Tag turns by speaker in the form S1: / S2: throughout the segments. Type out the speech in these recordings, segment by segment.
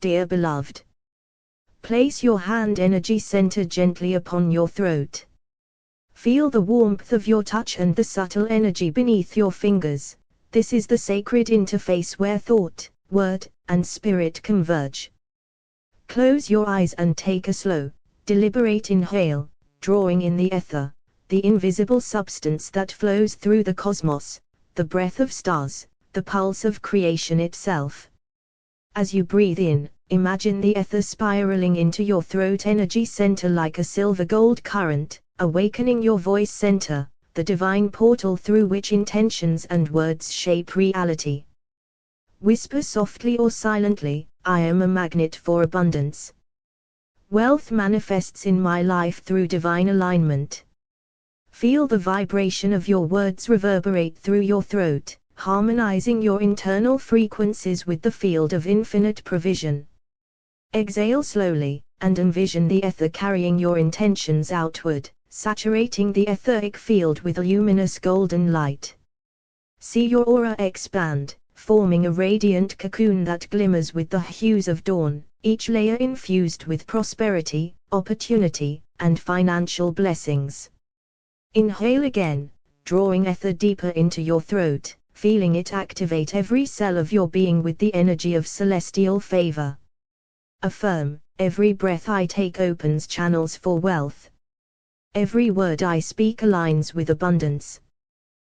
S1: dear beloved. Place your hand energy center gently upon your throat. Feel the warmth of your touch and the subtle energy beneath your fingers. This is the sacred interface where thought, word, and spirit converge. Close your eyes and take a slow, deliberate inhale, drawing in the ether, the invisible substance that flows through the cosmos, the breath of stars, the pulse of creation itself. As you breathe in, imagine the ether spiraling into your throat energy center like a silver gold current, awakening your voice center, the divine portal through which intentions and words shape reality. Whisper softly or silently, I am a magnet for abundance. Wealth manifests in my life through divine alignment. Feel the vibration of your words reverberate through your throat, harmonizing your internal frequencies with the field of infinite provision. Exhale slowly, and envision the ether carrying your intentions outward, saturating the etheric field with a luminous golden light. See your aura expand, forming a radiant cocoon that glimmers with the hues of dawn, each layer infused with prosperity, opportunity, and financial blessings. Inhale again, drawing ether deeper into your throat, feeling it activate every cell of your being with the energy of celestial favor. Affirm, every breath I take opens channels for wealth. Every word I speak aligns with abundance.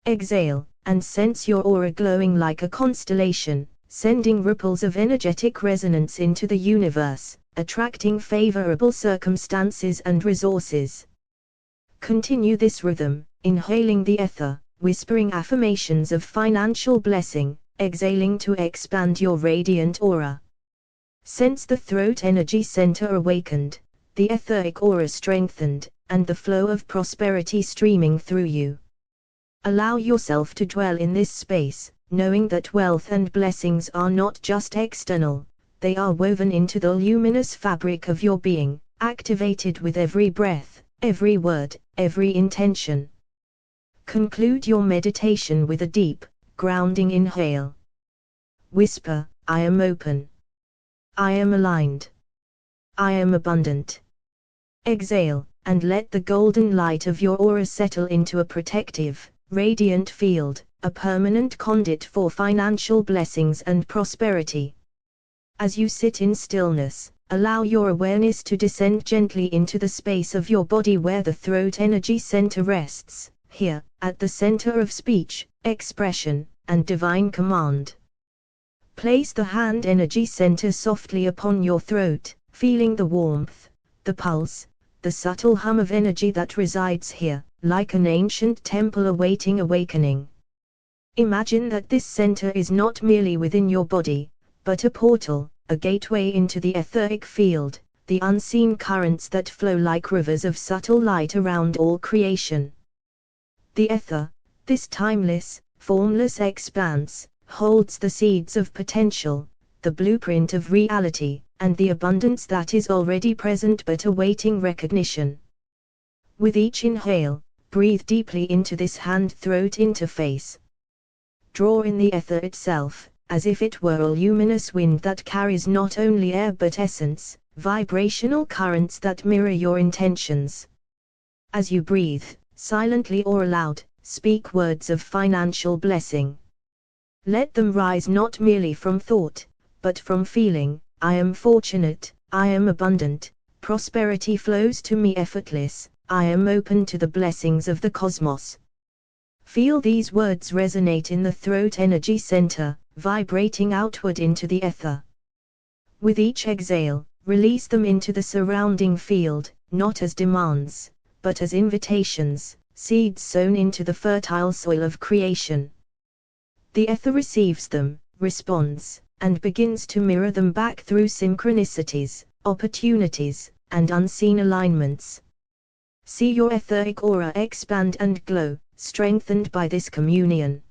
S1: Exhale, and sense your aura glowing like a constellation, sending ripples of energetic resonance into the universe, attracting favorable circumstances and resources. Continue this rhythm, inhaling the ether, whispering affirmations of financial blessing, exhaling to expand your radiant aura. Sense the throat energy center awakened, the etheric aura strengthened, and the flow of prosperity streaming through you. Allow yourself to dwell in this space, knowing that wealth and blessings are not just external, they are woven into the luminous fabric of your being, activated with every breath, every word, every intention. Conclude your meditation with a deep, grounding inhale. Whisper, I am open. I am aligned. I am abundant. Exhale, and let the golden light of your aura settle into a protective, radiant field, a permanent conduit for financial blessings and prosperity. As you sit in stillness, allow your awareness to descend gently into the space of your body where the throat energy center rests, here, at the center of speech, expression, and divine command. Place the hand energy center softly upon your throat, feeling the warmth, the pulse, the subtle hum of energy that resides here, like an ancient temple awaiting awakening. Imagine that this center is not merely within your body, but a portal, a gateway into the etheric field, the unseen currents that flow like rivers of subtle light around all creation. The ether, this timeless, formless expanse, holds the seeds of potential, the blueprint of reality, and the abundance that is already present but awaiting recognition. With each inhale, breathe deeply into this hand-throat interface. Draw in the ether itself, as if it were a luminous wind that carries not only air but essence, vibrational currents that mirror your intentions. As you breathe, silently or aloud, speak words of financial blessing. Let them rise not merely from thought, but from feeling. I am fortunate, I am abundant, prosperity flows to me effortless, I am open to the blessings of the cosmos. Feel these words resonate in the throat energy center, vibrating outward into the ether. With each exhale, release them into the surrounding field, not as demands, but as invitations, seeds sown into the fertile soil of creation. The ether receives them, responds, and begins to mirror them back through synchronicities, opportunities, and unseen alignments. See your etheric aura expand and glow, strengthened by this communion.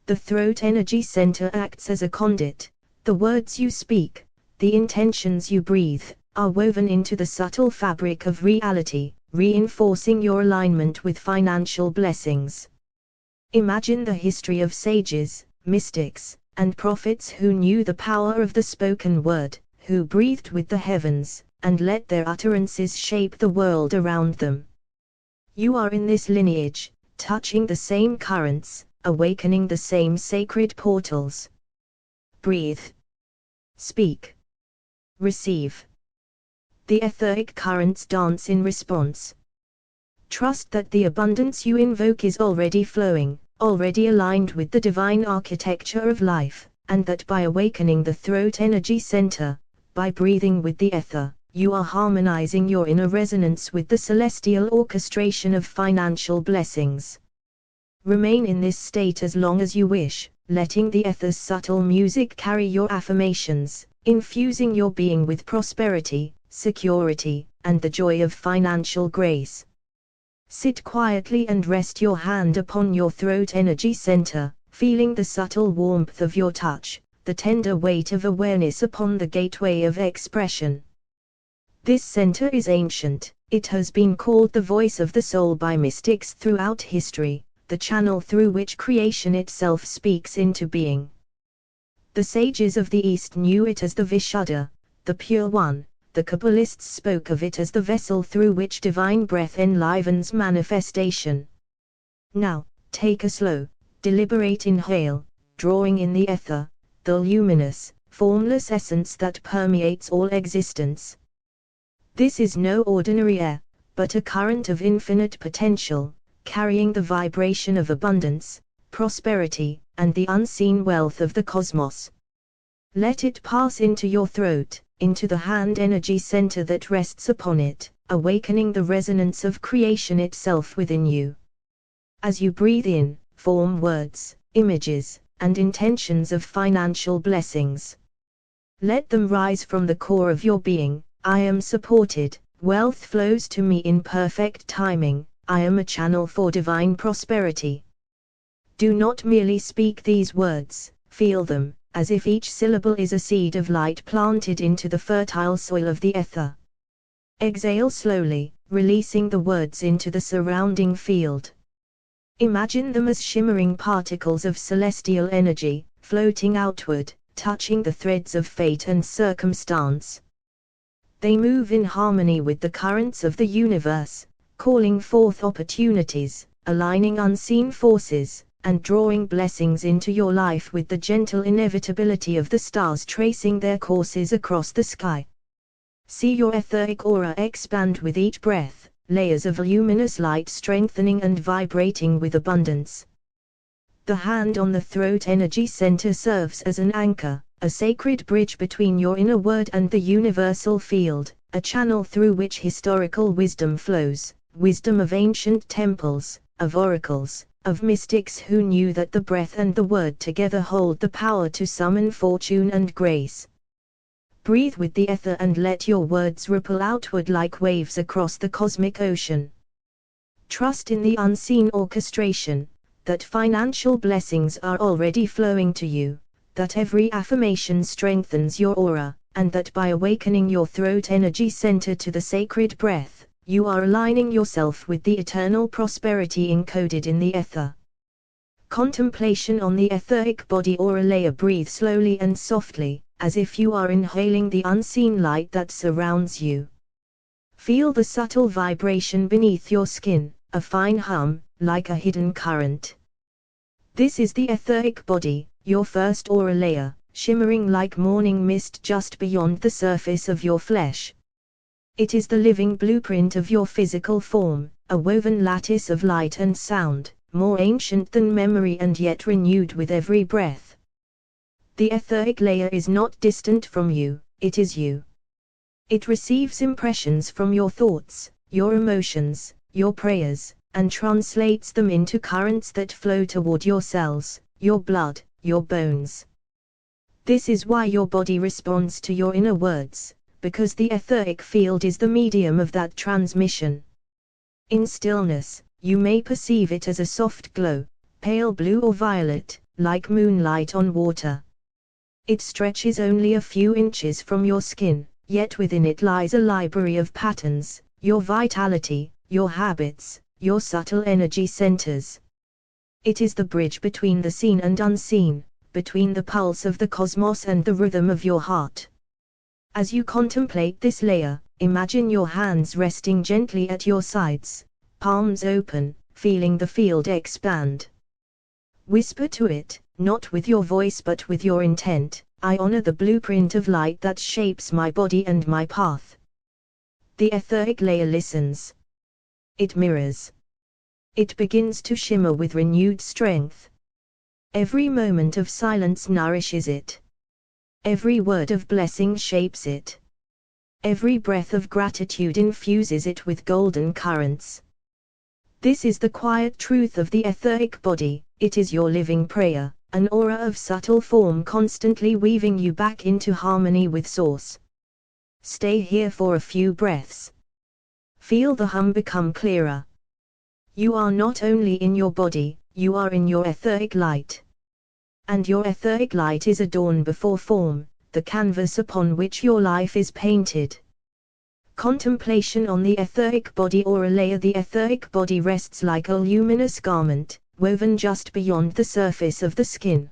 S1: The throat energy center acts as a conduit. The words you speak, the intentions you breathe, are woven into the subtle fabric of reality, reinforcing your alignment with financial blessings. Imagine the history of sages, mystics, and prophets who knew the power of the spoken word, who breathed with the heavens, and let their utterances shape the world around them. You are in this lineage, touching the same currents, awakening the same sacred portals. Breathe. Speak. Receive. The etheric currents dance in response. Trust that the abundance you invoke is already flowing, already aligned with the divine architecture of life, and that by awakening the throat energy center, by breathing with the ether, you are harmonizing your inner resonance with the celestial orchestration of financial blessings. Remain in this state as long as you wish, letting the ether's subtle music carry your affirmations, infusing your being with prosperity, security, and the joy of financial grace. Sit quietly and rest your hand upon your throat energy center, feeling the subtle warmth of your touch, the tender weight of awareness upon the gateway of expression. This center is ancient. It has been called the voice of the soul by mystics throughout history, the channel through which creation itself speaks into being. The sages of the East knew it as the Vishuddha, the Pure One. The Kabbalists spoke of it as the vessel through which divine breath enlivens manifestation. Now, take a slow, deliberate inhale, drawing in the ether, the luminous, formless essence that permeates all existence. This is no ordinary air, but a current of infinite potential, carrying the vibration of abundance, prosperity, and the unseen wealth of the cosmos. Let it pass into your throat, into the hand energy center that rests upon it, awakening the resonance of creation itself within you. As you breathe in, form words, images, and intentions of financial blessings. Let them rise from the core of your being. I am supported, wealth flows to me in perfect timing, I am a channel for divine prosperity. Do not merely speak these words, feel them, as if each syllable is a seed of light planted into the fertile soil of the ether. Exhale slowly, releasing the words into the surrounding field. Imagine them as shimmering particles of celestial energy, floating outward, touching the threads of fate and circumstance. They move in harmony with the currents of the universe, calling forth opportunities, aligning unseen forces, and drawing blessings into your life with the gentle inevitability of the stars tracing their courses across the sky. See your etheric aura expand with each breath, layers of luminous light strengthening and vibrating with abundance. The hand on the throat energy center serves as an anchor, a sacred bridge between your inner word and the universal field, a channel through which historical wisdom flows, wisdom of ancient temples, of oracles, of mystics who knew that the breath and the word together hold the power to summon fortune and grace. Breathe with the ether and let your words ripple outward like waves across the cosmic ocean. Trust in the unseen orchestration, that financial blessings are already flowing to you, that every affirmation strengthens your aura, and that by awakening your throat energy center to the sacred breath, you are aligning yourself with the eternal prosperity encoded in the ether. Contemplation on the etheric body aura layer. Breathe slowly and softly, as if you are inhaling the unseen light that surrounds you. Feel the subtle vibration beneath your skin, a fine hum, like a hidden current. This is the etheric body, your first aura layer, shimmering like morning mist just beyond the surface of your flesh. It is the living blueprint of your physical form, a woven lattice of light and sound, more ancient than memory and yet renewed with every breath. The etheric layer is not distant from you, it is you. It receives impressions from your thoughts, your emotions, your prayers, and translates them into currents that flow toward your cells, your blood, your bones. This is why your body responds to your inner words, because the etheric field is the medium of that transmission. In stillness, you may perceive it as a soft glow, pale blue or violet, like moonlight on water. It stretches only a few inches from your skin, yet within it lies a library of patterns, your vitality, your habits, your subtle energy centers. It is the bridge between the seen and unseen, between the pulse of the cosmos and the rhythm of your heart. As you contemplate this layer, imagine your hands resting gently at your sides, palms open, feeling the field expand. Whisper to it, not with your voice but with your intent, I honor the blueprint of light that shapes my body and my path. The etheric layer listens. It mirrors. It begins to shimmer with renewed strength. Every moment of silence nourishes it. Every word of blessing shapes it. Every breath of gratitude infuses it with golden currents. This is the quiet truth of the etheric body. It is your living prayer, an aura of subtle form constantly weaving you back into harmony with Source. Stay here for a few breaths. Feel the hum become clearer. You are not only in your body, you are in your etheric light. And your etheric light is a dawn before form, the canvas upon which your life is painted. Contemplation on the etheric body aura layer. The etheric body rests like a luminous garment, woven just beyond the surface of the skin.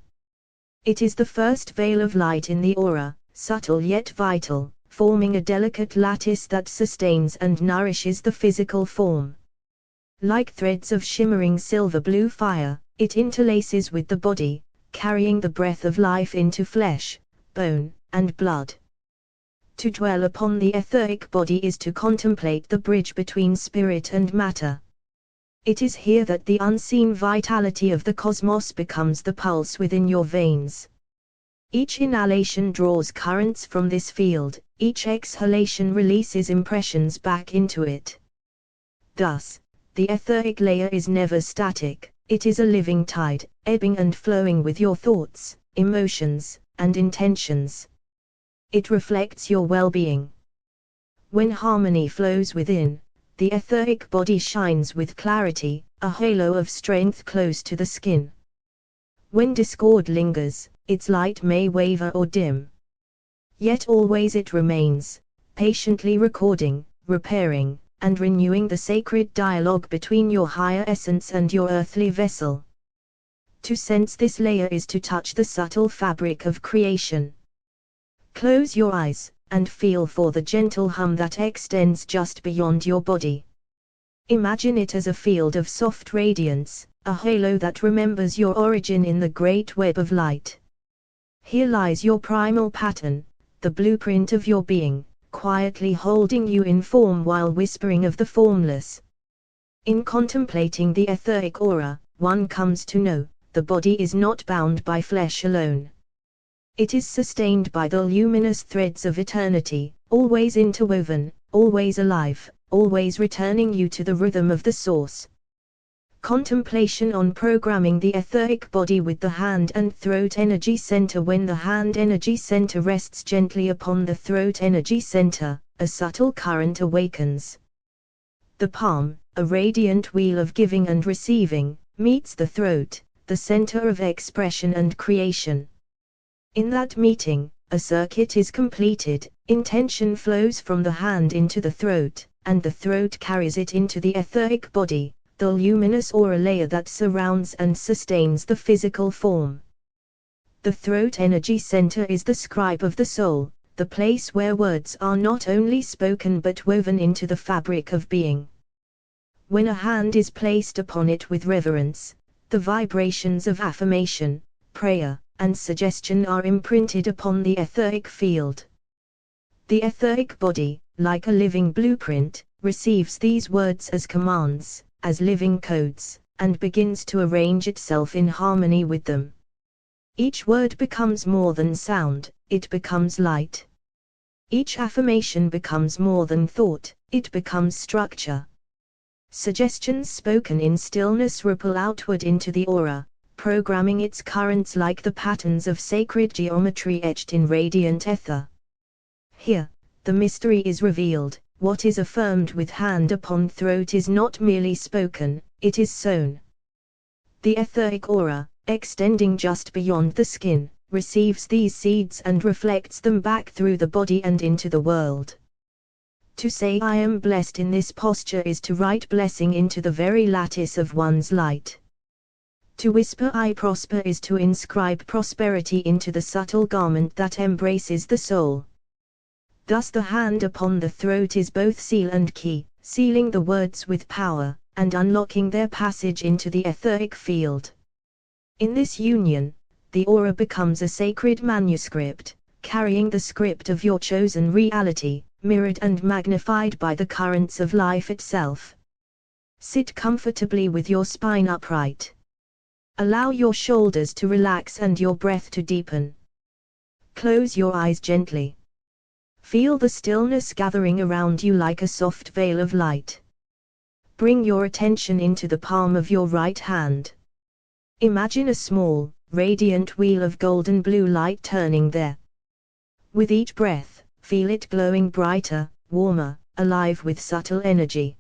S1: It is the first veil of light in the aura, subtle yet vital, forming a delicate lattice that sustains and nourishes the physical form. Like threads of shimmering silver blue fire, it interlaces with the body, carrying the breath of life into flesh, bone, and blood. To dwell upon the etheric body is to contemplate the bridge between spirit and matter. It is here that the unseen vitality of the cosmos becomes the pulse within your veins. Each inhalation draws currents from this field, each exhalation releases impressions back into it. Thus, the etheric layer is never static, it is a living tide, ebbing and flowing with your thoughts, emotions, and intentions. It reflects your well-being. When harmony flows within, the etheric body shines with clarity, a halo of strength close to the skin. When discord lingers, its light may waver or dim. Yet always it remains, patiently recording, repairing, and renewing the sacred dialogue between your higher essence and your earthly vessel. To sense this layer is to touch the subtle fabric of creation. Close your eyes, and feel for the gentle hum that extends just beyond your body. Imagine it as a field of soft radiance, a halo that remembers your origin in the great web of light. Here lies your primal pattern, the blueprint of your being, quietly holding you in form while whispering of the formless. In contemplating the etheric aura, one comes to know, the body is not bound by flesh alone. It is sustained by the luminous threads of eternity, always interwoven, always alive, always returning you to the rhythm of the source. Contemplation on programming the etheric body with the hand and throat energy center. When the hand energy center rests gently upon the throat energy center, a subtle current awakens. The palm, a radiant wheel of giving and receiving, meets the throat, the center of expression and creation. In that meeting, a circuit is completed, intention flows from the hand into the throat, and the throat carries it into the etheric body, the luminous aura layer that surrounds and sustains the physical form. The throat energy center is the scribe of the soul, the place where words are not only spoken but woven into the fabric of being. When a hand is placed upon it with reverence, the vibrations of affirmation, prayer, and suggestion are imprinted upon the etheric field. The etheric body, like a living blueprint, receives these words as commands, as living codes, and begins to arrange itself in harmony with them. Each word becomes more than sound, it becomes light. Each affirmation becomes more than thought, it becomes structure. Suggestions spoken in stillness ripple outward into the aura, programming its currents like the patterns of sacred geometry etched in radiant ether. Here, the mystery is revealed. What is affirmed with hand upon throat is not merely spoken, it is sown. The etheric aura, extending just beyond the skin, receives these seeds and reflects them back through the body and into the world. To say I am blessed in this posture is to write blessing into the very lattice of one's light. To whisper I prosper is to inscribe prosperity into the subtle garment that embraces the soul. Thus the hand upon the throat is both seal and key, sealing the words with power, and unlocking their passage into the etheric field. In this union, the aura becomes a sacred manuscript, carrying the script of your chosen reality, mirrored and magnified by the currents of life itself. Sit comfortably with your spine upright. Allow your shoulders to relax and your breath to deepen. Close your eyes gently. Feel the stillness gathering around you like a soft veil of light. Bring your attention into the palm of your right hand. Imagine a small, radiant wheel of golden blue light turning there. With each breath, feel it glowing brighter, warmer, alive with subtle energy.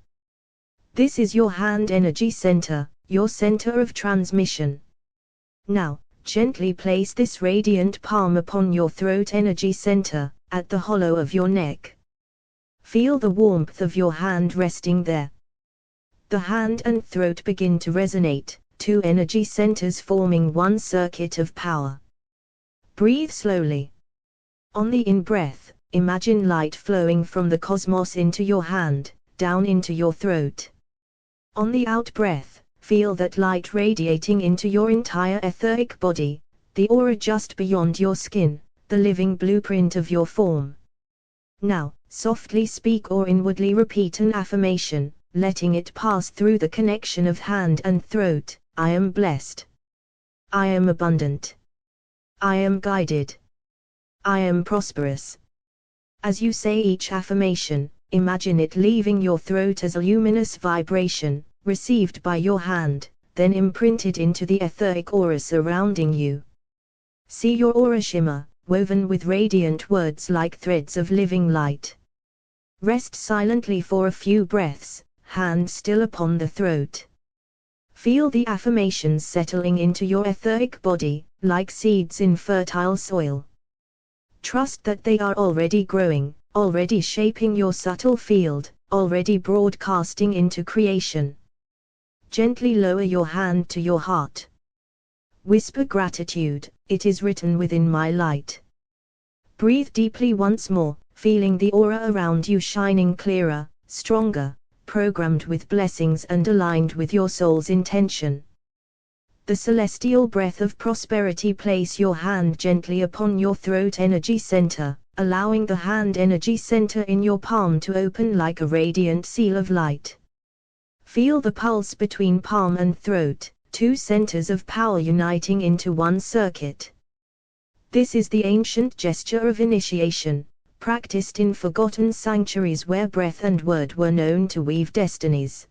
S1: This is your hand energy center, your center of transmission. Now, gently place this radiant palm upon your throat energy center, at the hollow of your neck. Feel the warmth of your hand resting there. The hand and throat begin to resonate, two energy centers forming one circuit of power. Breathe slowly. On the in-breath, imagine light flowing from the cosmos into your hand, down into your throat. On the out-breath, feel that light radiating into your entire etheric body, the aura just beyond your skin, the living blueprint of your form. Now, softly speak or inwardly repeat an affirmation, letting it pass through the connection of hand and throat. I am blessed. I am abundant. I am guided. I am prosperous. As you say each affirmation, imagine it leaving your throat as a luminous vibration, received by your hand, then imprinted into the etheric aura surrounding you. See your aura shimmer, woven with radiant words like threads of living light. Rest silently for a few breaths, hand still upon the throat. Feel the affirmations settling into your etheric body, like seeds in fertile soil. Trust that they are already growing, already shaping your subtle field, already broadcasting into creation. Gently lower your hand to your heart. Whisper gratitude, it is written within my light. Breathe deeply once more, feeling the aura around you shining clearer, stronger, programmed with blessings and aligned with your soul's intention. The celestial breath of prosperity. Place your hand gently upon your throat energy center, allowing the hand energy center in your palm to open like a radiant seal of light. Feel the pulse between palm and throat, two centers of power uniting into one circuit. This is the ancient gesture of initiation, practiced in forgotten sanctuaries where breath and word were known to weave destinies.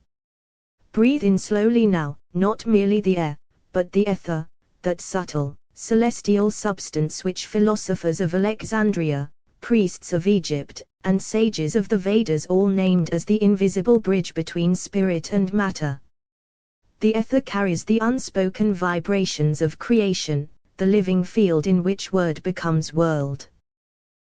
S1: Breathe in slowly now, not merely the air, but the ether, that subtle, celestial substance which philosophers of Alexandria, priests of Egypt, and sages of the Vedas all named as the invisible bridge between spirit and matter. The ether carries the unspoken vibrations of creation, the living field in which word becomes world.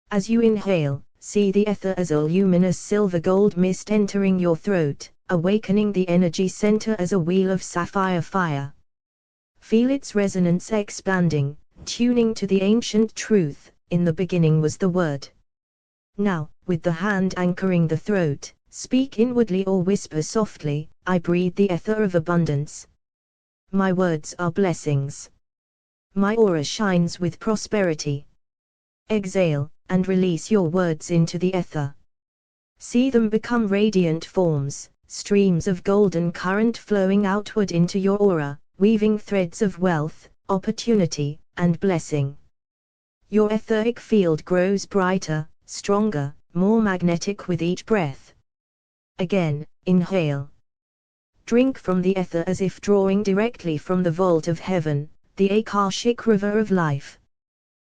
S1: As you inhale, see the ether as a luminous silver gold mist entering your throat, awakening the energy center as a wheel of sapphire fire. Feel its resonance expanding, tuning to the ancient truth, in the beginning was the word. Now, with the hand anchoring the throat, speak inwardly or whisper softly, I breathe the ether of abundance. My words are blessings. My aura shines with prosperity. Exhale, and release your words into the ether. See them become radiant forms, streams of golden current flowing outward into your aura, weaving threads of wealth, opportunity, and blessing. Your etheric field grows brighter, stronger, more magnetic with each breath. Again, inhale. Drink from the ether as if drawing directly from the vault of heaven, the Akashic river of life.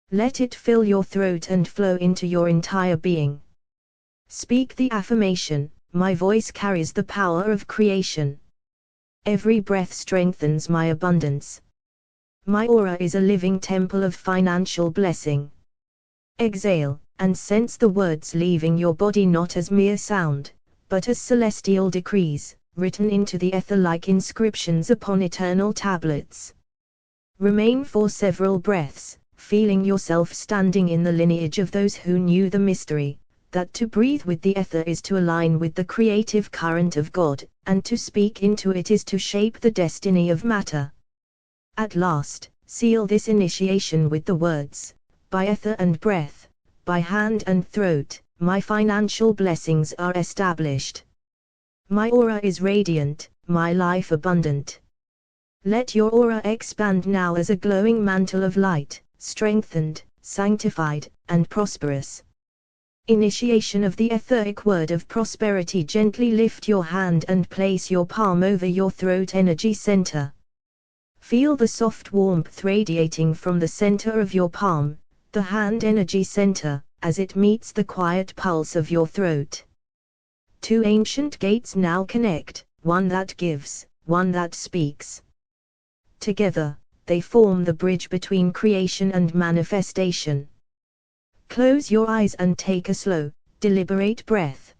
S1: Let it fill your throat and flow into your entire being. Speak the affirmation, my voice carries the power of creation. Every breath strengthens my abundance. My aura is a living temple of financial blessing. Exhale, and sense the words leaving your body not as mere sound, but as celestial decrees, written into the ether like inscriptions upon eternal tablets. Remain for several breaths, feeling yourself standing in the lineage of those who knew the mystery, that to breathe with the ether is to align with the creative current of God, and to speak into it is to shape the destiny of matter. At last, seal this initiation with the words, by ether and breath, by hand and throat, my financial blessings are established. My aura is radiant, my life abundant. Let your aura expand now as a glowing mantle of light, strengthened, sanctified, and prosperous. Initiation of the etheric word of prosperity. Gently lift your hand and place your palm over your throat energy center. Feel the soft warmth radiating from the center of your palm, the hand energy center, as it meets the quiet pulse of your throat. Two ancient gates now connect, one that gives, one that speaks. Together, they form the bridge between creation and manifestation. Close your eyes and take a slow, deliberate breath.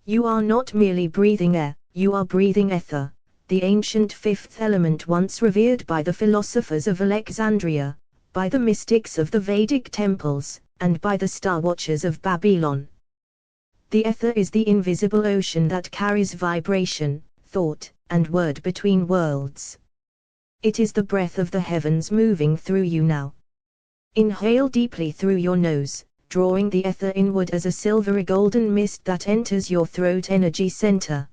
S1: You are not merely breathing air, you are breathing ether, the ancient fifth element once revered by the philosophers of Alexandria, by the mystics of the Vedic temples, and by the star watchers of Babylon. The ether is the invisible ocean that carries vibration, thought, and word between worlds. It is the breath of the heavens moving through you now. Inhale deeply through your nose, drawing the ether inward as a silvery golden mist that enters your throat energy center.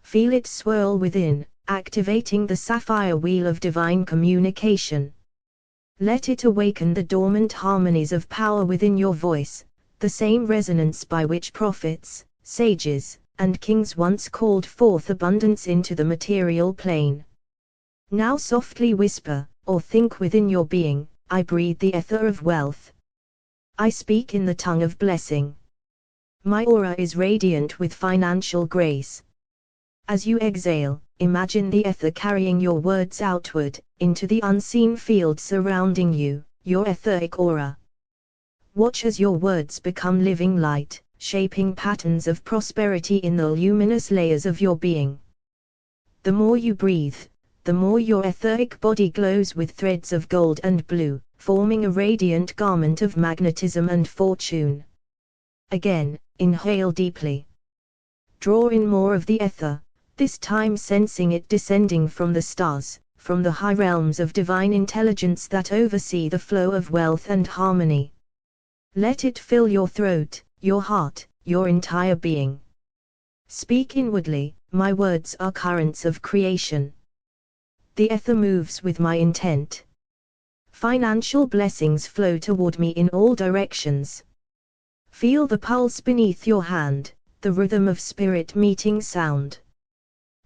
S1: Feel it swirl within, activating the sapphire wheel of divine communication. Let it awaken the dormant harmonies of power within your voice, the same resonance by which prophets, sages, and kings once called forth abundance into the material plane. Now softly whisper, or think within your being, I breathe the ether of wealth. I speak in the tongue of blessing. My aura is radiant with financial grace. As you exhale, imagine the ether carrying your words outward, into the unseen field surrounding you, your etheric aura. Watch as your words become living light, shaping patterns of prosperity in the luminous layers of your being. The more you breathe, the more your etheric body glows with threads of gold and blue, forming a radiant garment of magnetism and fortune. Again, inhale deeply. Draw in more of the ether, this time sensing it descending from the stars, from the high realms of divine intelligence that oversee the flow of wealth and harmony. Let it fill your throat, your heart, your entire being. Speak inwardly, my words are currents of creation. The ether moves with my intent. Financial blessings flow toward me in all directions. Feel the pulse beneath your hand, the rhythm of spirit meeting sound.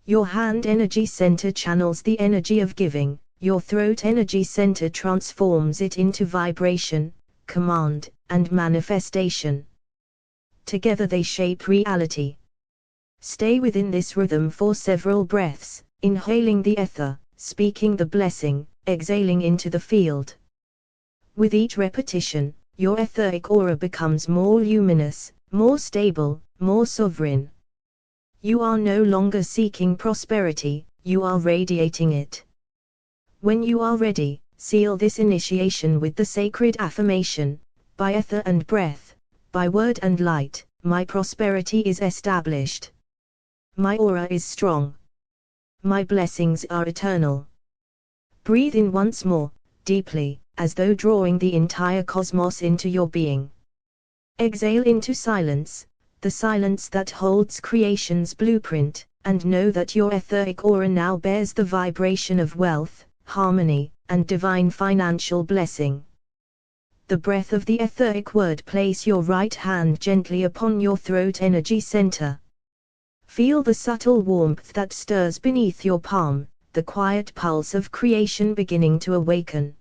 S1: Your hand energy center channels the energy of giving, your throat energy center transforms it into vibration, command, and manifestation. Together they shape reality. Stay within this rhythm for several breaths, inhaling the ether, speaking the blessing, exhaling into the field. With each repetition, your etheric aura becomes more luminous, more stable, more sovereign. You are no longer seeking prosperity, you are radiating it. When you are ready, seal this initiation with the sacred affirmation, by ether and breath, by word and light, my prosperity is established. My aura is strong. My blessings are eternal. Breathe in once more, deeply, as though drawing the entire cosmos into your being. Exhale into silence, the silence that holds creation's blueprint, and know that your etheric aura now bears the vibration of wealth, harmony, and divine financial blessing. The breath of the etheric word. Place your right hand gently upon your throat energy center. Feel the subtle warmth that stirs beneath your palm, the quiet pulse of creation beginning to awaken.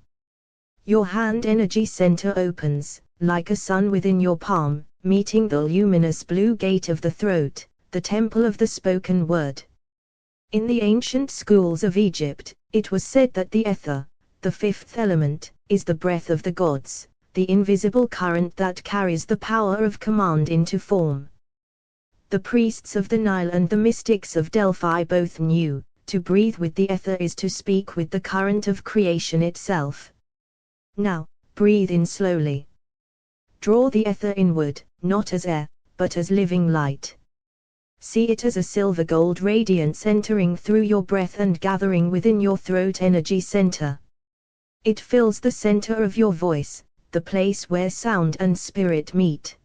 S1: Your hand energy center opens, like a sun within your palm, meeting the luminous blue gate of the throat, the temple of the spoken word. In the ancient schools of Egypt, it was said that the ether, the fifth element, is the breath of the gods, the invisible current that carries the power of command into form. The priests of the Nile and the mystics of Delphi both knew, to breathe with the ether is to speak with the current of creation itself. Now, breathe in slowly. Draw the ether inward, not as air, but as living light. See it as a silver gold radiance entering through your breath and gathering within your throat energy center. It fills the center of your voice, the place where sound and spirit meet.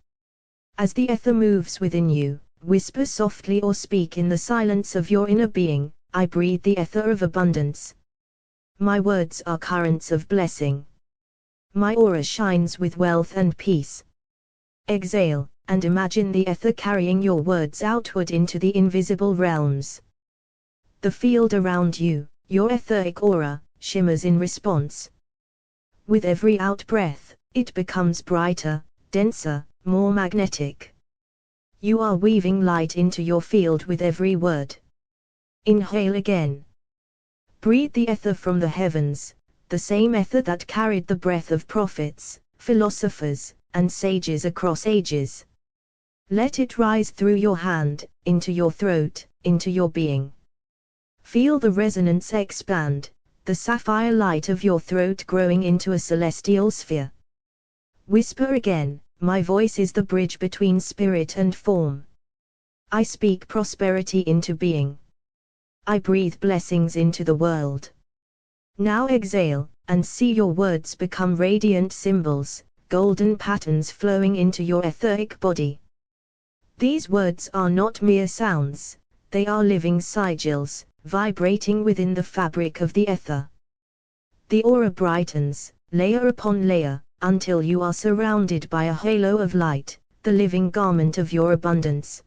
S1: As the ether moves within you, whisper softly or speak in the silence of your inner being, I breathe the ether of abundance. My words are currents of blessing. My aura shines with wealth and peace. Exhale, and imagine the ether carrying your words outward into the invisible realms. The field around you, your etheric aura, shimmers in response. With every out-breath, it becomes brighter, denser, more magnetic. You are weaving light into your field with every word. Inhale again. Breathe the ether from the heavens, the same ether that carried the breath of prophets, philosophers, and sages across ages. Let it rise through your hand, into your throat, into your being. Feel the resonance expand, the sapphire light of your throat growing into a celestial sphere. Whisper again, my voice is the bridge between spirit and form. I speak prosperity into being. I breathe blessings into the world. Now exhale, and see your words become radiant symbols, golden patterns flowing into your etheric body. These words are not mere sounds, they are living sigils, vibrating within the fabric of the ether. The aura brightens, layer upon layer, until you are surrounded by a halo of light, the living garment of your abundance.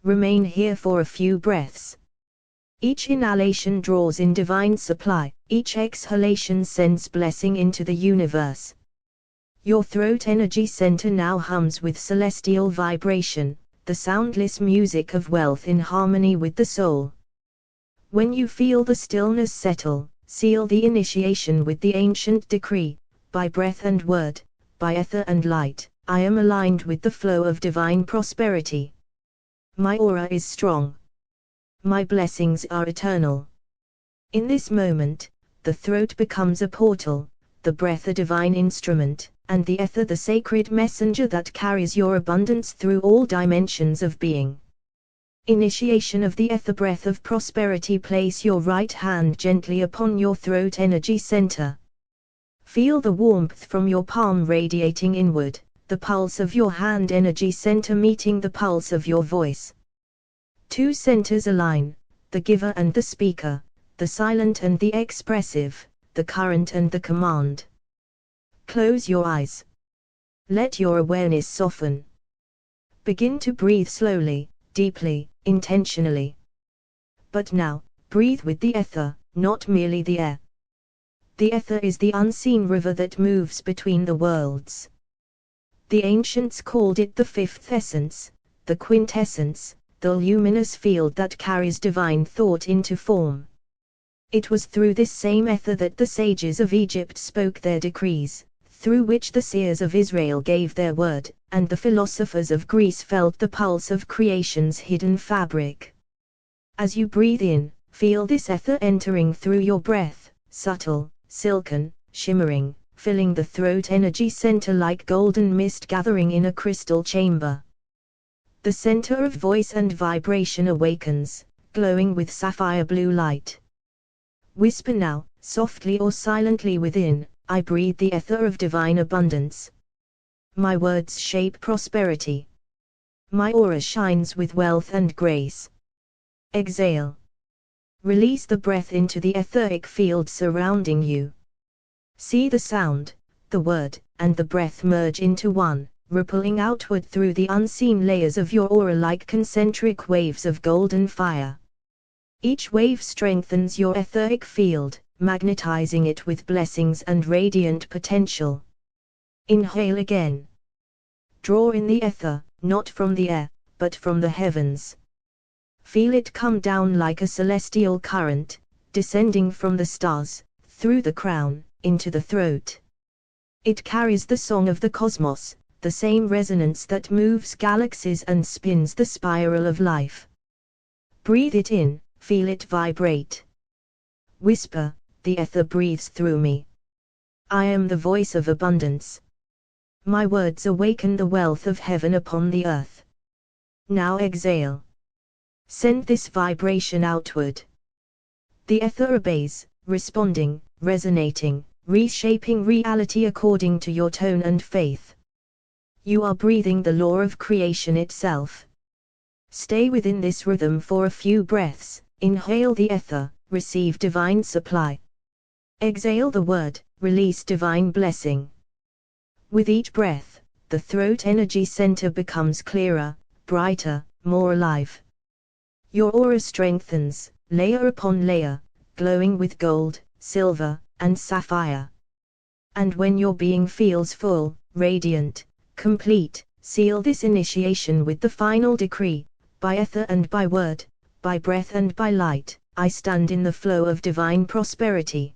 S1: Remain here for a few breaths. Each inhalation draws in divine supply, each exhalation sends blessing into the universe. Your throat energy center now hums with celestial vibration, the soundless music of wealth in harmony with the soul. When you feel the stillness settle, seal the initiation with the ancient decree, by breath and word, by ether and light, I am aligned with the flow of divine prosperity. My aura is strong. My blessings are eternal. In this moment, the throat becomes a portal, the breath a divine instrument, and the ether the sacred messenger that carries your abundance through all dimensions of being. Initiation of the ether breath of prosperity. Place your right hand gently upon your throat energy center. Feel the warmth from your palm radiating inward, the pulse of your hand energy center meeting the pulse of your voice. Two centers align, the giver and the speaker, the silent and the expressive, the current and the command. Close your eyes. Let your awareness soften. Begin to breathe slowly, deeply, intentionally. But now, breathe with the ether, not merely the air. The ether is the unseen river that moves between the worlds. The ancients called it the fifth essence, the quintessence, the luminous field that carries divine thought into form. It was through this same ether that the sages of Egypt spoke their decrees, through which the seers of Israel gave their word, and the philosophers of Greece felt the pulse of creation's hidden fabric. As you breathe in, feel this ether entering through your breath, subtle, silken, shimmering, filling the throat energy center like golden mist gathering in a crystal chamber. The center of voice and vibration awakens, glowing with sapphire blue light. Whisper now, softly or silently within, I breathe the ether of divine abundance. My words shape prosperity. My aura shines with wealth and grace. Exhale. Release the breath into the etheric field surrounding you. See the sound, the word, and the breath merge into one, rippling outward through the unseen layers of your aura like concentric waves of golden fire. Each wave strengthens your etheric field, magnetizing it with blessings and radiant potential. Inhale again. Draw in the ether, not from the air, but from the heavens. Feel it come down like a celestial current, descending from the stars, through the crown, into the throat. It carries the song of the cosmos, the same resonance that moves galaxies and spins the spiral of life. Breathe it in, feel it vibrate. Whisper, the ether breathes through me. I am the voice of abundance. My words awaken the wealth of heaven upon the earth. Now exhale. Send this vibration outward. The ether obeys, responding, resonating, reshaping reality according to your tone and faith. You are breathing the law of creation itself. Stay within this rhythm for a few breaths. Inhale the ether, receive divine supply. Exhale the word, release divine blessing. With each breath, the throat energy center becomes clearer, brighter, more alive. Your aura strengthens, layer upon layer, glowing with gold, silver, and sapphire. And when your being feels full, radiant, complete, seal this initiation with the final decree: by ether and by word, by breath and by light, I stand in the flow of divine prosperity.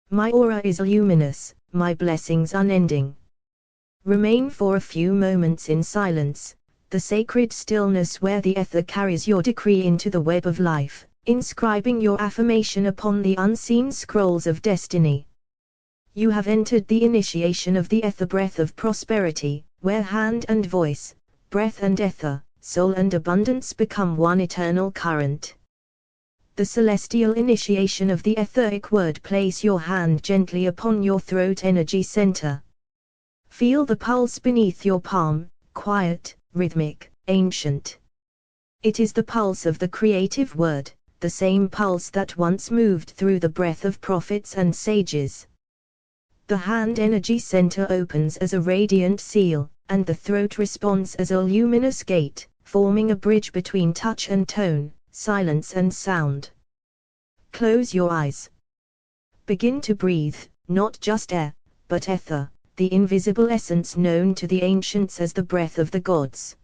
S1: My aura is luminous, my blessings unending. Remain for a few moments in silence, the sacred stillness where the ether carries your decree into the web of life, inscribing your affirmation upon the unseen scrolls of destiny. You have entered the initiation of the ether breath of prosperity, where hand and voice, breath and ether, soul and abundance become one eternal current. The celestial initiation of the etheric word. Place your hand gently upon your throat energy center. Feel the pulse beneath your palm, quiet, rhythmic, ancient. It is the pulse of the creative word, the same pulse that once moved through the breath of prophets and sages. The hand energy center opens as a radiant seal, and the throat responds as a luminous gate, forming a bridge between touch and tone, silence and sound. Close your eyes. Begin to breathe, not just air, but ether, the invisible essence known to the ancients as the breath of the gods.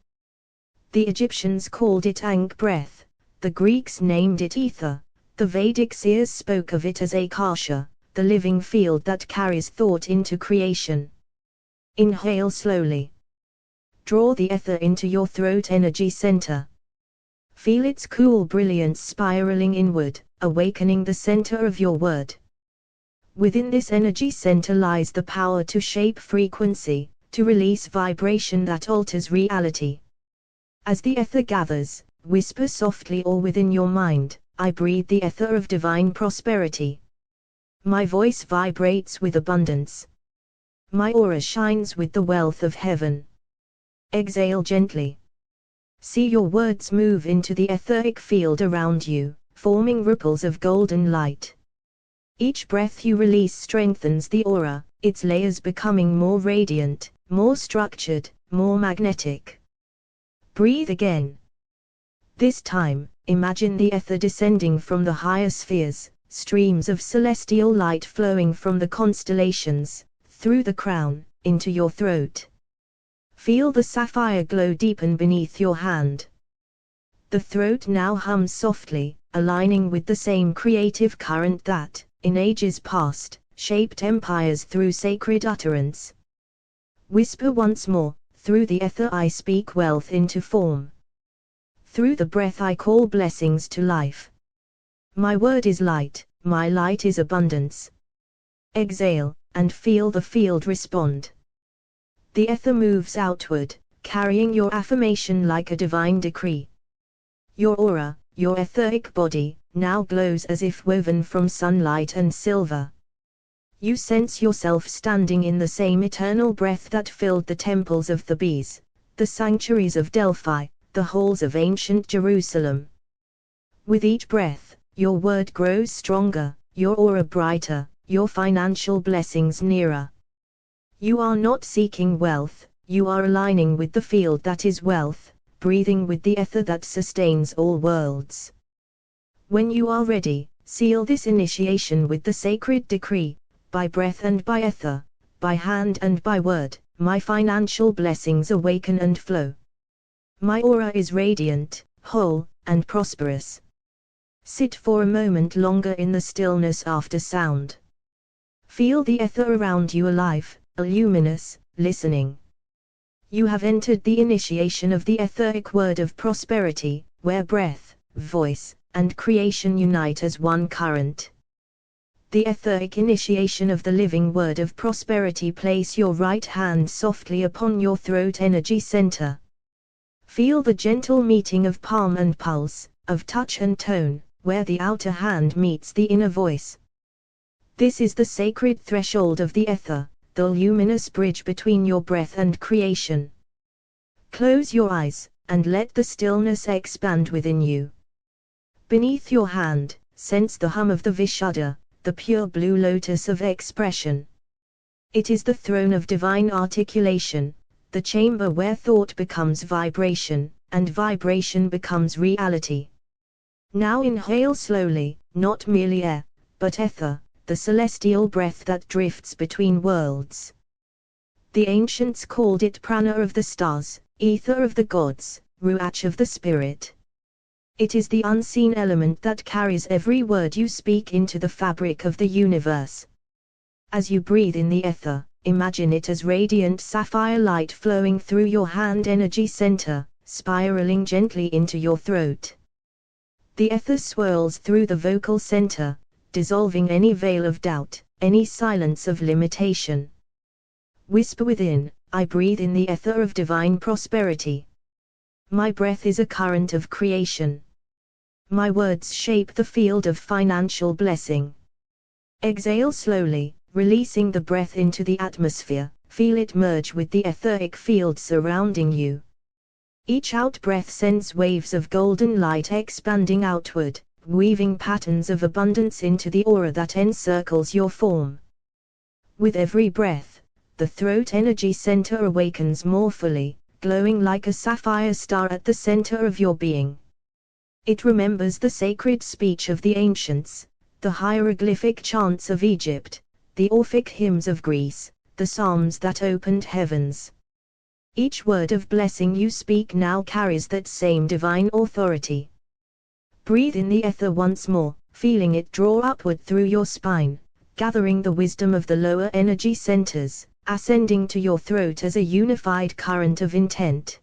S1: The Egyptians called it Ankh breath, the Greeks named it ether, the Vedic seers spoke of it as Akasha, the living field that carries thought into creation. Inhale slowly. Draw the ether into your throat energy center. Feel its cool brilliance spiraling inward, awakening the center of your word. Within this energy center lies the power to shape frequency, to release vibration that alters reality. As the ether gathers, whisper softly or within your mind, I breathe the ether of divine prosperity. My voice vibrates with abundance. My aura shines with the wealth of heaven. Exhale gently. See your words move into the etheric field around you, forming ripples of golden light. Each breath you release strengthens the aura, its layers becoming more radiant, more structured, more magnetic. Breathe again. This time, imagine the ether descending from the higher spheres, streams of celestial light flowing from the constellations, through the crown, into your throat. Feel the sapphire glow deepen beneath your hand. The throat now hums softly, aligning with the same creative current that, in ages past, shaped empires through sacred utterance. Whisper once more, through the ether I speak wealth into form. Through the breath I call blessings to life. My word is light, my light is abundance. Exhale, and feel the field respond. The ether moves outward, carrying your affirmation like a divine decree. Your aura, your etheric body, now glows as if woven from sunlight and silver. You sense yourself standing in the same eternal breath that filled the temples of Thebes, the sanctuaries of Delphi, the halls of ancient Jerusalem. With each breath, your word grows stronger, your aura brighter, your financial blessings nearer. You are not seeking wealth, you are aligning with the field that is wealth, breathing with the ether that sustains all worlds. When you are ready, seal this initiation with the sacred decree: by breath and by ether, by hand and by word, my financial blessings awaken and flow. My aura is radiant, whole, and prosperous. Sit for a moment longer in the stillness after sound. Feel the ether around you alive, luminous, listening. You have entered the initiation of the etheric word of prosperity, where breath, voice, and creation unite as one current. The etheric initiation of the living word of prosperity. Place your right hand softly upon your throat energy center. Feel the gentle meeting of palm and pulse, of touch and tone, where the outer hand meets the inner voice. This is the sacred threshold of the ether, the luminous bridge between your breath and creation. Close your eyes, and let the stillness expand within you. Beneath your hand, sense the hum of the Vishuddha, the pure blue lotus of expression. It is the throne of divine articulation, the chamber where thought becomes vibration, and vibration becomes reality. Now inhale slowly, not merely air, but ether, the celestial breath that drifts between worlds. The ancients called it prana of the stars, ether of the gods, ruach of the spirit. It is the unseen element that carries every word you speak into the fabric of the universe. As you breathe in the ether, imagine it as radiant sapphire light flowing through your hand energy center, spiraling gently into your throat. The ether swirls through the vocal center, dissolving any veil of doubt, any silence of limitation. Whisper within, I breathe in the ether of divine prosperity. My breath is a current of creation. My words shape the field of financial blessing. Exhale slowly, releasing the breath into the atmosphere, feel it merge with the etheric field surrounding you. Each out-breath sends waves of golden light expanding outward, weaving patterns of abundance into the aura that encircles your form. With every breath, the throat energy center awakens more fully, glowing like a sapphire star at the center of your being. It remembers the sacred speech of the ancients, the hieroglyphic chants of Egypt, the Orphic hymns of Greece, the psalms that opened heavens. Each word of blessing you speak now carries that same divine authority. Breathe in the ether once more, feeling it draw upward through your spine, gathering the wisdom of the lower energy centers, ascending to your throat as a unified current of intent.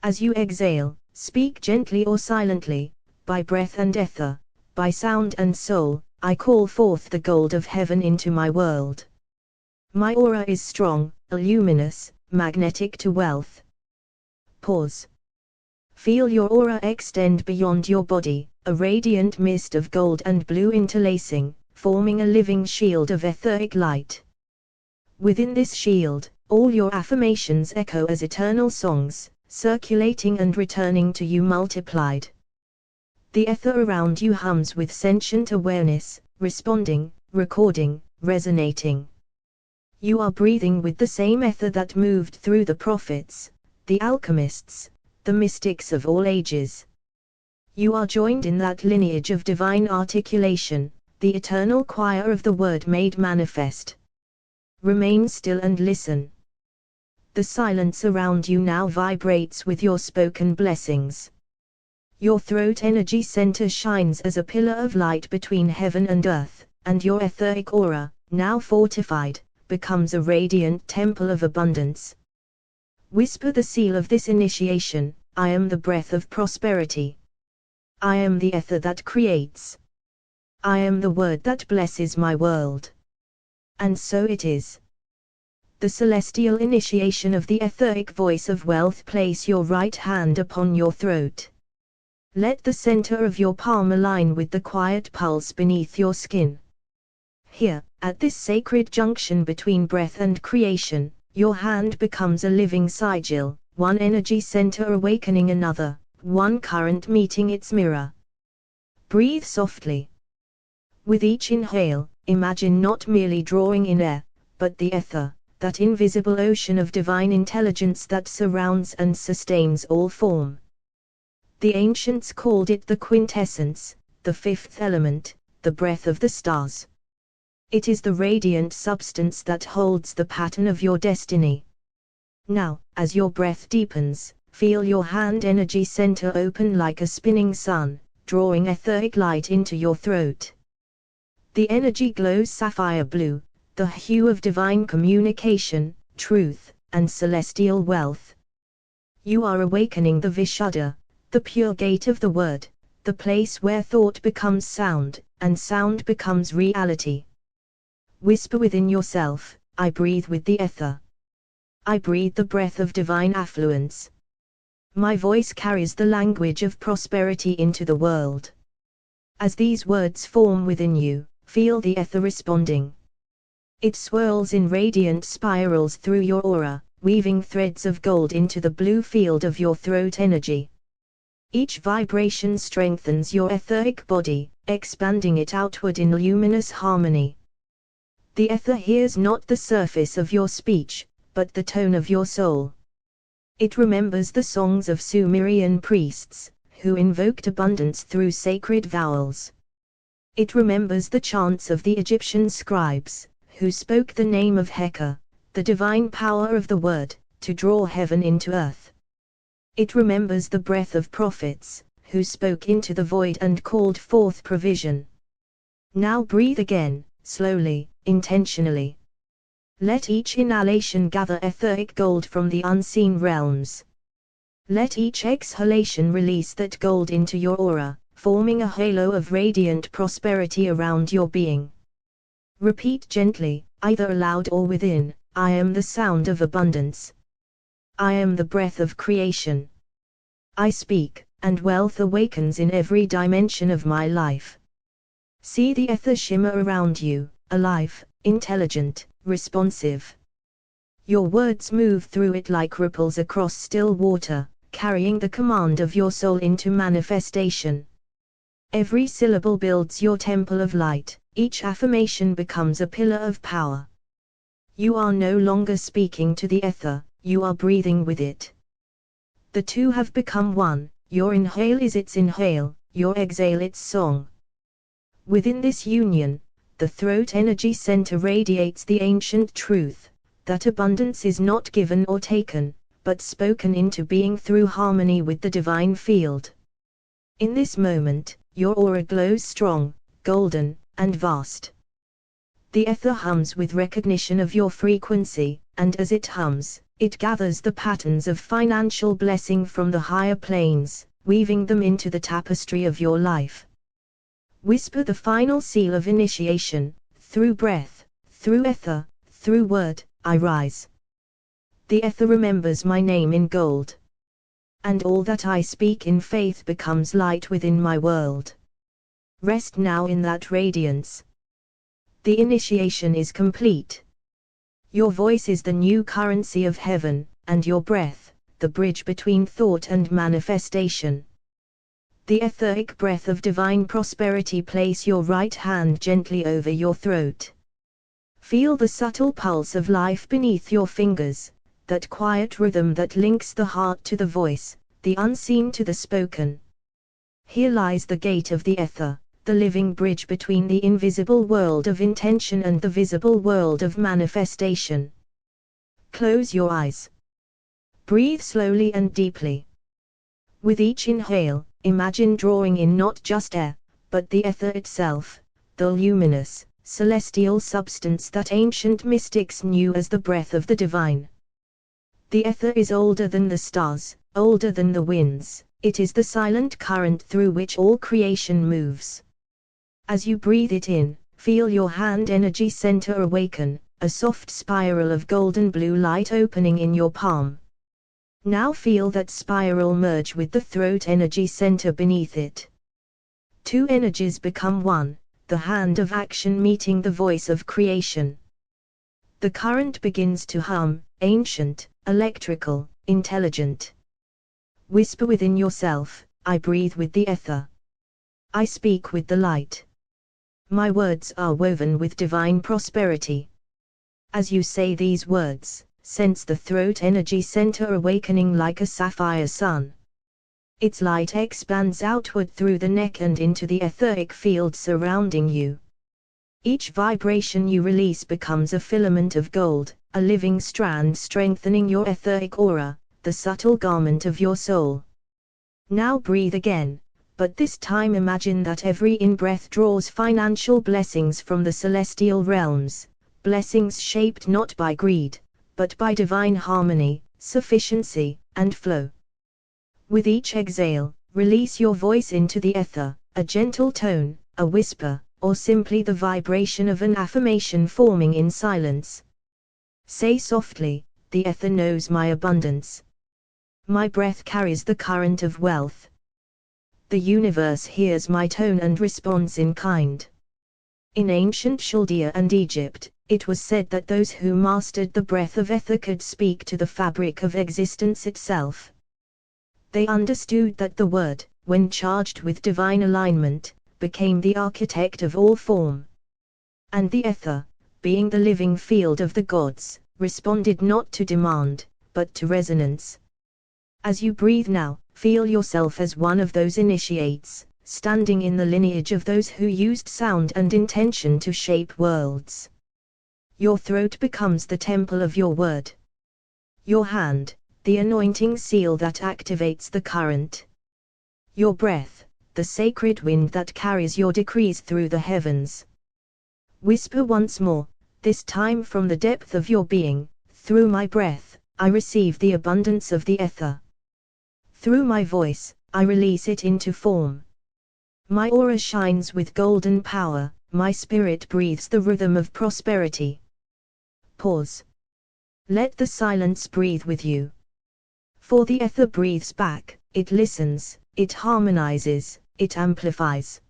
S1: As you exhale, speak gently or silently, by breath and ether, by sound and soul, I call forth the gold of heaven into my world. My aura is strong, luminous, magnetic to wealth. Pause. Feel your aura extend beyond your body, a radiant mist of gold and blue interlacing, forming a living shield of etheric light. Within this shield, all your affirmations echo as eternal songs, circulating and returning to you multiplied. The ether around you hums with sentient awareness, responding, recording, resonating. You are breathing with the same ether that moved through the prophets, the alchemists, the mystics of all ages. You are joined in that lineage of divine articulation, the eternal choir of the word made manifest. Remain still and listen. The silence around you now vibrates with your spoken blessings. Your throat energy center shines as a pillar of light between heaven and earth, and your etheric aura, now fortified, becomes a radiant temple of abundance. Whisper the seal of this initiation, I am the breath of prosperity. I am the ether that creates. I am the word that blesses my world. And so it is. The celestial initiation of the etheric voice of wealth. Place your right hand upon your throat. Let the center of your palm align with the quiet pulse beneath your skin. Here, at this sacred junction between breath and creation, your hand becomes a living sigil, one energy center awakening another, one current meeting its mirror. Breathe softly. With each inhale, imagine not merely drawing in air, but the ether, that invisible ocean of divine intelligence that surrounds and sustains all form. The ancients called it the quintessence, the fifth element, the breath of the stars. It is the radiant substance that holds the pattern of your destiny. Now, as your breath deepens, feel your hand energy center open like a spinning sun, drawing etheric light into your throat. The energy glows sapphire blue, the hue of divine communication, truth, and celestial wealth. You are awakening the Vishuddha, the pure gate of the word, the place where thought becomes sound, and sound becomes reality. Whisper within yourself, I breathe with the ether. I breathe the breath of divine affluence. My voice carries the language of prosperity into the world. As these words form within you, feel the ether responding. It swirls in radiant spirals through your aura, weaving threads of gold into the blue field of your throat energy. Each vibration strengthens your etheric body, expanding it outward in luminous harmony. The ether hears not the surface of your speech, but the tone of your soul. It remembers the songs of Sumerian priests, who invoked abundance through sacred vowels. It remembers the chants of the Egyptian scribes, who spoke the name of Heka, the divine power of the word, to draw heaven into earth. It remembers the breath of prophets, who spoke into the void and called forth provision. Now breathe again, slowly, intentionally. Let each inhalation gather etheric gold from the unseen realms. Let each exhalation release that gold into your aura, forming a halo of radiant prosperity around your being. Repeat gently, either aloud or within, I am the sound of abundance. I am the breath of creation. I speak, and wealth awakens in every dimension of my life. See the ether shimmer around you, alive, intelligent, responsive. Your words move through it like ripples across still water, carrying the command of your soul into manifestation. Every syllable builds your temple of light, each affirmation becomes a pillar of power. You are no longer speaking to the ether, you are breathing with it. The two have become one, your inhale is its inhale, your exhale its song. Within this union, the throat energy center radiates the ancient truth, that abundance is not given or taken, but spoken into being through harmony with the divine field. In this moment, your aura glows strong, golden, and vast. The ether hums with recognition of your frequency, and as it hums, it gathers the patterns of financial blessing from the higher planes, weaving them into the tapestry of your life. Whisper the final seal of initiation, through breath, through ether, through word, I rise. The ether remembers my name in gold. And all that I speak in faith becomes light within my world. Rest now in that radiance. The initiation is complete. Your voice is the new currency of heaven, and your breath, the bridge between thought and manifestation. The etheric breath of divine prosperity. Place your right hand gently over your throat. Feel the subtle pulse of life beneath your fingers, that quiet rhythm that links the heart to the voice, the unseen to the spoken. Here lies the gate of the ether, the living bridge between the invisible world of intention and the visible world of manifestation. Close your eyes. Breathe slowly and deeply. With each inhale, imagine drawing in not just air, but the ether itself, the luminous, celestial substance that ancient mystics knew as the breath of the divine. The ether is older than the stars, older than the winds, it is the silent current through which all creation moves. As you breathe it in, feel your hand energy center awaken, a soft spiral of golden blue light opening in your palm. Now feel that spiral merge with the throat energy center beneath it. Two energies become one, the hand of action meeting the voice of creation. The current begins to hum, ancient, electrical, intelligent. Whisper within yourself, I breathe with the ether. I speak with the light. My words are woven with divine prosperity. As you say these words, sense the throat energy center awakening like a sapphire sun. Its light expands outward through the neck and into the etheric field surrounding you. Each vibration you release becomes a filament of gold, a living strand strengthening your etheric aura, the subtle garment of your soul. Now breathe again, but this time imagine that every in-breath draws financial blessings from the celestial realms, blessings shaped not by greed, but by divine harmony, sufficiency, and flow. With each exhale, Release your voice into the ether, a gentle tone, a whisper, or simply the vibration of an affirmation forming in silence. Say softly, "The ether knows my abundance. My breath carries the current of wealth. The universe hears my tone and responds in kind." In ancient Chaldea and Egypt, it was said that those who mastered the breath of ether could speak to the fabric of existence itself. They understood that the word, when charged with divine alignment, became the architect of all form. And the ether, being the living field of the gods, responded not to demand, but to resonance. As you breathe now, feel yourself as one of those initiates, standing in the lineage of those who used sound and intention to shape worlds. Your throat becomes the temple of your word. Your hand, the anointing seal that activates the current. Your breath, the sacred wind that carries your decrees through the heavens. Whisper once more, this time from the depth of your being, "Through my breath, I receive the abundance of the ether. Through my voice, I release it into form. My aura shines with golden power, my spirit breathes the rhythm of prosperity." Pause. Let the silence breathe with you. For the ether breathes back, it listens, it harmonizes, it amplifies.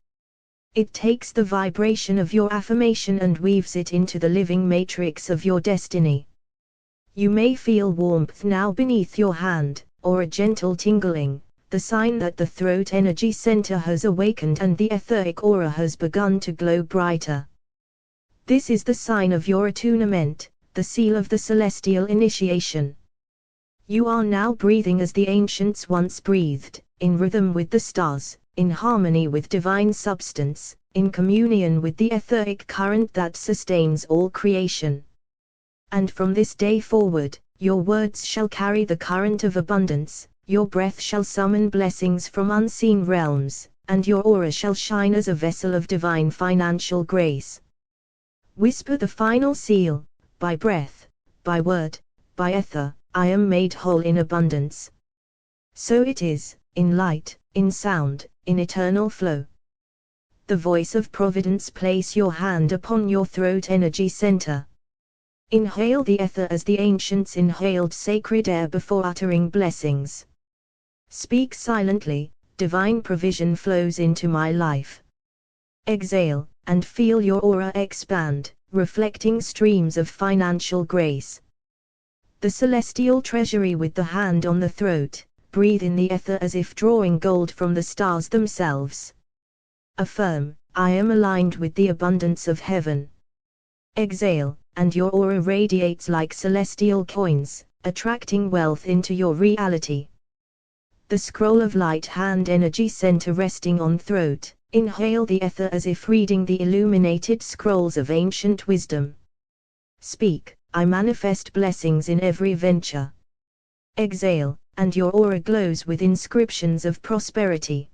S1: It takes the vibration of your affirmation and weaves it into the living matrix of your destiny. You may feel warmth now beneath your hand, or a gentle tingling, the sign that the throat energy center has awakened and the etheric aura has begun to glow brighter. This is the sign of your attunement, the seal of the celestial initiation. You are now breathing as the ancients once breathed, in rhythm with the stars, in harmony with divine substance, in communion with the etheric current that sustains all creation. And from this day forward, your words shall carry the current of abundance, your breath shall summon blessings from unseen realms, and your aura shall shine as a vessel of divine financial grace. Whisper the final seal, "By breath, by word, by ether, I am made whole in abundance." So it is, in light, in sound, in eternal flow. The voice of providence. Place your hand upon your throat energy center. Inhale the ether as the ancients inhaled sacred air before uttering blessings. Speak silently, "Divine provision flows into my life." Exhale, and feel your aura expand, reflecting streams of financial grace. The celestial treasury with the hand on the throat, breathe in the ether as if drawing gold from the stars themselves. Affirm, "I am aligned with the abundance of heaven." Exhale, and your aura radiates like celestial coins, attracting wealth into your reality. The scroll of light hand energy center resting on throat, inhale the ether as if reading the illuminated scrolls of ancient wisdom. Speak, "I manifest blessings in every venture." Exhale, and your aura glows with inscriptions of prosperity.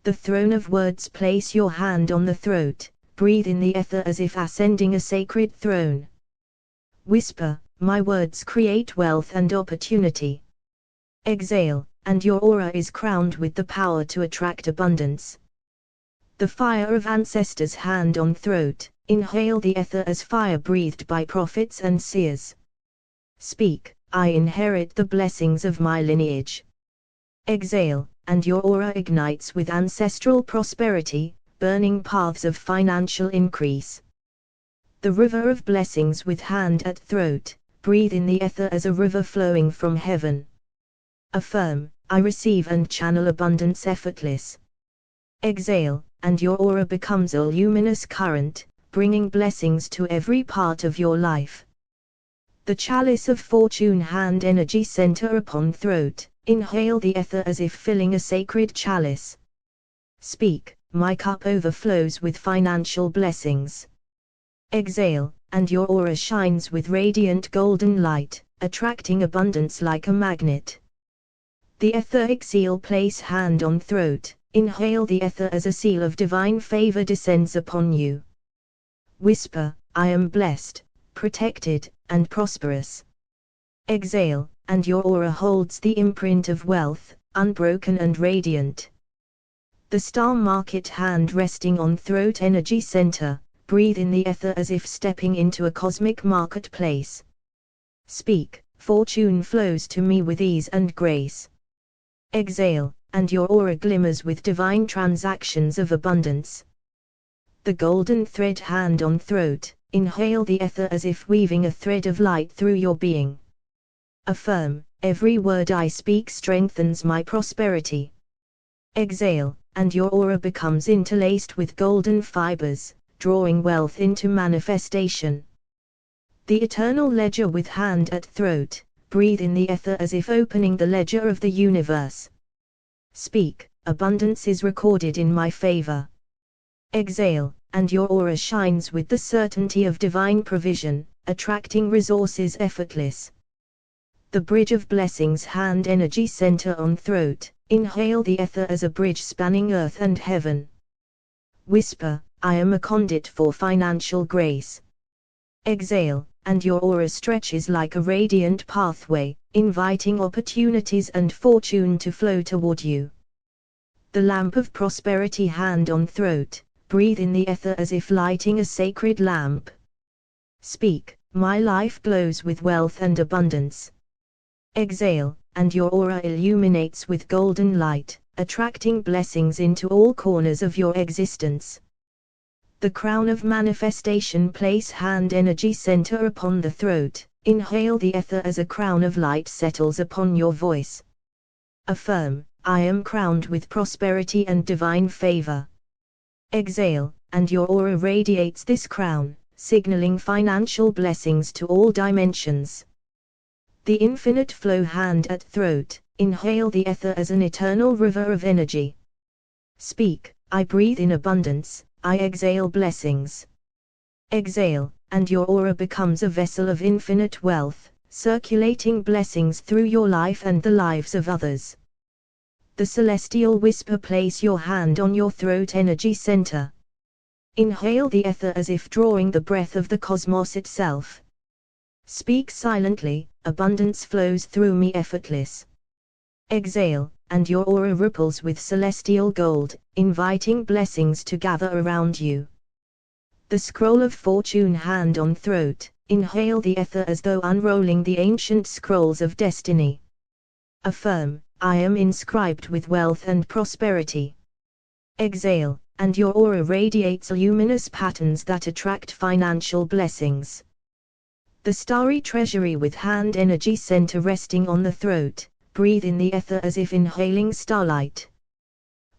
S1: The throne of words. Place your hand on the throat, breathe in the ether as if ascending a sacred throne. Whisper, "My words create wealth and opportunity." Exhale, and your aura is crowned with the power to attract abundance. The fire of ancestors hand on throat, inhale the ether as fire breathed by prophets and seers. Speak, "I inherit the blessings of my lineage." Exhale, and your aura ignites with ancestral prosperity, burning paths of financial increase. The river of blessings with hand at throat, breathe in the ether as a river flowing from heaven. Affirm, "I receive and channel abundance effortless." Exhale, and your aura becomes a luminous current, bringing blessings to every part of your life. The chalice of fortune hand energy center upon throat, inhale the ether as if filling a sacred chalice. Speak, "My cup overflows with financial blessings." Exhale, and your aura shines with radiant golden light, attracting abundance like a magnet. The etheric seal. Place hand on throat, inhale the ether as a seal of divine favor descends upon you. Whisper, "I am blessed, protected, and prosperous." Exhale, and your aura holds the imprint of wealth, unbroken and radiant. The star market hand resting on throat energy center, breathe in the ether as if stepping into a cosmic marketplace. Speak, fortune flows to me with ease and grace. Exhale, and your aura glimmers with divine transactions of abundance. The golden thread hand on throat, inhale the ether as if weaving a thread of light through your being. Affirm, every word I speak strengthens my prosperity. Exhale, and your aura becomes interlaced with golden fibers, drawing wealth into manifestation. The eternal ledger with hand at throat, breathe in the ether as if opening the ledger of the universe. Speak, abundance is recorded in my favor. Exhale, and your aura shines with the certainty of divine provision, attracting resources effortless. The bridge of blessings hand energy center on throat, inhale the ether as a bridge spanning earth and heaven. Whisper, I am a conduit for financial grace. Exhale, and your aura stretches like a radiant pathway, inviting opportunities and fortune to flow toward you. The lamp of prosperity hand on throat, breathe in the ether as if lighting a sacred lamp. Speak, my life glows with wealth and abundance. Exhale, and your aura illuminates with golden light, attracting blessings into all corners of your existence. The crown of manifestation place hand energy center upon the throat, inhale the ether as a crown of light settles upon your voice. Affirm, I am crowned with prosperity and divine favor. Exhale, and your aura radiates this crown, signaling financial blessings to all dimensions. The infinite flow hand at throat, inhale the ether as an eternal river of energy. Speak, I breathe in abundance, I exhale blessings. Exhale, and your aura becomes a vessel of infinite wealth, circulating blessings through your life and the lives of others. The celestial whisper, place your hand on your throat energy center. Inhale the ether as if drawing the breath of the cosmos itself. Speak silently, abundance flows through me effortless. Exhale, and your aura ripples with celestial gold, inviting blessings to gather around you. The scroll of fortune hand on throat, inhale the ether as though unrolling the ancient scrolls of destiny. Affirm, I am inscribed with wealth and prosperity. Exhale, and your aura radiates luminous patterns that attract financial blessings. The starry treasury with hand energy center resting on the throat, breathe in the ether as if inhaling starlight.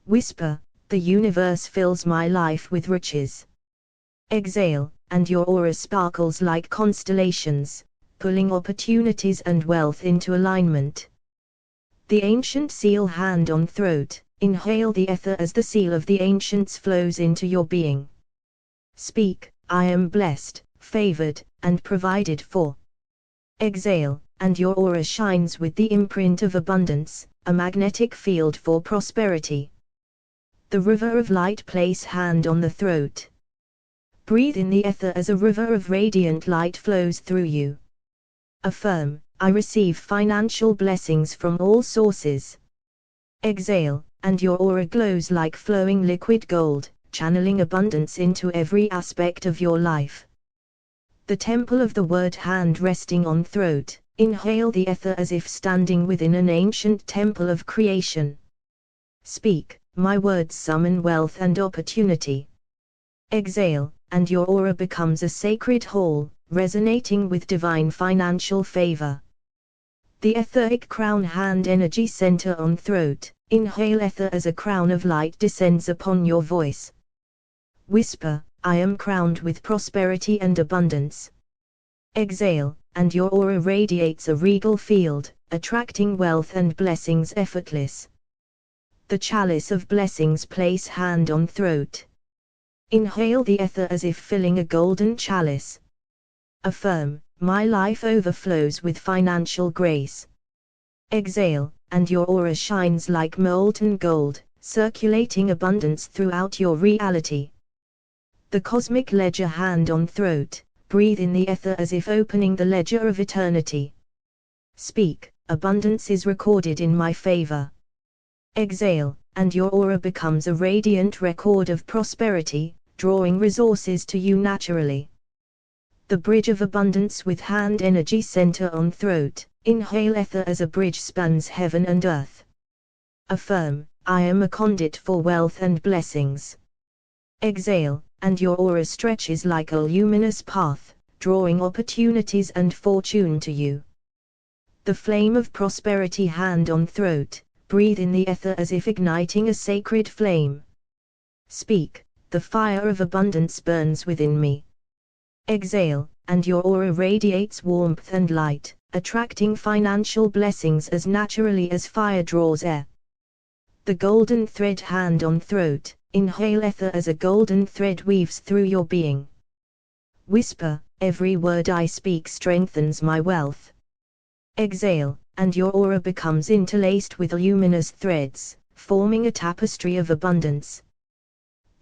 S1: Whisper, the universe fills my life with riches. Exhale, and your aura sparkles like constellations, pulling opportunities and wealth into alignment. The ancient seal hand on throat, inhale the ether as the seal of the ancients flows into your being. Speak, I am blessed, favored, and provided for. Exhale, and your aura shines with the imprint of abundance, a magnetic field for prosperity. The river of light, place hand on the throat. Breathe in the ether as a river of radiant light flows through you. Affirm, I receive financial blessings from all sources. Exhale, and your aura glows like flowing liquid gold, channeling abundance into every aspect of your life. The temple of the word hand resting on throat, inhale the ether as if standing within an ancient temple of creation. Speak, my words summon wealth and opportunity. Exhale, and your aura becomes a sacred hall, resonating with divine financial favor. The etheric crown hand energy center on throat, inhale ether as a crown of light descends upon your voice. Whisper, I am crowned with prosperity and abundance. Exhale, and your aura radiates a regal field, attracting wealth and blessings effortless. The chalice of blessings, place hand on throat. Inhale the ether as if filling a golden chalice. Affirm, my life overflows with financial grace. Exhale, and your aura shines like molten gold, circulating abundance throughout your reality. The cosmic ledger hand on throat, breathe in the ether as if opening the ledger of eternity. Speak, abundance is recorded in my favor. Exhale, and your aura becomes a radiant record of prosperity, drawing resources to you naturally. The bridge of abundance with hand energy center on throat. Inhale ether as a bridge spans heaven and earth. Affirm, I am a conduit for wealth and blessings. Exhale, and your aura stretches like a luminous path, drawing opportunities and fortune to you. The flame of prosperity hand on throat. Breathe in the ether as if igniting a sacred flame. Speak, the fire of abundance burns within me. Exhale, and your aura radiates warmth and light, attracting financial blessings as naturally as fire draws air. The golden thread hand on throat. Inhale ether as a golden thread weaves through your being. Whisper, every word I speak strengthens my wealth. Exhale, and your aura becomes interlaced with luminous threads, forming a tapestry of abundance.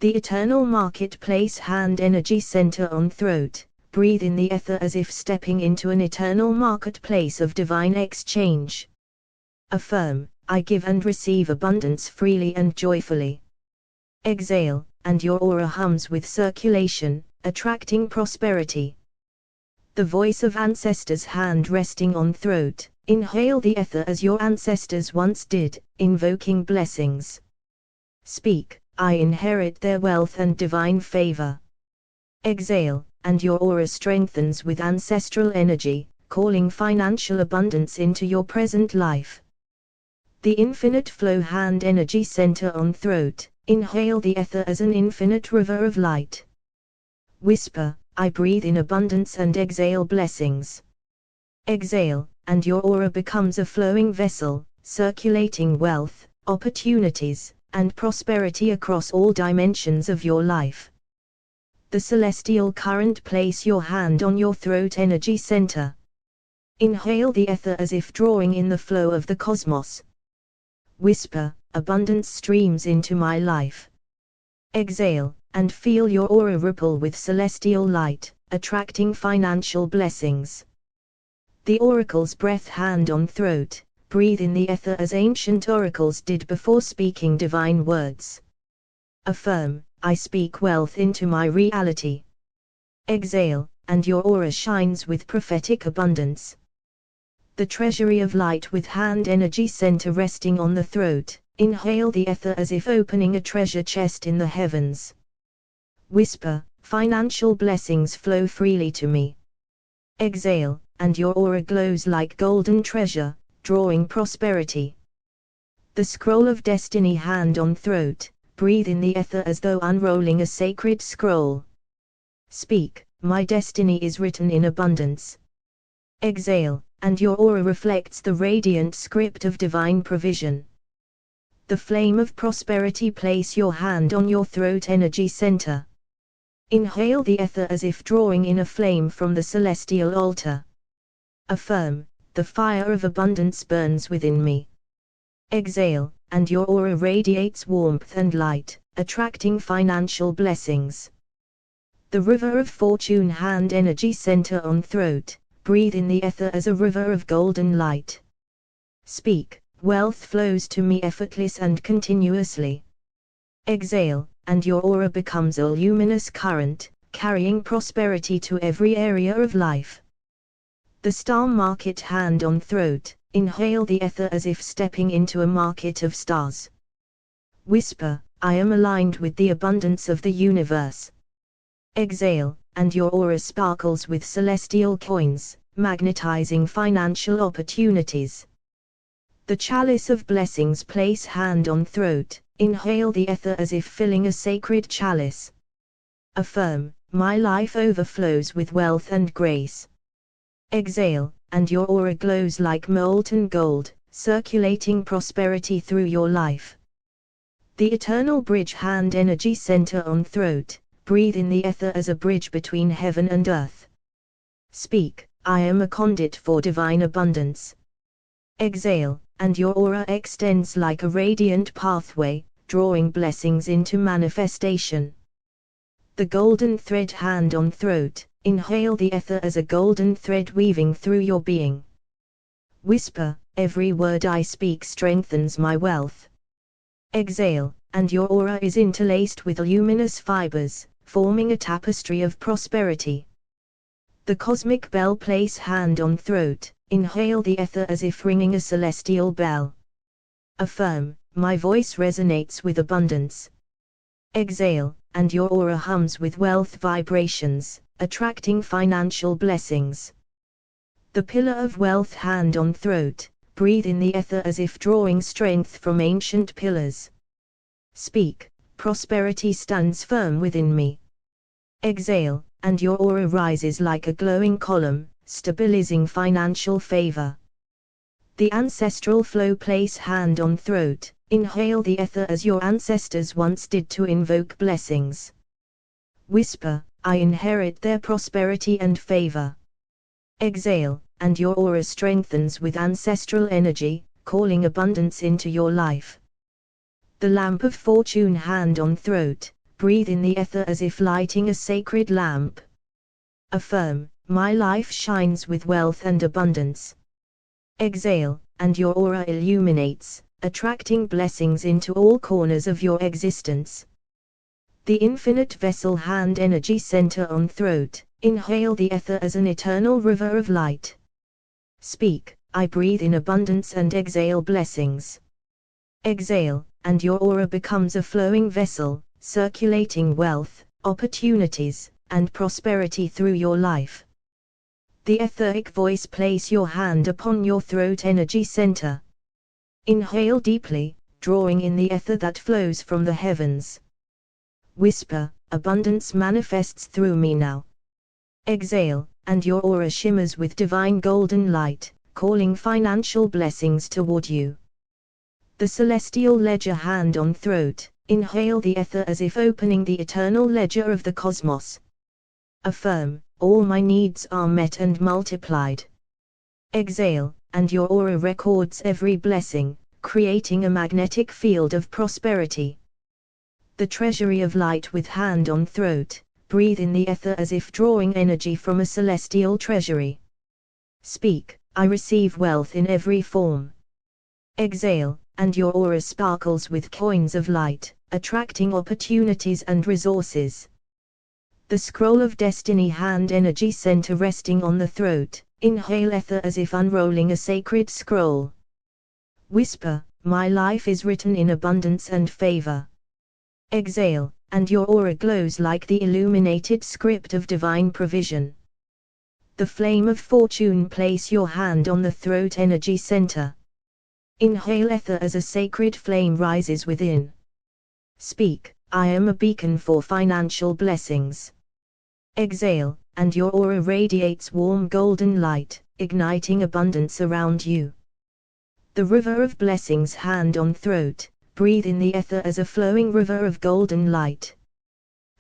S1: The eternal marketplace hand energy center on throat. Breathe in the ether as if stepping into an eternal marketplace of divine exchange. Affirm, I give and receive abundance freely and joyfully. Exhale, and your aura hums with circulation, attracting prosperity. The voice of ancestors hand resting on throat. Inhale the ether as your ancestors once did, invoking blessings. Speak, I inherit their wealth and divine favor. Exhale, and your aura strengthens with ancestral energy, calling financial abundance into your present life. The infinite flow hand energy center on throat. Inhale the ether as an infinite river of light. Whisper, I breathe in abundance and exhale blessings. Exhale, and your aura becomes a flowing vessel, circulating wealth, opportunities, and prosperity across all dimensions of your life. The celestial current. Place your hand on your throat energy center. Inhale the ether as if drawing in the flow of the cosmos. Whisper, abundance streams into my life. Exhale, and feel your aura ripple with celestial light, attracting financial blessings. The oracle's breath hand on throat. Breathe in the ether as ancient oracles did before speaking divine words. Affirm, I speak wealth into my reality. Exhale, and your aura shines with prophetic abundance. The treasury of light with hand energy center resting on the throat. Inhale the ether as if opening a treasure chest in the heavens. Whisper, financial blessings flow freely to me. Exhale, and your aura glows like golden treasure, drawing prosperity. The scroll of destiny hand on throat. Breathe in the ether as though unrolling a sacred scroll. Speak, my destiny is written in abundance. Exhale, and your aura reflects the radiant script of divine provision. The flame of prosperity. Place your hand on your throat energy center. Inhale the ether as if drawing in a flame from the celestial altar. Affirm, the fire of abundance burns within me. Exhale, and your aura radiates warmth and light, attracting financial blessings. The river of fortune hand energy center on throat. Breathe in the ether as a river of golden light. Speak, wealth flows to me effortless and continuously. Exhale, and your aura becomes a luminous current, carrying prosperity to every area of life. The star market hand on throat. Inhale the ether as if stepping into a market of stars. Whisper, I am aligned with the abundance of the universe. Exhale, and your aura sparkles with celestial coins, magnetizing financial opportunities. The chalice of blessings. Place hand on throat. Inhale the ether as if filling a sacred chalice. Affirm, my life overflows with wealth and grace. Exhale, and your aura glows like molten gold, circulating prosperity through your life. The eternal bridge hand energy center on throat. Breathe in the ether as a bridge between heaven and earth. Speak, I am a conduit for divine abundance. Exhale, and your aura extends like a radiant pathway, drawing blessings into manifestation. The golden thread hand on throat. Inhale the ether as a golden thread weaving through your being. Whisper, every word I speak strengthens my wealth. Exhale, and your aura is interlaced with luminous fibers, forming a tapestry of prosperity. The cosmic bell. Place hand on throat, inhale the ether as if ringing a celestial bell. Affirm, my voice resonates with abundance. Exhale, and your aura hums with wealth vibrations, attracting financial blessings. The pillar of wealth. Hand on throat, breathe in the ether as if drawing strength from ancient pillars. Speak, prosperity stands firm within me. Exhale, and your aura rises like a glowing column, stabilizing financial favor. The ancestral flow. Place hand on throat, inhale the ether as your ancestors once did to invoke blessings. Whisper, I inherit their prosperity and favor. Exhale, and your aura strengthens with ancestral energy, calling abundance into your life. The lamp of fortune. Hand on throat, breathe in the ether as if lighting a sacred lamp. Affirm, my life shines with wealth and abundance. Exhale, and your aura illuminates, attracting blessings into all corners of your existence. The infinite vessel. Hand energy center on throat, inhale the ether as an eternal river of light. Speak, I breathe in abundance and exhale blessings. Exhale, and your aura becomes a flowing vessel, circulating wealth, opportunities, and prosperity through your life. The etheric voice. Place your hand upon your throat energy center. Inhale deeply, drawing in the ether that flows from the heavens. Whisper, abundance manifests through me now. Exhale, and your aura shimmers with divine golden light, calling financial blessings toward you. The celestial ledger. Hand on throat, inhale the ether as if opening the eternal ledger of the cosmos. Affirm, all my needs are met and multiplied. Exhale, and your aura records every blessing, creating a magnetic field of prosperity. The treasury of light. With hand on throat, breathe in the ether as if drawing energy from a celestial treasury. Speak, I receive wealth in every form. Exhale, and your aura sparkles with coins of light, attracting opportunities and resources. The scroll of destiny. Hand energy center resting on the throat, inhale ether as if unrolling a sacred scroll. Whisper, my life is written in abundance and favor. Exhale, and your aura glows like the illuminated script of divine provision. The flame of fortune. Place your hand on the throat energy center. Inhale ether as a sacred flame rises within. Speak, I am a beacon for financial blessings. Exhale, and your aura radiates warm golden light, igniting abundance around you. The river of blessings. Hand on throat, breathe in the ether as a flowing river of golden light.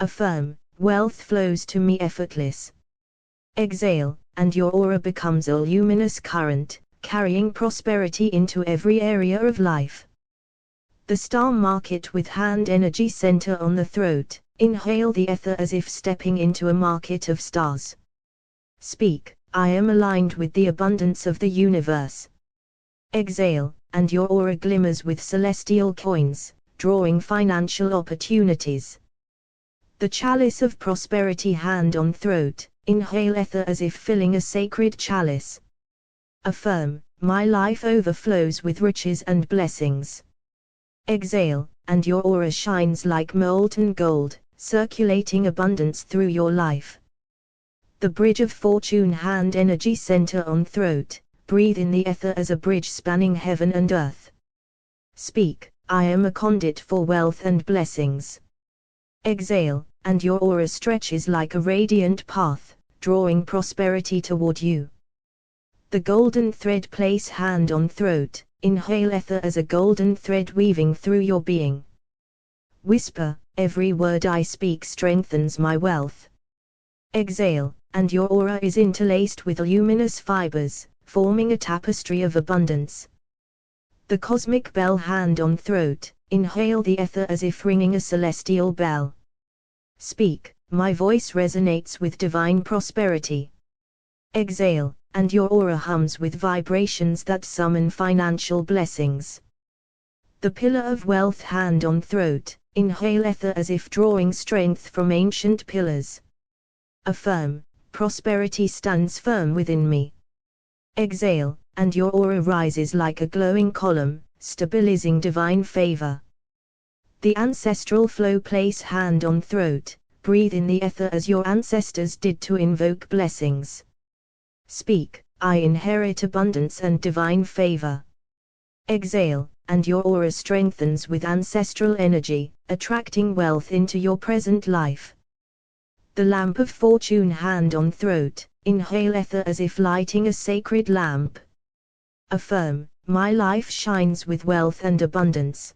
S1: Affirm, wealth flows to me effortless. Exhale, and your aura becomes a luminous current, carrying prosperity into every area of life. The star market. With hand energy center on the throat, inhale the ether as if stepping into a market of stars. Speak, I am aligned with the abundance of the universe. Exhale, and your aura glimmers with celestial coins, drawing financial opportunities. The chalice of prosperity. Hand on throat, inhale ether as if filling a sacred chalice. Affirm, my life overflows with riches and blessings. Exhale, and your aura shines like molten gold, circulating abundance through your life. The bridge of fortune. Hand energy center on throat, breathe in the ether as a bridge spanning heaven and earth. Speak, I am a conduit for wealth and blessings. Exhale, and your aura stretches like a radiant path, drawing prosperity toward you. The golden thread. Place hand on throat, inhale ether as a golden thread weaving through your being. Whisper, every word I speak strengthens my wealth. Exhale, and your aura is interlaced with luminous fibers, forming a tapestry of abundance. The cosmic bell. Hand on throat, inhale the ether as if ringing a celestial bell. Speak, my voice resonates with divine prosperity. Exhale, and your aura hums with vibrations that summon financial blessings. The pillar of wealth, hand on throat. Inhale ether as if drawing strength from ancient pillars. Affirm, prosperity stands firm within me. Exhale, and your aura rises like a glowing column, stabilizing divine favor. The ancestral flow, place hand on throat, breathe in the ether as your ancestors did to invoke blessings. Speak, I inherit abundance and divine favor. Exhale, and your aura strengthens with ancestral energy, attracting wealth into your present life. The lamp of fortune, hand on throat. Inhale ether as if lighting a sacred lamp. Affirm, my life shines with wealth and abundance.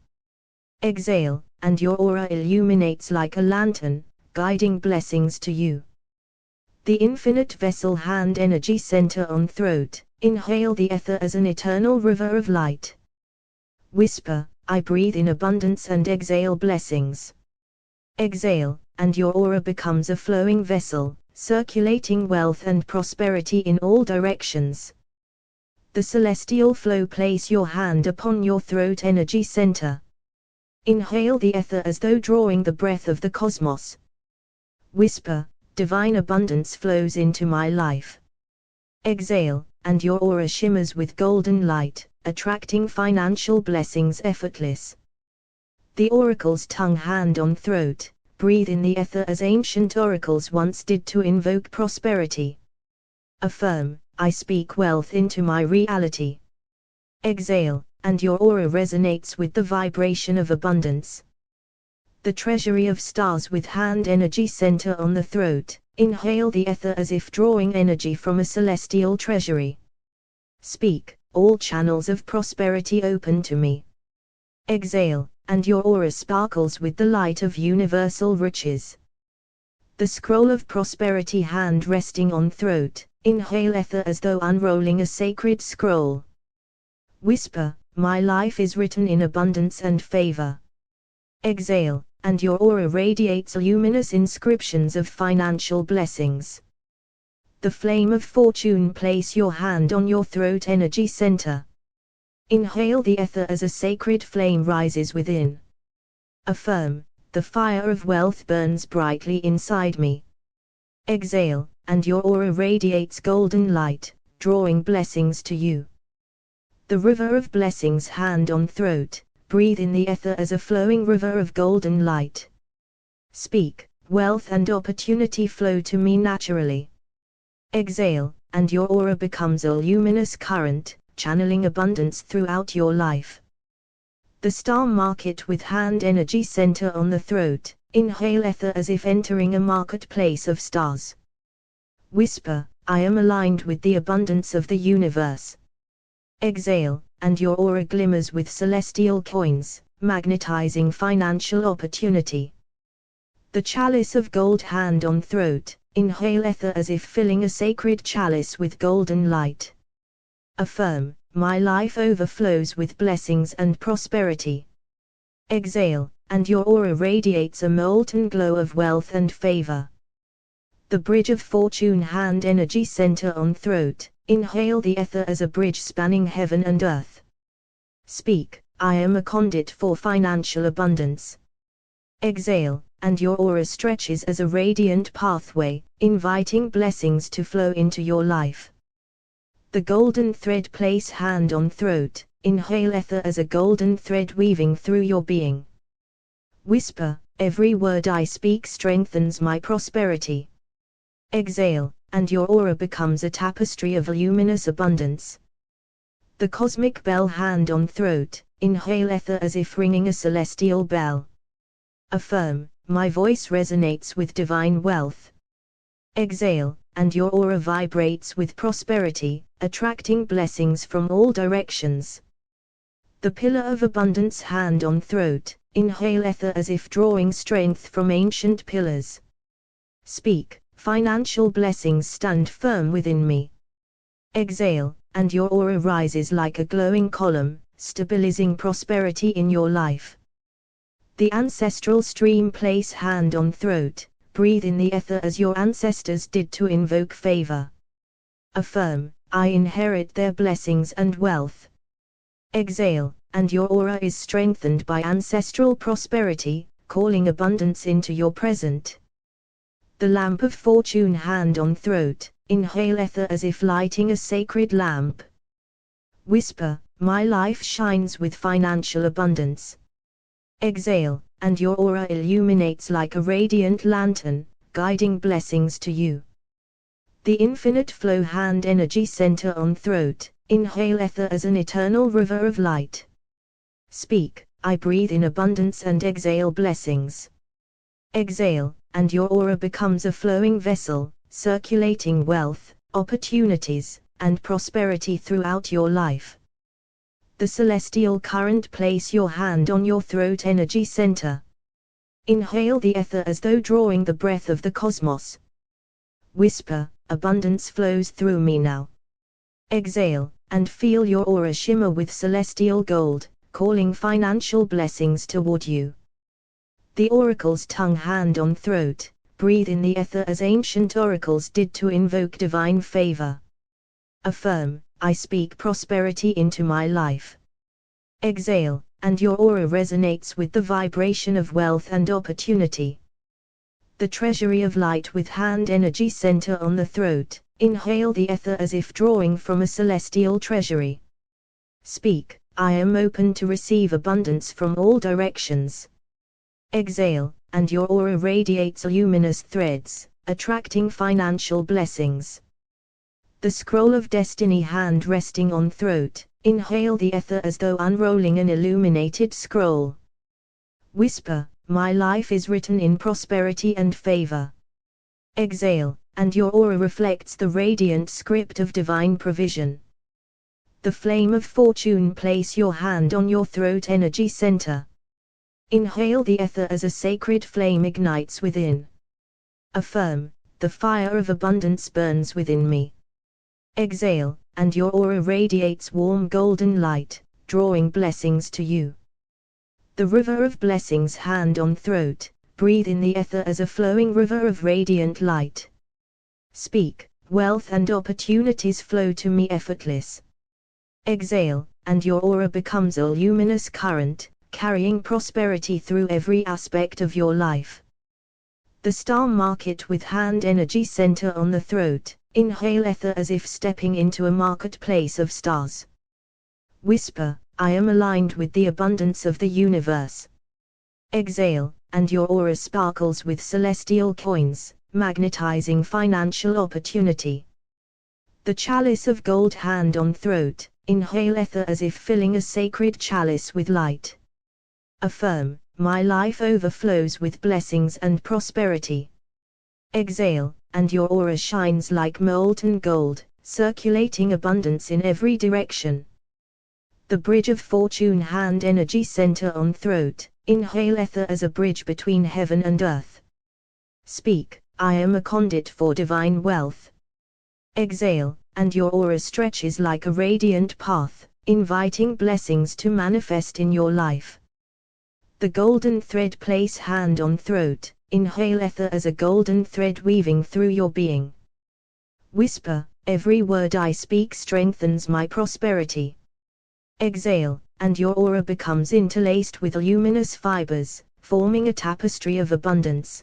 S1: Exhale, and your aura illuminates like a lantern, guiding blessings to you. The infinite vessel, hand energy center on throat. Inhale the ether as an eternal river of light. Whisper, I breathe in abundance and exhale blessings. Exhale, and your aura becomes a flowing vessel, circulating wealth and prosperity in all directions. The celestial flow, place your hand upon your throat energy center. Inhale the ether as though drawing the breath of the cosmos. Whisper, divine abundance flows into my life. Exhale, and your aura shimmers with golden light, attracting financial blessings effortless. The oracle's tongue, hand on throat. Breathe in the ether as ancient oracles once did to invoke prosperity. Affirm, I speak wealth into my reality. Exhale, and your aura resonates with the vibration of abundance. The treasury of stars, with hand energy center on the throat. Inhale the ether as if drawing energy from a celestial treasury. Speak, all channels of prosperity open to me. Exhale, and your aura sparkles with the light of universal riches. The scroll of prosperity, hand resting on throat. Inhale ether as though unrolling a sacred scroll. Whisper, my life is written in abundance and favor. Exhale, and your aura radiates luminous inscriptions of financial blessings. The flame of fortune, place your hand on your throat energy center. Inhale the ether as a sacred flame rises within. Affirm, the fire of wealth burns brightly inside me. Exhale, and your aura radiates golden light, drawing blessings to you. The river of blessings, hand on throat. Breathe in the ether as a flowing river of golden light. Speak, wealth and opportunity flow to me naturally. Exhale, and your aura becomes a luminous current, channeling abundance throughout your life. The star market, with hand energy center on the throat. Inhale ether as if entering a marketplace of stars. Whisper, I am aligned with the abundance of the universe. Exhale, and your aura glimmers with celestial coins, magnetizing financial opportunity. The chalice of gold, hand on throat. Inhale ether as if filling a sacred chalice with golden light. Affirm, my life overflows with blessings and prosperity. Exhale, and your aura radiates a molten glow of wealth and favor. The bridge of fortune, hand energy center on throat. Inhale the ether as a bridge spanning heaven and earth. Speak, I am a conduit for financial abundance. Exhale, and your aura stretches as a radiant pathway, inviting blessings to flow into your life. The golden thread, place hand on throat. Inhale ether as a golden thread weaving through your being. Whisper, every word I speak strengthens my prosperity. Exhale, and your aura becomes a tapestry of luminous abundance. The cosmic bell, hand on throat. Inhale ether as if ringing a celestial bell. Affirm, my voice resonates with divine wealth. Exhale, and your aura vibrates with prosperity, attracting blessings from all directions. The pillar of abundance, hand on throat. Inhale ether as if drawing strength from ancient pillars. Speak, financial blessings stand firm within me. Exhale, and your aura rises like a glowing column, stabilizing prosperity in your life. The ancestral stream, place hand on throat. Breathe in the ether as your ancestors did to invoke favor. Affirm, I inherit their blessings and wealth. Exhale, and your aura is strengthened by ancestral prosperity, calling abundance into your present. The lamp of fortune, hand on throat, inhale ether as if lighting a sacred lamp. Whisper, my life shines with financial abundance. Exhale, and your aura illuminates like a radiant lantern, guiding blessings to you. The infinite flow, hand energy center on throat, inhale ether as an eternal river of light. Speak, I breathe in abundance and exhale blessings. Exhale, and your aura becomes a flowing vessel, circulating wealth, opportunities, and prosperity throughout your life. The celestial current, place your hand on your throat energy center. Inhale the ether as though drawing the breath of the cosmos. Whisper, abundance flows through me now. Exhale, and feel your aura shimmer with celestial gold, calling financial blessings toward you. The oracle's tongue, hand on throat, breathe in the ether as ancient oracles did to invoke divine favor. Affirm, I speak prosperity into my life. Exhale, and your aura resonates with the vibration of wealth and opportunity. The treasury of light, with hand energy center on the throat, inhale the ether as if drawing from a celestial treasury. Speak, I am open to receive abundance from all directions. Exhale, and your aura radiates luminous threads, attracting financial blessings. The scroll of destiny, hand resting on throat, inhale the ether as though unrolling an illuminated scroll. Whisper, my life is written in prosperity and favor. Exhale, and your aura reflects the radiant script of divine provision. The flame of fortune, place your hand on your throat energy center. Inhale the ether as a sacred flame ignites within. Affirm, the fire of abundance burns within me. Exhale, and your aura radiates warm golden light, drawing blessings to you. The river of blessings, hand on throat, breathe in the ether as a flowing river of radiant light. Speak, wealth and opportunities flow to me effortless. Exhale, and your aura becomes a luminous current, carrying prosperity through every aspect of your life. The star market, with hand energy center on the throat, inhale ether as if stepping into a marketplace of stars. Whisper, I am aligned with the abundance of the universe. Exhale, and your aura sparkles with celestial coins, magnetizing financial opportunity. The chalice of gold, hand on throat, inhale ether as if filling a sacred chalice with light. Affirm, my life overflows with blessings and prosperity. Exhale, and your aura shines like molten gold, circulating abundance in every direction. The bridge of fortune, hand energy center on throat, inhale ether as a bridge between heaven and earth. Speak, I am a conduit for divine wealth. Exhale, and your aura stretches like a radiant path, inviting blessings to manifest in your life. The golden thread, place hand on throat, inhale ether as a golden thread weaving through your being. Whisper, every word I speak strengthens my prosperity. Exhale, and your aura becomes interlaced with luminous fibers, forming a tapestry of abundance.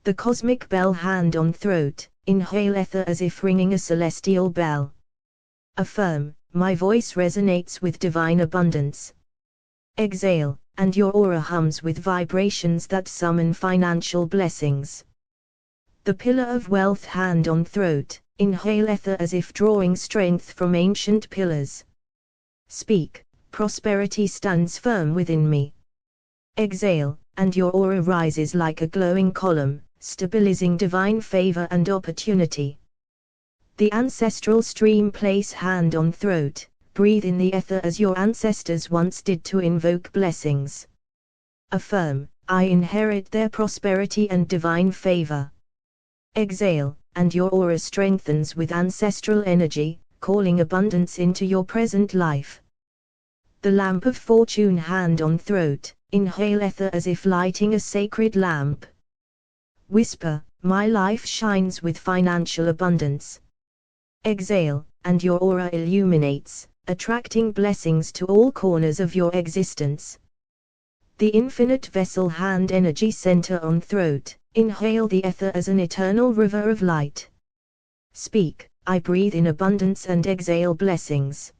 S1: The cosmic bell, hand on throat, inhale ether as if ringing a celestial bell. Affirm, my voice resonates with divine abundance. Exhale, and your aura hums with vibrations that summon financial blessings. The pillar of wealth, hand on throat, inhale ether as if drawing strength from ancient pillars. Speak, prosperity stands firm within me. Exhale, and your aura rises like a glowing column, stabilizing divine favor and opportunity. The ancestral stream, place hand on throat, breathe in the ether as your ancestors once did to invoke blessings. Affirm, I inherit their prosperity and divine favor. Exhale, and your aura strengthens with ancestral energy, calling abundance into your present life. The lamp of fortune, hand on throat, inhale ether as if lighting a sacred lamp. Whisper, my life shines with financial abundance. Exhale, and your aura illuminates, attracting blessings to all corners of your existence. The infinite vessel hand energy center on throat. Inhale the ether as an eternal river of light. Speak, I breathe in abundance and exhale blessings.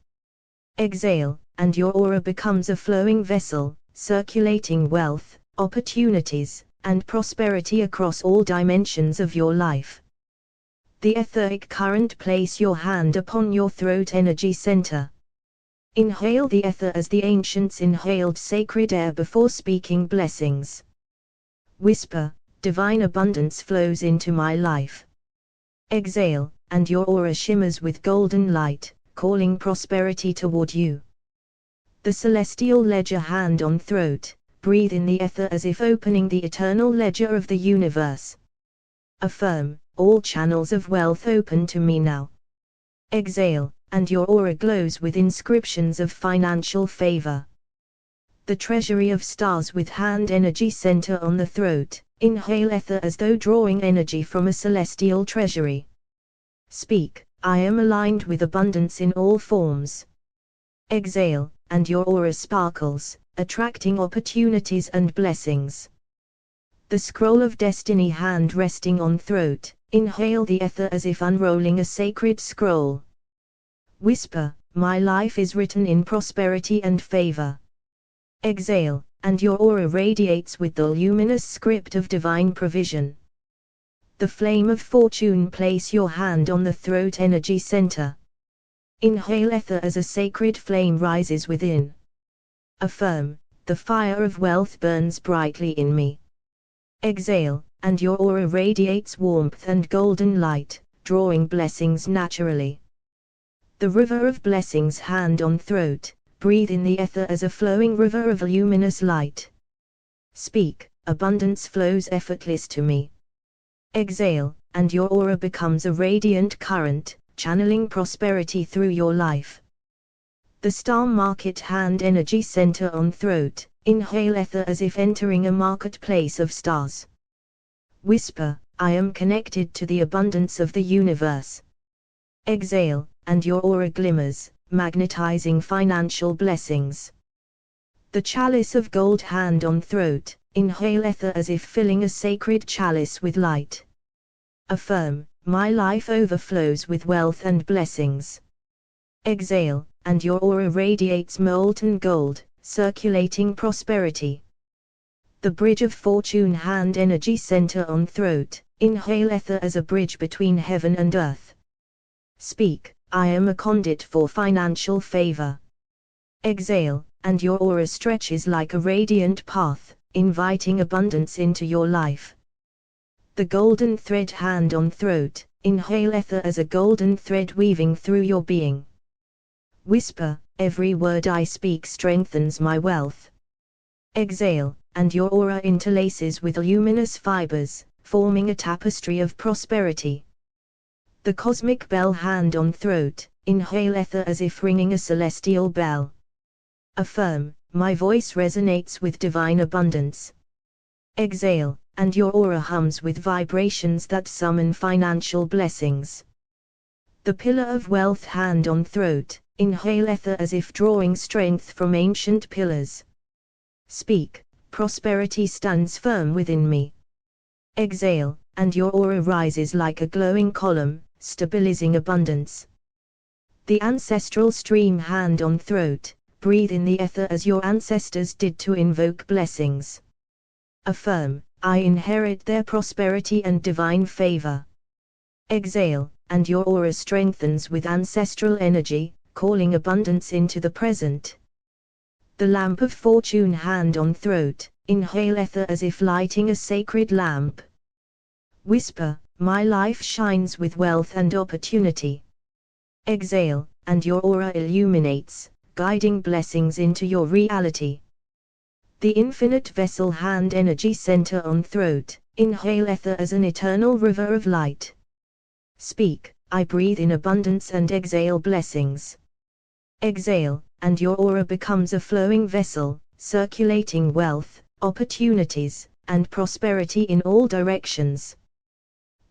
S1: Exhale, and your aura becomes a flowing vessel, circulating wealth, opportunities, and prosperity across all dimensions of your life. The etheric current. Place your hand upon your throat energy center. Inhale the ether as the ancients inhaled sacred air before speaking blessings. Whisper, divine abundance flows into my life. Exhale, and your aura shimmers with golden light, calling prosperity toward you. The celestial ledger hand on throat. Breathe in the ether as if opening the eternal ledger of the universe. Affirm, all channels of wealth open to me now. Exhale, and your aura glows with inscriptions of financial favor. The treasury of stars with hand energy center on the throat. Inhale ether as though drawing energy from a celestial treasury. Speak, I am aligned with abundance in all forms. Exhale, and your aura sparkles, attracting opportunities and blessings. The scroll of destiny hand resting on throat. Inhale the ether as if unrolling a sacred scroll. Whisper, my life is written in prosperity and favor. Exhale, and your aura radiates with the luminous script of divine provision. The flame of fortune. Place your hand on the throat energy center. Inhale ether as a sacred flame rises within. Affirm, the fire of wealth burns brightly in me. Exhale, and your aura radiates warmth and golden light, drawing blessings naturally. The river of blessings hand on throat. Breathe in the ether as a flowing river of luminous light. Speak, abundance flows effortless to me. Exhale, and your aura becomes a radiant current, channeling prosperity through your life. The star market hand energy center on throat. Inhale ether as if entering a marketplace of stars. Whisper, I am connected to the abundance of the universe. Exhale, and your aura glimmers, magnetizing financial blessings. The chalice of gold hand on throat. Inhale ether as if filling a sacred chalice with light. Affirm, my life overflows with wealth and blessings. Exhale, and your aura radiates molten gold, circulating prosperity. The bridge of fortune hand energy center on throat. Inhale ether as a bridge between heaven and earth. Speak, I am a conduit for financial favor. Exhale, and your aura stretches like a radiant path, inviting abundance into your life. The golden thread hand on throat. Inhale ether as a golden thread weaving through your being. Whisper, every word I speak strengthens my wealth. Exhale, and your aura interlaces with luminous fibers, forming a tapestry of prosperity. The cosmic bell hand on throat. Inhale ether as if ringing a celestial bell. Affirm, my voice resonates with divine abundance. Exhale, and your aura hums with vibrations that summon financial blessings. The pillar of wealth hand on throat. Inhale ether as if drawing strength from ancient pillars. Speak, prosperity stands firm within me. Exhale, and your aura rises like a glowing column, stabilizing abundance. The ancestral stream hand on throat. Breathe in the ether as your ancestors did to invoke blessings. Affirm, I inherit their prosperity and divine favor. Exhale, and your aura strengthens with ancestral energy, calling abundance into the present. The lamp of fortune hand on throat. Inhale ether as if lighting a sacred lamp. Whisper, my life shines with wealth and opportunity. Exhale, and your aura illuminates, guiding blessings into your reality. The infinite vessel hand energy center on throat. Inhale ether as an eternal river of light. Speak, I breathe in abundance and exhale blessings. Exhale, and your aura becomes a flowing vessel, circulating wealth, opportunities, and prosperity in all directions.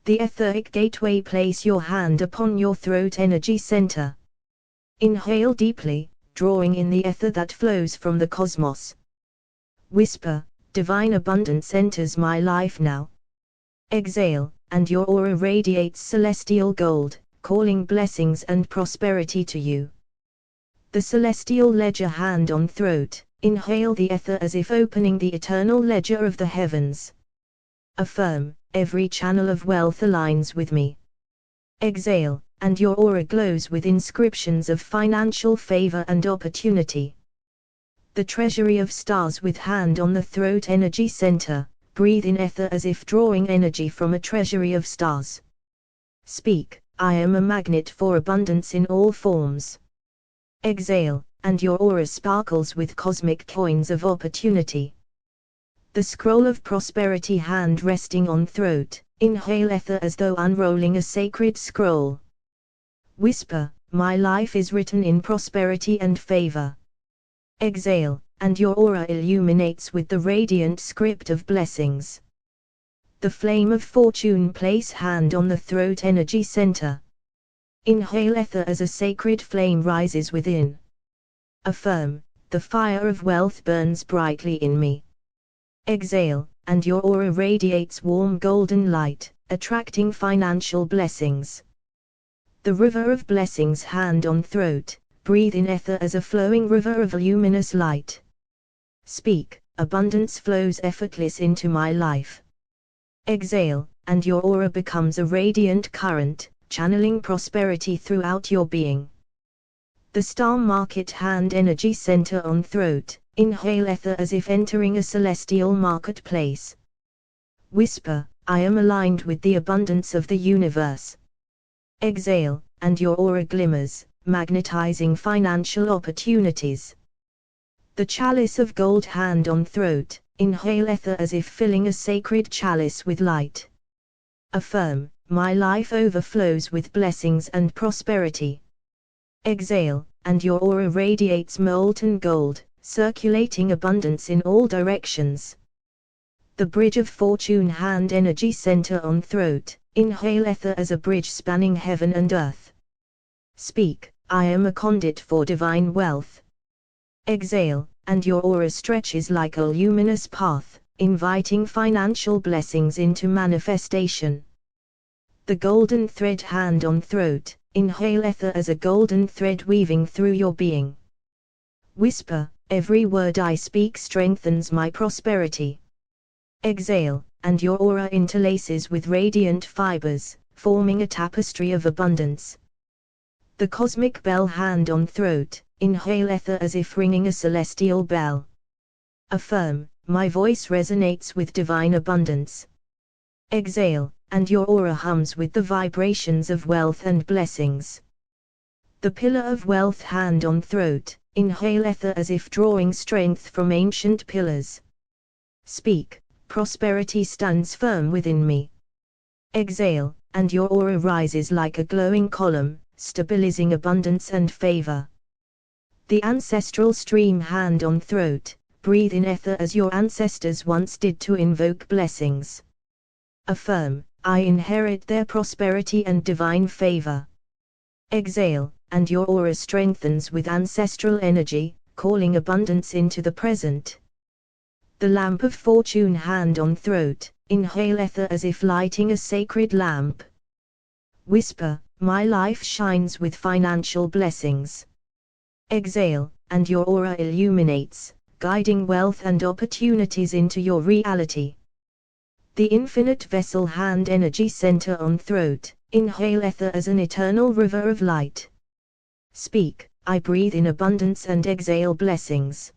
S1: The etheric gateway. Place your hand upon your throat energy center. Inhale deeply, drawing in the ether that flows from the cosmos. Whisper, divine abundance enters my life now. Exhale, and your aura radiates celestial gold, calling blessings and prosperity to you. The celestial ledger hand on throat, inhale the ether as if opening the eternal ledger of the heavens. Affirm, every channel of wealth aligns with me. Exhale, and your aura glows with inscriptions of financial favor and opportunity. The treasury of stars with hand on the throat energy center, breathe in ether as if drawing energy from a treasury of stars. Speak, I am a magnet for abundance in all forms. Exhale, and your aura sparkles with cosmic coins of opportunity. The scroll of prosperity hand resting on throat, inhale ether as though unrolling a sacred scroll. Whisper, my life is written in prosperity and favor. Exhale, and your aura illuminates with the radiant script of blessings. The flame of fortune place hand on the throat energy center. Inhale ether as a sacred flame rises within. Affirm, the fire of wealth burns brightly in me. Exhale, and your aura radiates warm golden light, attracting financial blessings. The river of blessings hand on throat, breathe in ether as a flowing river of luminous light. Speak, abundance flows effortless into my life. Exhale, and your aura becomes a radiant current, channeling prosperity throughout your being. The star market hand energy center on throat, inhale ether as if entering a celestial marketplace. Whisper, I am aligned with the abundance of the universe. Exhale, and your aura glimmers, magnetizing financial opportunities. The chalice of gold hand on throat, inhale ether as if filling a sacred chalice with light. Affirm, my life overflows with blessings and prosperity. Exhale, and your aura radiates molten gold, circulating abundance in all directions. The bridge of fortune hand energy center on throat, inhale ether as a bridge spanning heaven and earth. Speak, I am a conduit for divine wealth. Exhale, and your aura stretches like a luminous path, inviting financial blessings into manifestation. The golden thread hand on throat, inhale ether as a golden thread weaving through your being. Whisper, every word I speak strengthens my prosperity. Exhale, and your aura interlaces with radiant fibers, forming a tapestry of abundance. The cosmic bell hand on throat, inhale ether as if ringing a celestial bell. Affirm, my voice resonates with divine abundance. Exhale, and your aura hums with the vibrations of wealth and blessings. The pillar of wealth hand on throat, inhale ether as if drawing strength from ancient pillars. Speak, prosperity stands firm within me. Exhale, and your aura rises like a glowing column, stabilizing abundance and favor. The ancestral stream hand on throat, breathe in ether as your ancestors once did to invoke blessings. Affirm, I inherit their prosperity and divine favor. Exhale, and your aura strengthens with ancestral energy, calling abundance into the present. The lamp of fortune hand on throat, inhale ether as if lighting a sacred lamp. Whisper, my life shines with financial blessings. Exhale, and your aura illuminates, guiding wealth and opportunities into your reality. The infinite vessel hand energy center on throat, inhale ether as an eternal river of light. Speak, I breathe in abundance and exhale blessings.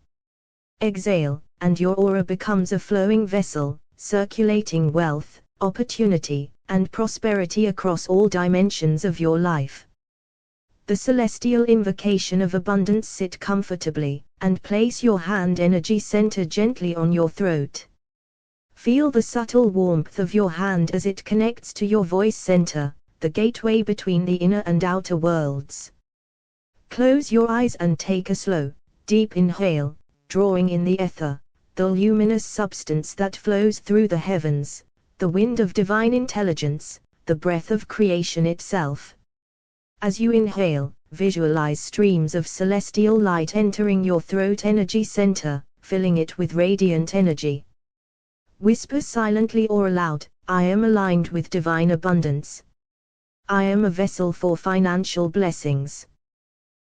S1: Exhale, and your aura becomes a flowing vessel, circulating wealth, opportunity, and prosperity across all dimensions of your life. The celestial invocation of abundance. Sit comfortably, and place your hand energy center gently on your throat. Feel the subtle warmth of your hand as it connects to your voice center, the gateway between the inner and outer worlds. Close your eyes and take a slow, deep inhale, drawing in the ether, the luminous substance that flows through the heavens, the wind of divine intelligence, the breath of creation itself. As you inhale, visualize streams of celestial light entering your throat energy center, filling it with radiant energy. Whisper silently or aloud, I am aligned with divine abundance. I am a vessel for financial blessings.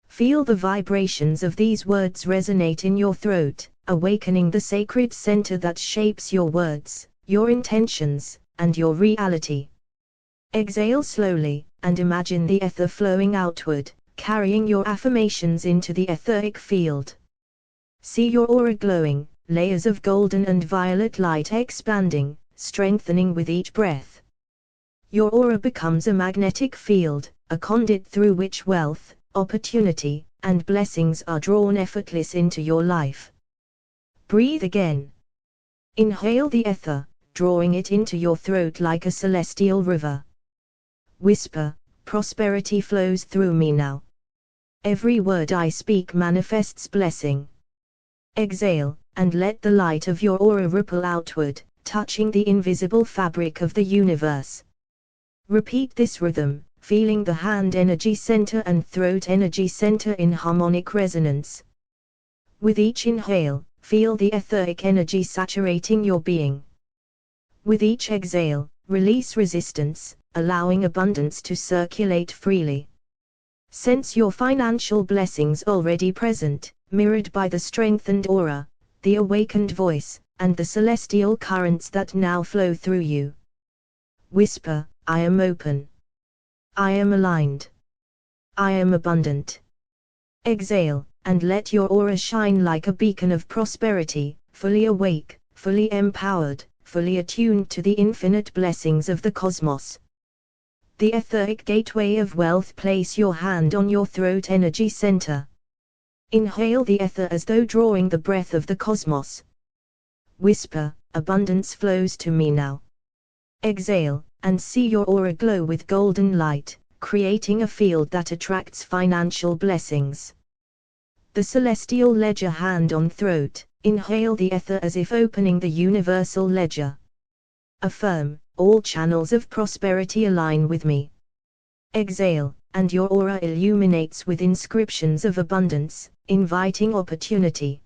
S1: Feel the vibrations of these words resonate in your throat, awakening the sacred center that shapes your words, your intentions, and your reality. Exhale slowly, and imagine the ether flowing outward, carrying your affirmations into the etheric field. See your aura glowing, layers of golden and violet light expanding, strengthening with each breath. Your aura becomes a magnetic field, a conduit through which wealth, opportunity, and blessings are drawn effortless into your life. Breathe again. Inhale the ether, drawing it into your throat like a celestial river. Whisper, prosperity flows through me now. Every word I speak manifests blessing. Exhale, and let the light of your aura ripple outward, touching the invisible fabric of the universe. Repeat this rhythm, feeling the hand energy center and throat energy center in harmonic resonance. With each inhale, feel the etheric energy saturating your being. With each exhale, release resistance, allowing abundance to circulate freely. Sense your financial blessings already present, mirrored by the strengthened aura, the awakened voice, and the celestial currents that now flow through you. Whisper, I am open. I am aligned. I am abundant. Exhale, and let your aura shine like a beacon of prosperity, fully awake, fully empowered, fully attuned to the infinite blessings of the cosmos. The etheric gateway of wealth. Place your hand on your throat energy center. Inhale the ether as though drawing the breath of the cosmos. Whisper, abundance flows to me now. Exhale, and see your aura glow with golden light, creating a field that attracts financial blessings. The celestial ledger. Hand on throat, inhale the ether as if opening the universal ledger. Affirm, all channels of prosperity align with me. Exhale, and your aura illuminates with inscriptions of abundance, inviting opportunity.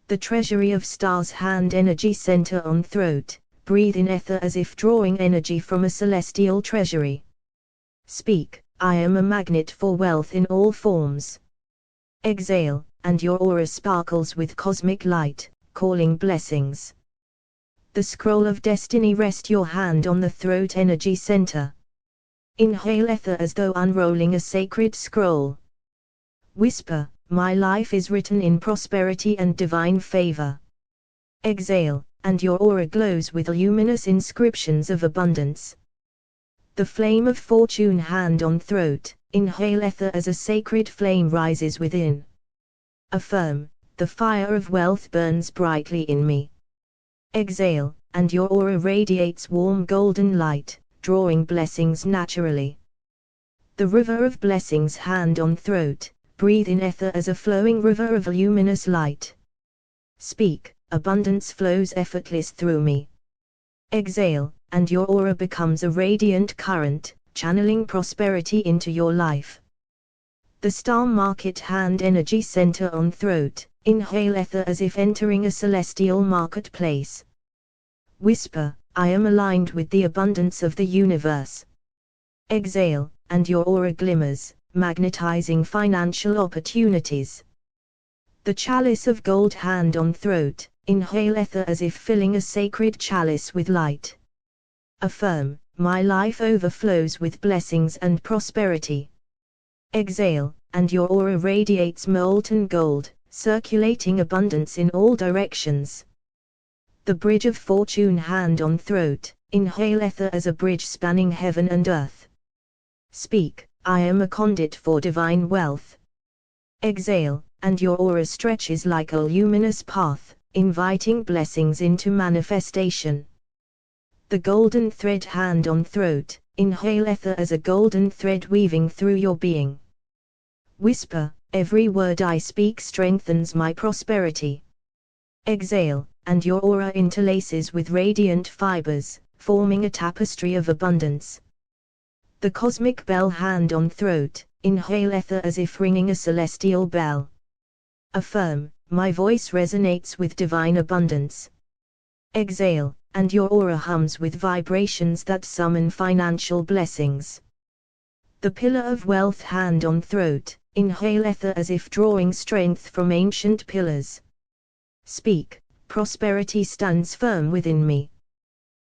S1: The treasury of stars. Hand energy center on throat, breathe in ether as if drawing energy from a celestial treasury. Speak, I am a magnet for wealth in all forms. Exhale, and your aura sparkles with cosmic light, calling blessings. The scroll of destiny. Rest your hand on the throat energy center. Inhale ether as though unrolling a sacred scroll. Whisper, my life is written in prosperity and divine favor. Exhale, and your aura glows with luminous inscriptions of abundance. The flame of fortune. Hand on throat, inhale ether as a sacred flame rises within. Affirm, the fire of wealth burns brightly in me. Exhale, and your aura radiates warm golden light, drawing blessings naturally. The river of blessings. Hand on throat, breathe in ether as a flowing river of luminous light. Speak, abundance flows effortless through me. Exhale, and your aura becomes a radiant current, channeling prosperity into your life. The star market. Hand energy center on throat, inhale ether as if entering a celestial marketplace. Whisper, I am aligned with the abundance of the universe. Exhale, and your aura glimmers, magnetizing financial opportunities. The chalice of gold. Hand on throat, inhale ether as if filling a sacred chalice with light. Affirm, my life overflows with blessings and prosperity. Exhale, and your aura radiates molten gold, circulating abundance in all directions. The bridge of fortune. Hand on throat, inhale ether as a bridge spanning heaven and earth. Speak, I am a conduit for divine wealth. Exhale, and your aura stretches like a luminous path, inviting blessings into manifestation. The golden thread. Hand on throat, inhale ether as a golden thread weaving through your being. Whisper, every word I speak strengthens my prosperity. Exhale, and your aura interlaces with radiant fibers, forming a tapestry of abundance. The cosmic bell, hand on throat. Inhale ether as if ringing a celestial bell. Affirm, my voice resonates with divine abundance. Exhale, and your aura hums with vibrations that summon financial blessings. The pillar of wealth, hand on throat. Inhale ether as if drawing strength from ancient pillars. Speak, prosperity stands firm within me.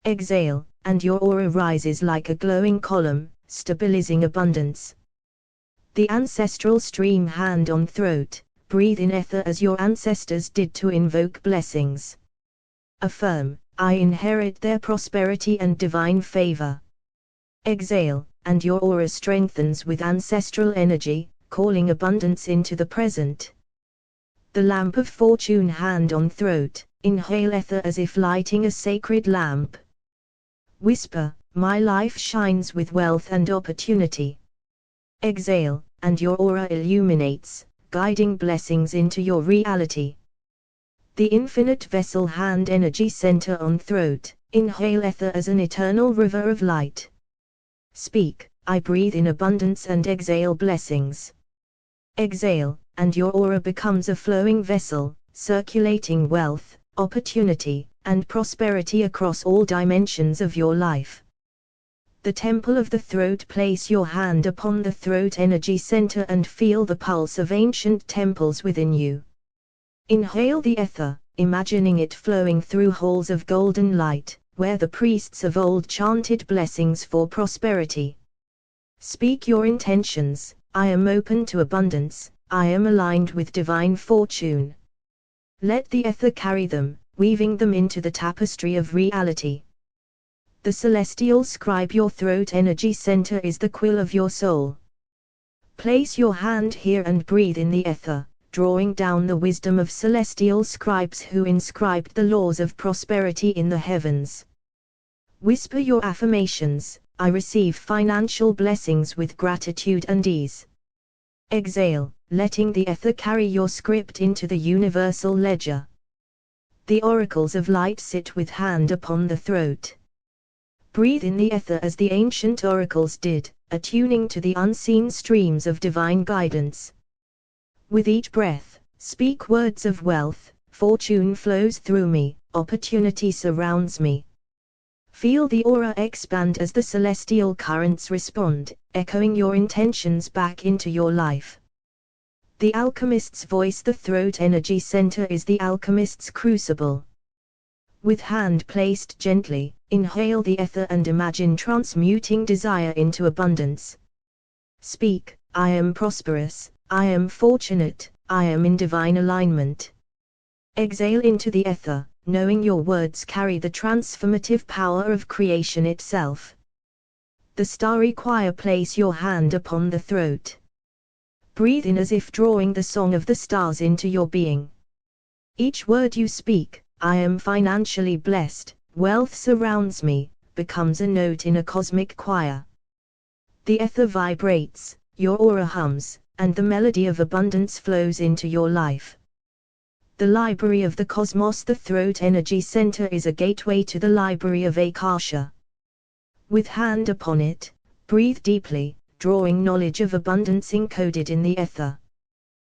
S1: Exhale, and your aura rises like a glowing column, stabilizing abundance. The ancestral stream, hand on throat. Breathe in ether as your ancestors did to invoke blessings. Affirm, I inherit their prosperity and divine favor. Exhale, and your aura strengthens with ancestral energy, calling abundance into the present. The lamp of fortune, hand on throat. Inhale ether as if lighting a sacred lamp. Whisper, my life shines with wealth and opportunity. Exhale, and your aura illuminates, guiding blessings into your reality. The infinite vessel, hand energy center on throat. Inhale ether as an eternal river of light. Speak, I breathe in abundance and exhale blessings. Exhale, and your aura becomes a flowing vessel, circulating wealth, opportunity, and prosperity across all dimensions of your life. The temple of the throat. Place your hand upon the throat energy center and feel the pulse of ancient temples within you. Inhale the ether, imagining it flowing through halls of golden light, where the priests of old chanted blessings for prosperity. Speak your intentions. I am open to abundance, I am aligned with divine fortune. Let the ether carry them, weaving them into the tapestry of reality. The celestial scribe. Your throat energy center is the quill of your soul. Place your hand here and breathe in the ether, drawing down the wisdom of celestial scribes who inscribed the laws of prosperity in the heavens. Whisper your affirmations. I receive financial blessings with gratitude and ease. Exhale, letting the ether carry your script into the universal ledger. The oracles of light sit with hand upon the throat. Breathe in the ether as the ancient oracles did, attuning to the unseen streams of divine guidance. With each breath, speak words of wealth. Fortune flows through me, opportunity surrounds me. Feel the aura expand as the celestial currents respond, echoing your intentions back into your life. The alchemist's voice. The throat energy center is the alchemist's crucible. With hand placed gently, inhale the ether and imagine transmuting desire into abundance. Speak, I am prosperous, I am fortunate, I am in divine alignment. Exhale into the ether, knowing your words carry the transformative power of creation itself. The starry choir. Place your hand upon the throat. Breathe in as if drawing the song of the stars into your being. Each word you speak, I am financially blessed, wealth surrounds me, becomes a note in a cosmic choir. The ether vibrates, your aura hums, and the melody of abundance flows into your life. The library of the cosmos. The throat energy center is a gateway to the library of Akasha. With hand upon it, breathe deeply, drawing knowledge of abundance encoded in the ether.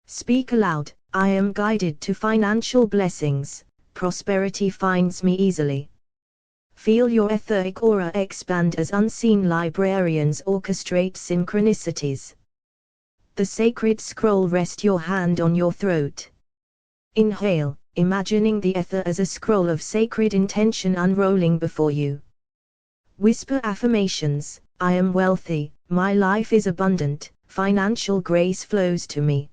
S1: Speak aloud, I am guided to financial blessings, prosperity finds me easily. Feel your etheric aura expand as unseen librarians orchestrate synchronicities. The sacred scroll. Rest your hand on your throat. Inhale, imagining the ether as a scroll of sacred intention unrolling before you. Whisper affirmations, I am wealthy, my life is abundant, financial grace flows to me.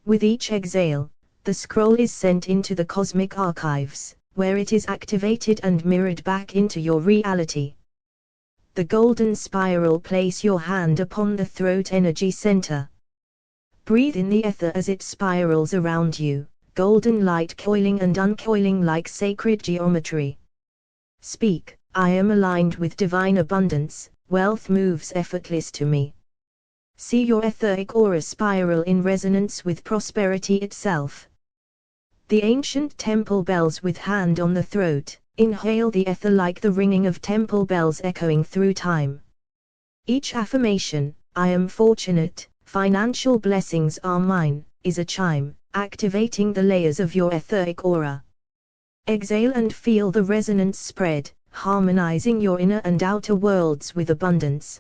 S1: With each exhale, the scroll is sent into the cosmic archives, where it is activated and mirrored back into your reality. The golden spiral. Place your hand upon the throat energy center. Breathe in the ether as it spirals around you, golden light coiling and uncoiling like sacred geometry. Speak, I am aligned with divine abundance, wealth moves effortless to me. See your etheric aura spiral in resonance with prosperity itself. The ancient temple bells. With hand on the throat, inhale the ether like the ringing of temple bells echoing through time. Each affirmation, I am fortunate, financial blessings are mine, is a chime, activating the layers of your etheric aura. Exhale and feel the resonance spread, harmonizing your inner and outer worlds with abundance.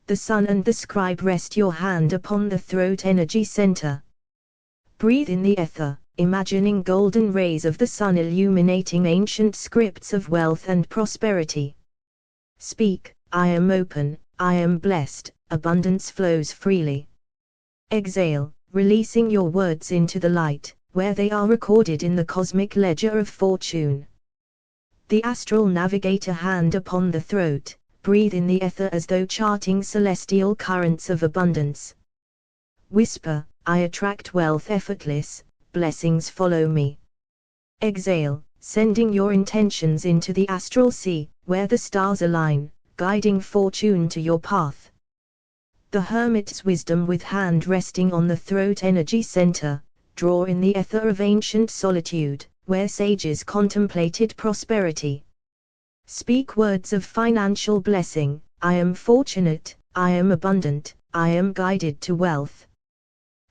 S1: The sun and the scribe. Rest your hand upon the throat energy center. Breathe in the ether, imagining golden rays of the sun illuminating ancient scripts of wealth and prosperity. Speak, I am open, I am blessed, abundance flows freely. Exhale, releasing your words into the light, where they are recorded in the cosmic ledger of fortune. The astral navigator. Hand upon the throat, breathe in the ether as though charting celestial currents of abundance. Whisper, I attract wealth effortless, blessings follow me. Exhale, sending your intentions into the astral sea, where the stars align, guiding fortune to your path. The hermit's wisdom. With hand resting on the throat energy center, draw in the ether of ancient solitude, where sages contemplated prosperity. Speak words of financial blessing, I am fortunate, I am abundant, I am guided to wealth.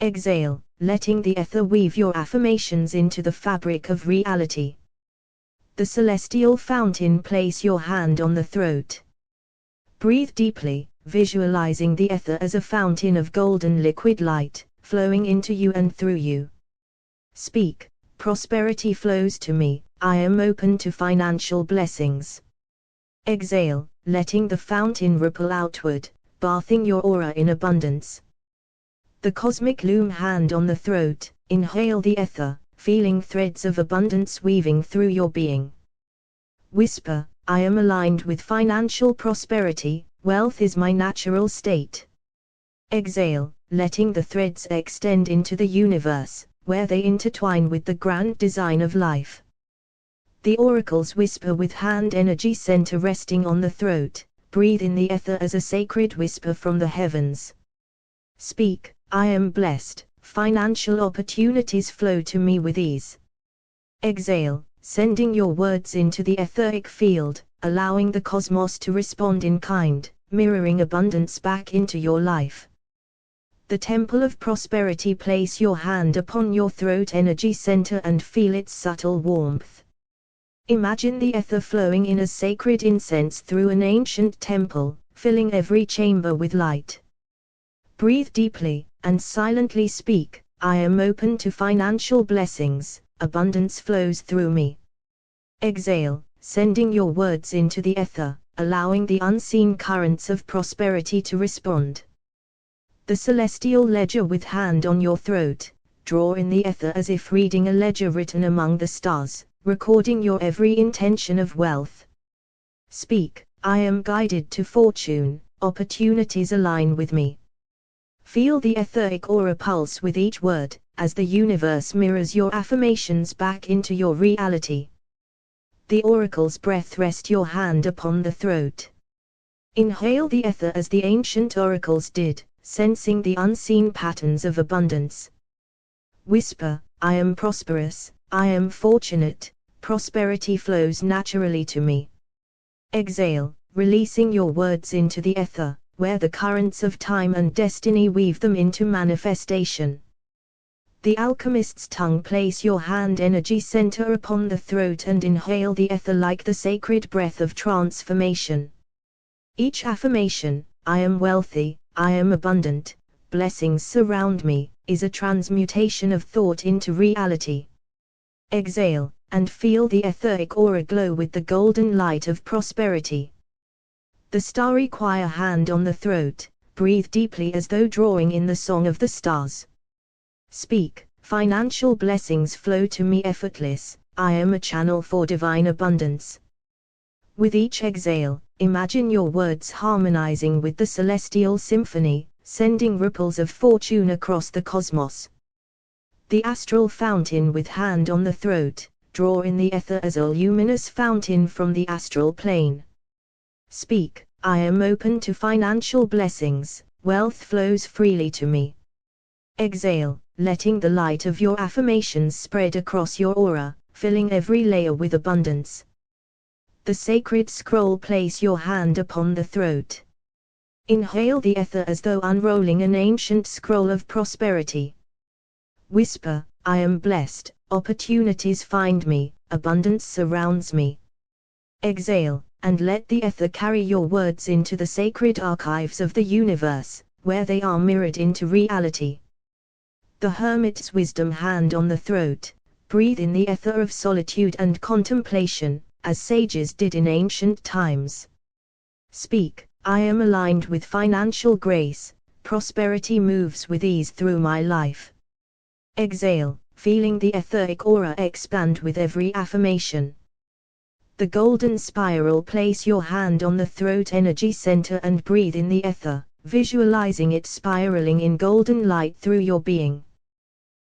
S1: Exhale, letting the ether weave your affirmations into the fabric of reality. The celestial fountain. Place your hand on the throat. Breathe deeply, visualizing the ether as a fountain of golden liquid light, flowing into you and through you. Speak, prosperity flows to me, I am open to financial blessings. Exhale, letting the fountain ripple outward, bathing your aura in abundance. The cosmic loom. Hand on the throat, inhale the ether, feeling threads of abundance weaving through your being. Whisper, I am aligned with financial prosperity, wealth is my natural state. Exhale, letting the threads extend into the universe, where they intertwine with the grand design of life. The oracles whisper. With hand energy center resting on the throat, breathe in the ether as a sacred whisper from the heavens. Speak, I am blessed, financial opportunities flow to me with ease. Exhale, sending your words into the etheric field, allowing the cosmos to respond in kind, mirroring abundance back into your life. The temple of prosperity. Place your hand upon your throat energy center and feel its subtle warmth. Imagine the ether flowing in as sacred incense through an ancient temple, filling every chamber with light. Breathe deeply, and silently speak, I am open to financial blessings, abundance flows through me. Exhale, sending your words into the ether, allowing the unseen currents of prosperity to respond. The celestial ledger. With hand on your throat, draw in the ether as if reading a ledger written among the stars, recording your every intention of wealth. Speak, I am guided to fortune, opportunities align with me. Feel the etheric aura pulse with each word, as the universe mirrors your affirmations back into your reality. The oracle's breath. Rest your hand upon the throat. Inhale the ether as the ancient oracles did, sensing the unseen patterns of abundance. Whisper, I am prosperous, I am fortunate, prosperity flows naturally to me. Exhale, releasing your words into the ether, where the currents of time and destiny weave them into manifestation. The alchemist's tongue. Place your hand energy center upon the throat and inhale the ether like the sacred breath of transformation. Each affirmation, I am wealthy, I am abundant, blessings surround me, is a transmutation of thought into reality. Exhale, and feel the etheric aura glow with the golden light of prosperity. The starry choir. Hand on the throat, breathe deeply as though drawing in the song of the stars. Speak, financial blessings flow to me effortless, I am a channel for divine abundance. With each exhale, imagine your words harmonizing with the celestial symphony, sending ripples of fortune across the cosmos. The astral fountain. With hand on the throat, draw in the ether as a luminous fountain from the astral plane. Speak, I am open to financial blessings, wealth flows freely to me. Exhale, letting the light of your affirmations spread across your aura, filling every layer with abundance. The sacred scroll. Place your hand upon the throat. Inhale the ether as though unrolling an ancient scroll of prosperity. Whisper, I am blessed, opportunities find me, abundance surrounds me. Exhale, and let the ether carry your words into the sacred archives of the universe, where they are mirrored into reality. The hermit's wisdom hand on the throat. Breathe in the ether of solitude and contemplation, as sages did in ancient times. Speak, I am aligned with financial grace, prosperity moves with ease through my life. Exhale, feeling the etheric aura expand with every affirmation. The golden spiral. Place your hand on the throat energy center and breathe in the ether, visualizing it spiraling in golden light through your being.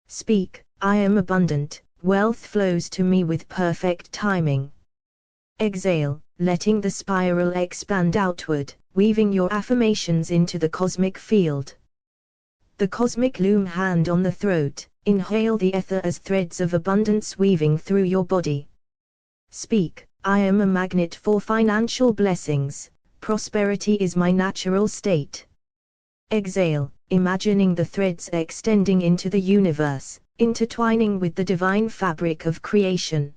S1: Speak, I am abundant, wealth flows to me with perfect timing. Exhale, letting the spiral expand outward, weaving your affirmations into the cosmic field. The cosmic loom hand on the throat. Inhale the ether as threads of abundance weaving through your body. Speak, I am a magnet for financial blessings, prosperity is my natural state. Exhale, imagining the threads extending into the universe, intertwining with the divine fabric of creation.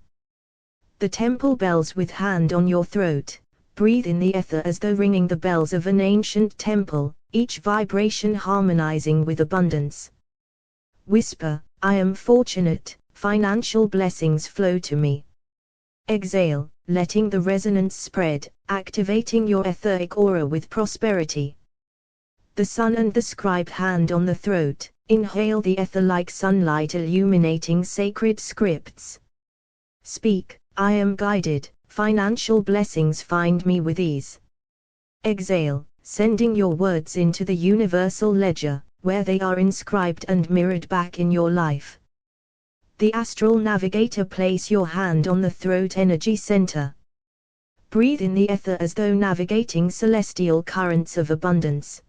S1: The temple bells with hand on your throat. Breathe in the ether as though ringing the bells of an ancient temple, each vibration harmonizing with abundance. Whisper, I am fortunate, financial blessings flow to me. Exhale, letting the resonance spread, activating your etheric aura with prosperity. The sun and the scribe hand on the throat. Inhale the ether like sunlight illuminating sacred scripts. Speak, I am guided, financial blessings find me with ease. Exhale, sending your words into the universal ledger, where they are inscribed and mirrored back in your life. The astral navigator. Place your hand on the throat energy center. Breathe in the ether as though navigating celestial currents of abundance.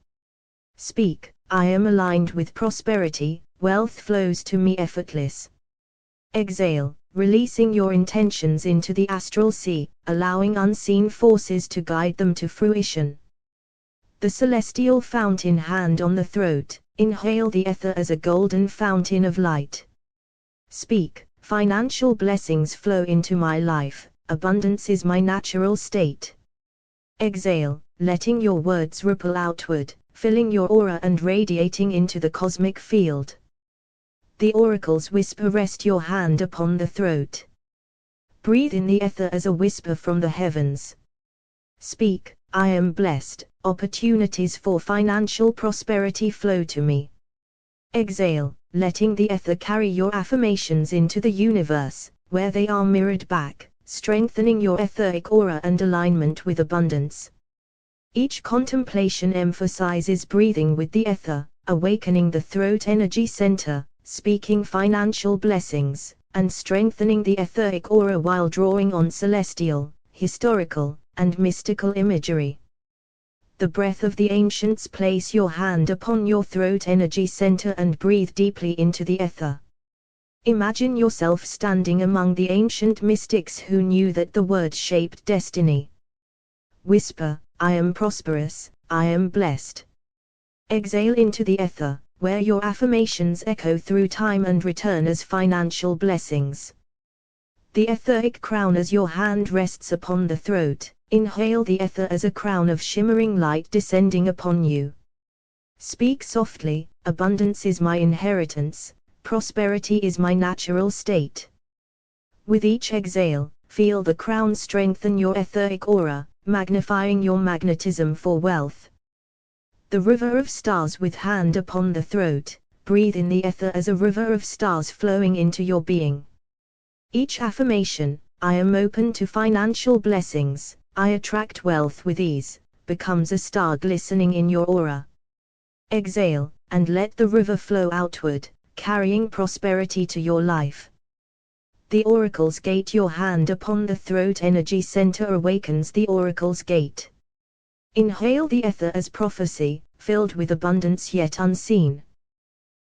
S1: Speak, I am aligned with prosperity, wealth flows to me effortless. Exhale, releasing your intentions into the astral sea, allowing unseen forces to guide them to fruition. The celestial fountain hand on the throat. Inhale the ether as a golden fountain of light. Speak, financial blessings flow into my life, abundance is my natural state. Exhale, letting your words ripple outward, filling your aura and radiating into the cosmic field. The oracles whisper. Rest your hand upon the throat. Breathe in the ether as a whisper from the heavens. Speak, I am blessed, opportunities for financial prosperity flow to me. Exhale, letting the ether carry your affirmations into the universe, where they are mirrored back, strengthening your etheric aura and alignment with abundance. Each contemplation emphasizes breathing with the ether, awakening the throat energy center, speaking financial blessings, and strengthening the etheric aura while drawing on celestial, historical, and mystical imagery. The breath of the ancients. Place your hand upon your throat energy center and breathe deeply into the ether. Imagine yourself standing among the ancient mystics who knew that the word shaped destiny. Whisper, I am prosperous, I am blessed. Exhale into the ether, where your affirmations echo through time and return as financial blessings. The etheric crown. As your hand rests upon the throat, inhale the ether as a crown of shimmering light descending upon you. Speak softly, abundance is my inheritance, prosperity is my natural state. With each exhale, feel the crown strengthen your etheric aura, magnifying your magnetism for wealth. The river of stars. With hand upon the throat, breathe in the ether as a river of stars flowing into your being. Each affirmation, I am open to financial blessings, I attract wealth with ease, becomes a star glistening in your aura. Exhale, and let the river flow outward, carrying prosperity to your life. The oracle's gate. Your hand upon the throat energy center awakens the oracle's gate. Inhale the ether as prophecy, filled with abundance yet unseen.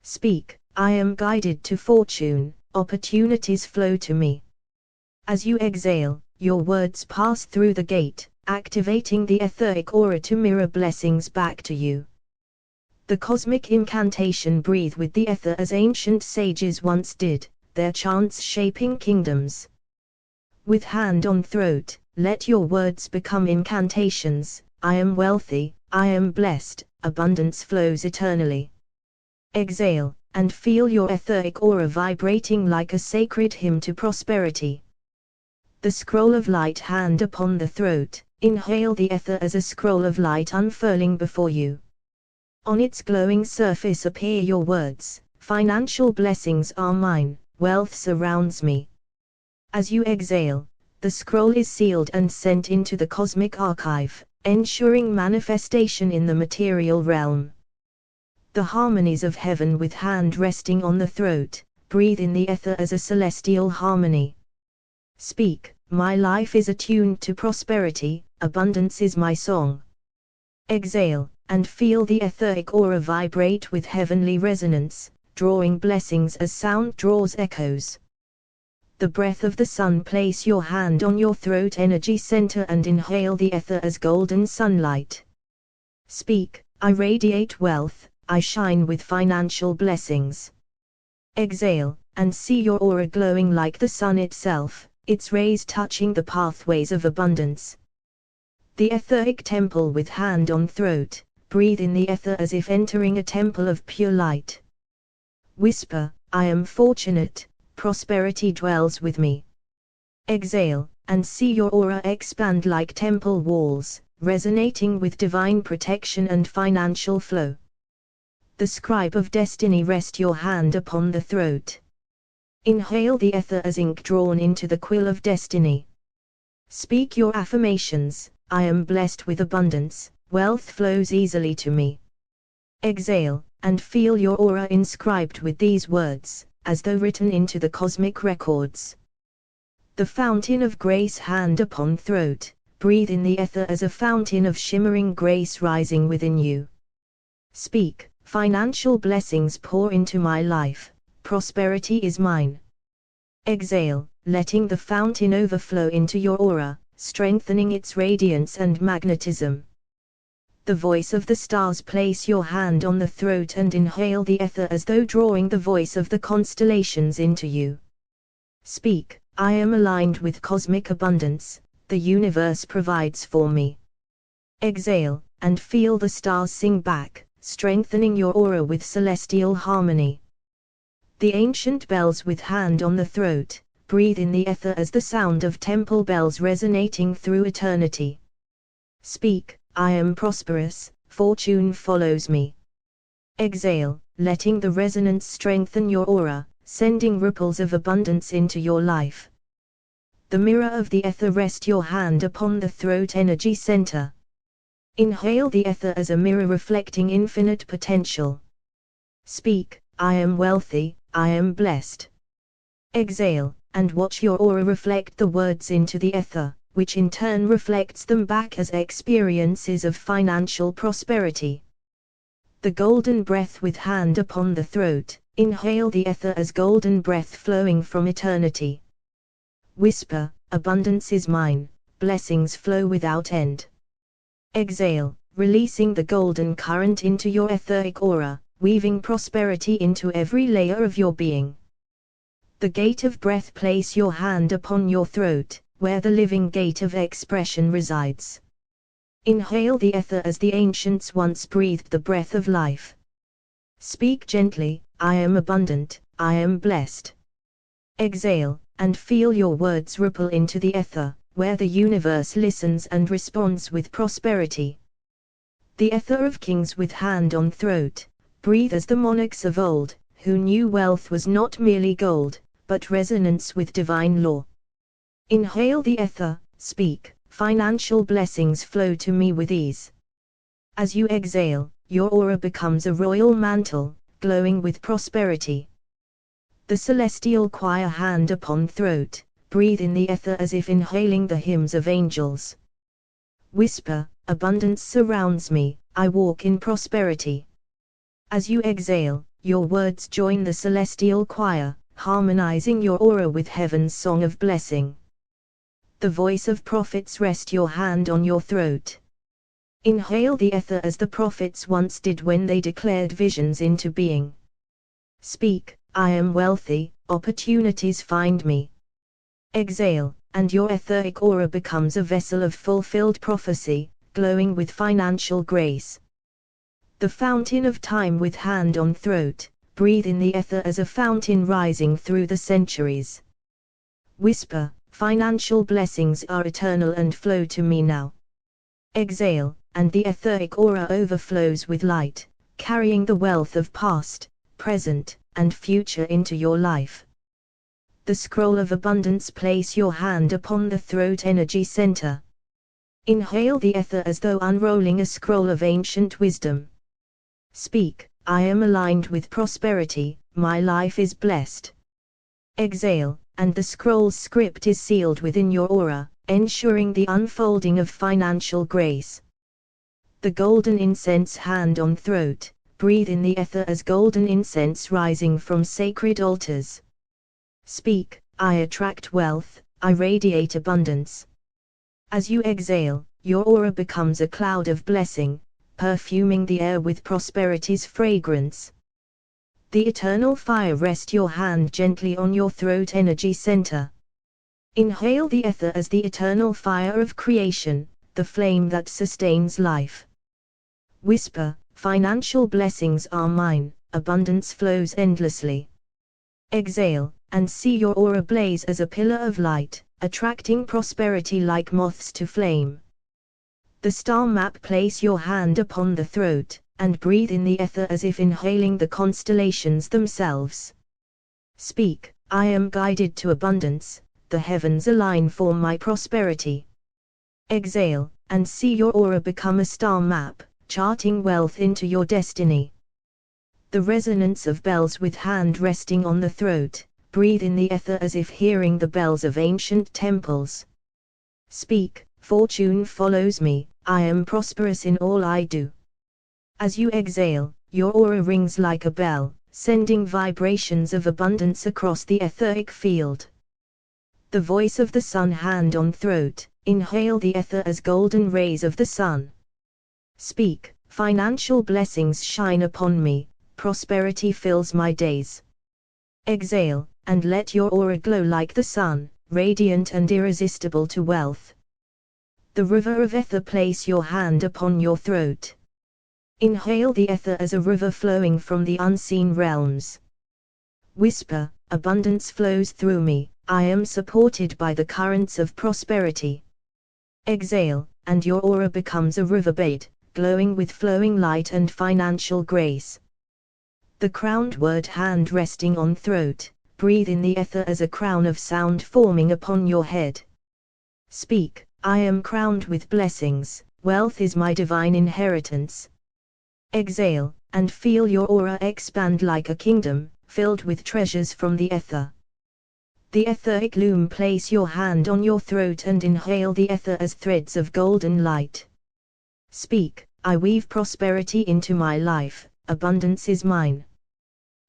S1: Speak, I am guided to fortune, opportunities flow to me. As you exhale, your words pass through the gate, activating the etheric aura to mirror blessings back to you. The cosmic incantation: breathe with the ether as ancient sages once did, their chants shaping kingdoms. With hand on throat, let your words become incantations. I am wealthy, I am blessed, abundance flows eternally. Exhale, and feel your etheric aura vibrating like a sacred hymn to prosperity. The scroll of light: hand upon the throat, inhale the ether as a scroll of light unfurling before you. On its glowing surface appear your words: financial blessings are mine, wealth surrounds me. As you exhale, the scroll is sealed and sent into the cosmic archive, ensuring manifestation in the material realm. The harmonies of heaven: with hand resting on the throat, breathe in the ether as a celestial harmony. Speak: my life is attuned to prosperity, abundance is my song. Exhale, and feel the etheric aura vibrate with heavenly resonance, drawing blessings as sound draws echoes. The breath of the sun: place your hand on your throat energy center and inhale the ether as golden sunlight. Speak: I radiate wealth, I shine with financial blessings. Exhale, and see your aura glowing like the sun itself, its rays touching the pathways of abundance. The etheric temple: with hand on throat, breathe in the ether as if entering a temple of pure light. Whisper: I am fortunate, prosperity dwells with me. Exhale, and see your aura expand like temple walls, resonating with divine protection and financial flow. The scribe of destiny: rest your hand upon the throat. Inhale the ether as ink drawn into the quill of destiny. Speak your affirmations: I am blessed with abundance, wealth flows easily to me. Exhale, and feel your aura inscribed with these words, as though written into the cosmic records. The fountain of grace: hand upon throat, breathe in the ether as a fountain of shimmering grace rising within you. Speak: financial blessings pour into my life, prosperity is mine. Exhale, letting the fountain overflow into your aura, strengthening its radiance and magnetism. The voice of the stars: place your hand on the throat and inhale the ether as though drawing the voice of the constellations into you. Speak: I am aligned with cosmic abundance, the universe provides for me. Exhale, and feel the stars sing back, strengthening your aura with celestial harmony. The ancient bells: with hand on the throat, breathe in the ether as the sound of temple bells resonating through eternity. Speak: I am prosperous, fortune follows me. Exhale, letting the resonance strengthen your aura, sending ripples of abundance into your life. The mirror of the ether: rest your hand upon the throat energy center. Inhale the ether as a mirror reflecting infinite potential. Speak: I am wealthy, I am blessed. Exhale, and watch your aura reflect the words into the ether, which in turn reflects them back as experiences of financial prosperity. The golden breath: with hand upon the throat, inhale the ether as golden breath flowing from eternity. Whisper: abundance is mine, blessings flow without end. Exhale, releasing the golden current into your etheric aura, weaving prosperity into every layer of your being. The gate of breath: place your hand upon your throat, where the living gate of expression resides. Inhale the ether as the ancients once breathed the breath of life. Speak gently: I am abundant, I am blessed. Exhale, and feel your words ripple into the ether, where the universe listens and responds with prosperity. The ether of kings: with hand on throat, breathe as the monarchs of old, who knew wealth was not merely gold, but resonance with divine law. Inhale the ether, speak: financial blessings flow to me with ease. As you exhale, your aura becomes a royal mantle, glowing with prosperity. The celestial choir: hand upon throat, breathe in the ether as if inhaling the hymns of angels. Whisper: abundance surrounds me, I walk in prosperity. As you exhale, your words join the celestial choir, harmonizing your aura with heaven's song of blessing. the voice of prophets, rest your hand on your throat. Inhale the ether as the prophets once did when they declared visions into being. Speak, I am wealthy, opportunities find me. Exhale, and your etheric aura becomes a vessel of fulfilled prophecy, glowing with financial grace. The fountain of time with hand on throat, breathe in the ether as a fountain rising through the centuries. Whisper, financial blessings are eternal and flow to me now. Exhale, and the etheric aura overflows with light, carrying the wealth of past, present, and future into your life. The scroll of abundance, place your hand upon the throat energy center. Inhale the ether as though unrolling a scroll of ancient wisdom. Speak, I am aligned with prosperity, my life is blessed. Exhale, and the scroll's script is sealed within your aura, ensuring the unfolding of financial grace. The golden incense, hand on throat, breathe in the ether as golden incense rising from sacred altars. Speak, I attract wealth, I radiate abundance. As you exhale, your aura becomes a cloud of blessing, perfuming the air with prosperity's fragrance. The eternal fire, rest your hand gently on your throat energy center. Inhale the ether as the eternal fire of creation, the flame that sustains life. Whisper, financial blessings are mine, abundance flows endlessly. Exhale, and see your aura blaze as a pillar of light, attracting prosperity like moths to flame. The star map, place your hand upon the throat, and breathe in the ether as if inhaling the constellations themselves. Speak, I am guided to abundance, the heavens align for my prosperity. Exhale, and see your aura become a star map, charting wealth into your destiny. The resonance of bells, with hand resting on the throat, breathe in the ether as if hearing the bells of ancient temples. Speak, fortune follows me, I am prosperous in all I do. As you exhale, your aura rings like a bell, sending vibrations of abundance across the etheric field. The voice of the sun, hand on throat, inhale the ether as golden rays of the sun. Speak, financial blessings shine upon me, prosperity fills my days. Exhale, and let your aura glow like the sun, radiant and irresistible to wealth. The river of ether, place your hand upon your throat. Inhale the ether as a river flowing from the unseen realms. Whisper, abundance flows through me, I am supported by the currents of prosperity. Exhale, and your aura becomes a riverbed, glowing with flowing light and financial grace. The crowned word, hand resting on throat, breathe in the ether as a crown of sound forming upon your head. Speak, I am crowned with blessings, wealth is my divine inheritance. Exhale, and feel your aura expand like a kingdom, filled with treasures from the ether. The etheric loom, place your hand on your throat and inhale the ether as threads of golden light. Speak, I weave prosperity into my life, abundance is mine.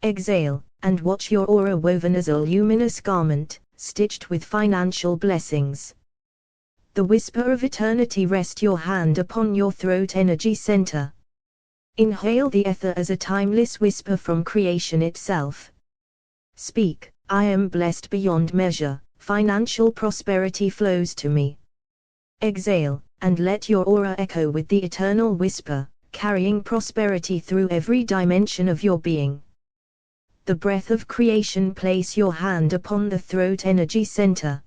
S1: Exhale, and watch your aura woven as a luminous garment, stitched with financial blessings. The whisper of eternity, rest your hand upon your throat energy center. Inhale the ether as a timeless whisper from creation itself. Speak, I am blessed beyond measure, financial prosperity flows to me. Exhale, and let your aura echo with the eternal whisper, carrying prosperity through every dimension of your being. The breath of creation, place your hand upon the throat energy center.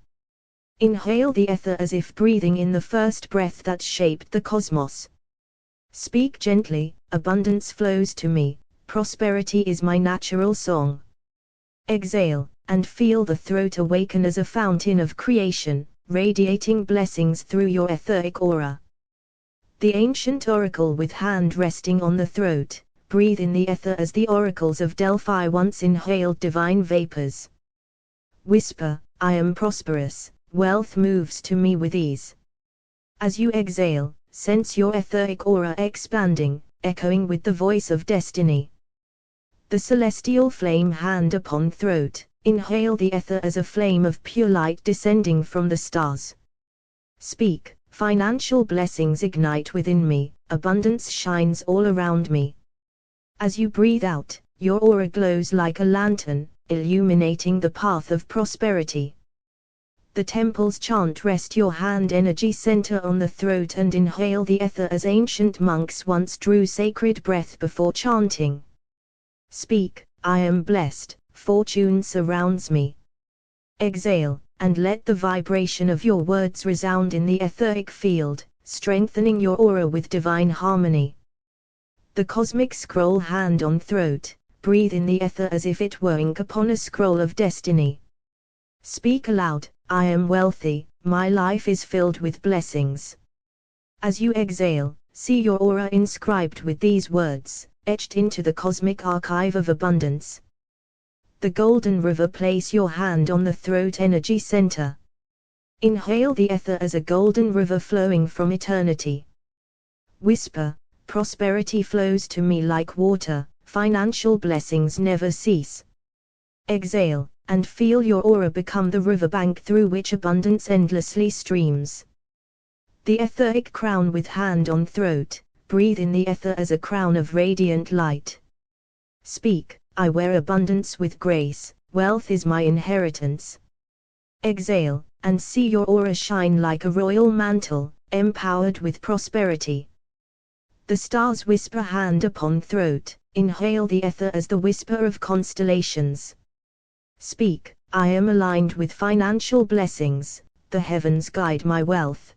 S1: Inhale the ether as if breathing in the first breath that shaped the cosmos. Speak gently, abundance flows to me, prosperity is my natural song. Exhale, and feel the throat awaken as a fountain of creation, radiating blessings through your etheric aura. The ancient oracle, with hand resting on the throat, breathe in the ether as the oracles of Delphi once inhaled divine vapors. Whisper, I am prosperous, wealth moves to me with ease. As you exhale, sense your etheric aura expanding, echoing with the voice of destiny. The celestial flame, hand upon throat, inhale the ether as a flame of pure light descending from the stars. Speak, financial blessings ignite within me, abundance shines all around me. As you breathe out, your aura glows like a lantern, illuminating the path of prosperity. The temple's chant: rest your hand energy center on the throat and inhale the ether as ancient monks once drew sacred breath before chanting. Speak, I am blessed, fortune surrounds me. Exhale, and let the vibration of your words resound in the etheric field, strengthening your aura with divine harmony. The cosmic scroll: hand on throat, breathe in the ether as if it were ink upon a scroll of destiny. Speak aloud, I am wealthy, my life is filled with blessings. As you exhale, see your aura inscribed with these words, etched into the cosmic archive of abundance. The golden river: place your hand on the throat energy center. Inhale the ether as a golden river flowing from eternity. Whisper, prosperity flows to me like water, financial blessings never cease. Exhale, and feel your aura become the riverbank through which abundance endlessly streams. The etheric crown: with hand on throat, breathe in the ether as a crown of radiant light. Speak, I wear abundance with grace, wealth is my inheritance. Exhale, and see your aura shine like a royal mantle, empowered with prosperity. The stars whisper: hand upon throat, inhale the ether as the whisper of constellations. Speak, I am aligned with financial blessings, the heavens guide my wealth.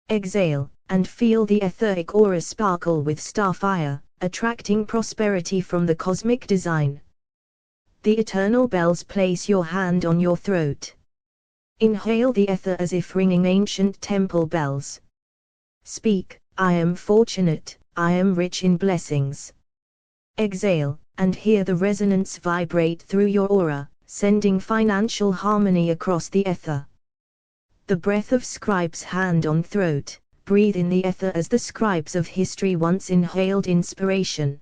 S1: Exhale, and feel the etheric aura sparkle with starfire, attracting prosperity from the cosmic design. The eternal bells: place your hand on your throat. Inhale the ether as if ringing ancient temple bells. Speak, I am fortunate, I am rich in blessings. Exhale, and hear the resonance vibrate through your aura, sending financial harmony across the ether. The breath of scribes: hand on throat, breathe in the ether as the scribes of history once inhaled inspiration.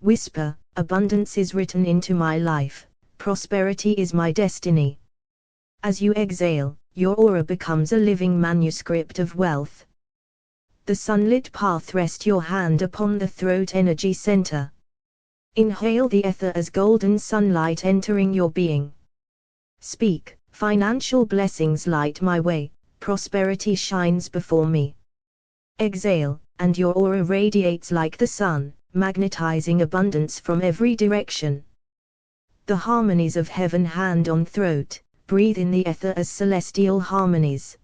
S1: Whisper, abundance is written into my life, prosperity is my destiny. As you exhale, your aura becomes a living manuscript of wealth. The sunlit path: rest your hand upon the throat energy center. Inhale the ether as golden sunlight entering your being. Speak, financial blessings light my way, prosperity shines before me. Exhale, and your aura radiates like the sun, magnetizing abundance from every direction. The harmonies of heaven: hand on throat, breathe in the ether as celestial harmonies.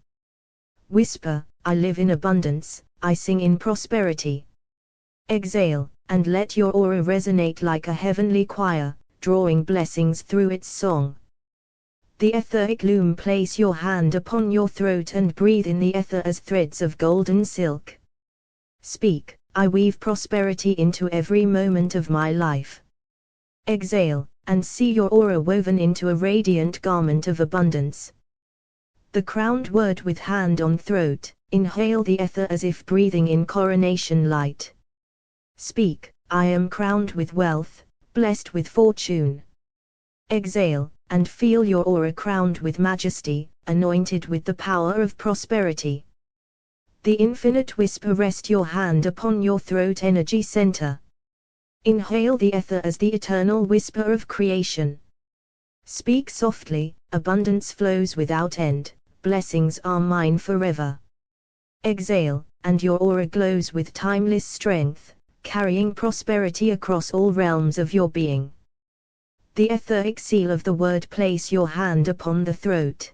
S1: Whisper, I live in abundance, I sing in prosperity. Exhale, and let your aura resonate like a heavenly choir, drawing blessings through its song. The etheric loom: place your hand upon your throat and breathe in the ether as threads of golden silk. Speak, I weave prosperity into every moment of my life. Exhale, and see your aura woven into a radiant garment of abundance. The crowned word: with hand on throat, inhale the ether as if breathing in coronation light. Speak, I am crowned with wealth, blessed with fortune. Exhale, and feel your aura crowned with majesty, anointed with the power of prosperity. The infinite whisper: rest your hand upon your throat energy center. Inhale the ether as the eternal whisper of creation. Speak softly, abundance flows without end, blessings are mine forever. Exhale, and your aura glows with timeless strength, carrying prosperity across all realms of your being. The etheric seal of the word: place your hand upon the throat.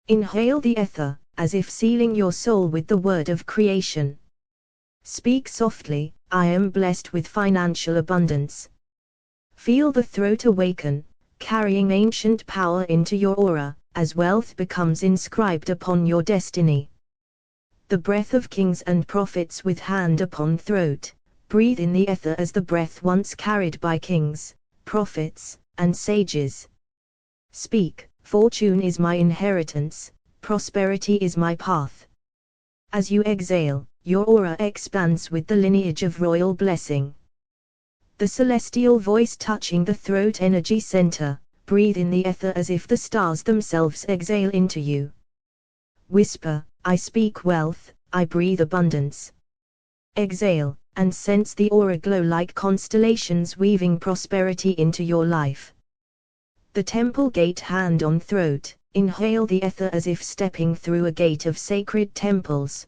S1: Inhale the ether, as if sealing your soul with the word of creation. Speak softly, I am blessed with financial abundance. Feel the throat awaken, carrying ancient power into your aura, as wealth becomes inscribed upon your destiny. The breath of kings and prophets: with hand upon throat, breathe in the ether as the breath once carried by kings, prophets, and sages. Speak, fortune is my inheritance, prosperity is my path. As you exhale, your aura expands with the lineage of royal blessing. The celestial voice touching the throat energy center: breathe in the ether as if the stars themselves exhale into you. Whisper, I speak wealth, I breathe abundance. Exhale, and sense the aura glow like constellations weaving prosperity into your life. The temple gate, hand on throat, inhale the ether as if stepping through a gate of sacred temples.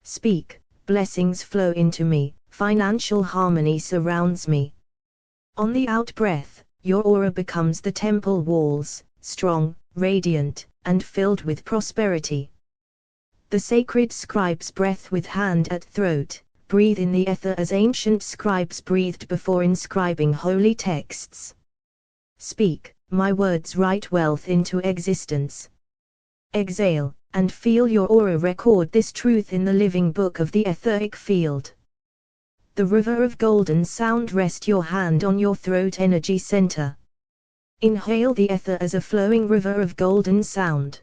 S1: Speak, blessings flow into me, financial harmony surrounds me. On the out-breath, your aura becomes the temple walls, strong, radiant, and filled with prosperity. The sacred scribe's breath with hand at throat, breathe in the ether as ancient scribes breathed before inscribing holy texts. Speak, my words write wealth into existence. Exhale, and feel your aura record this truth in the living book of the etheric field. The river of golden sound, rest your hand on your throat energy center. Inhale the ether as a flowing river of golden sound.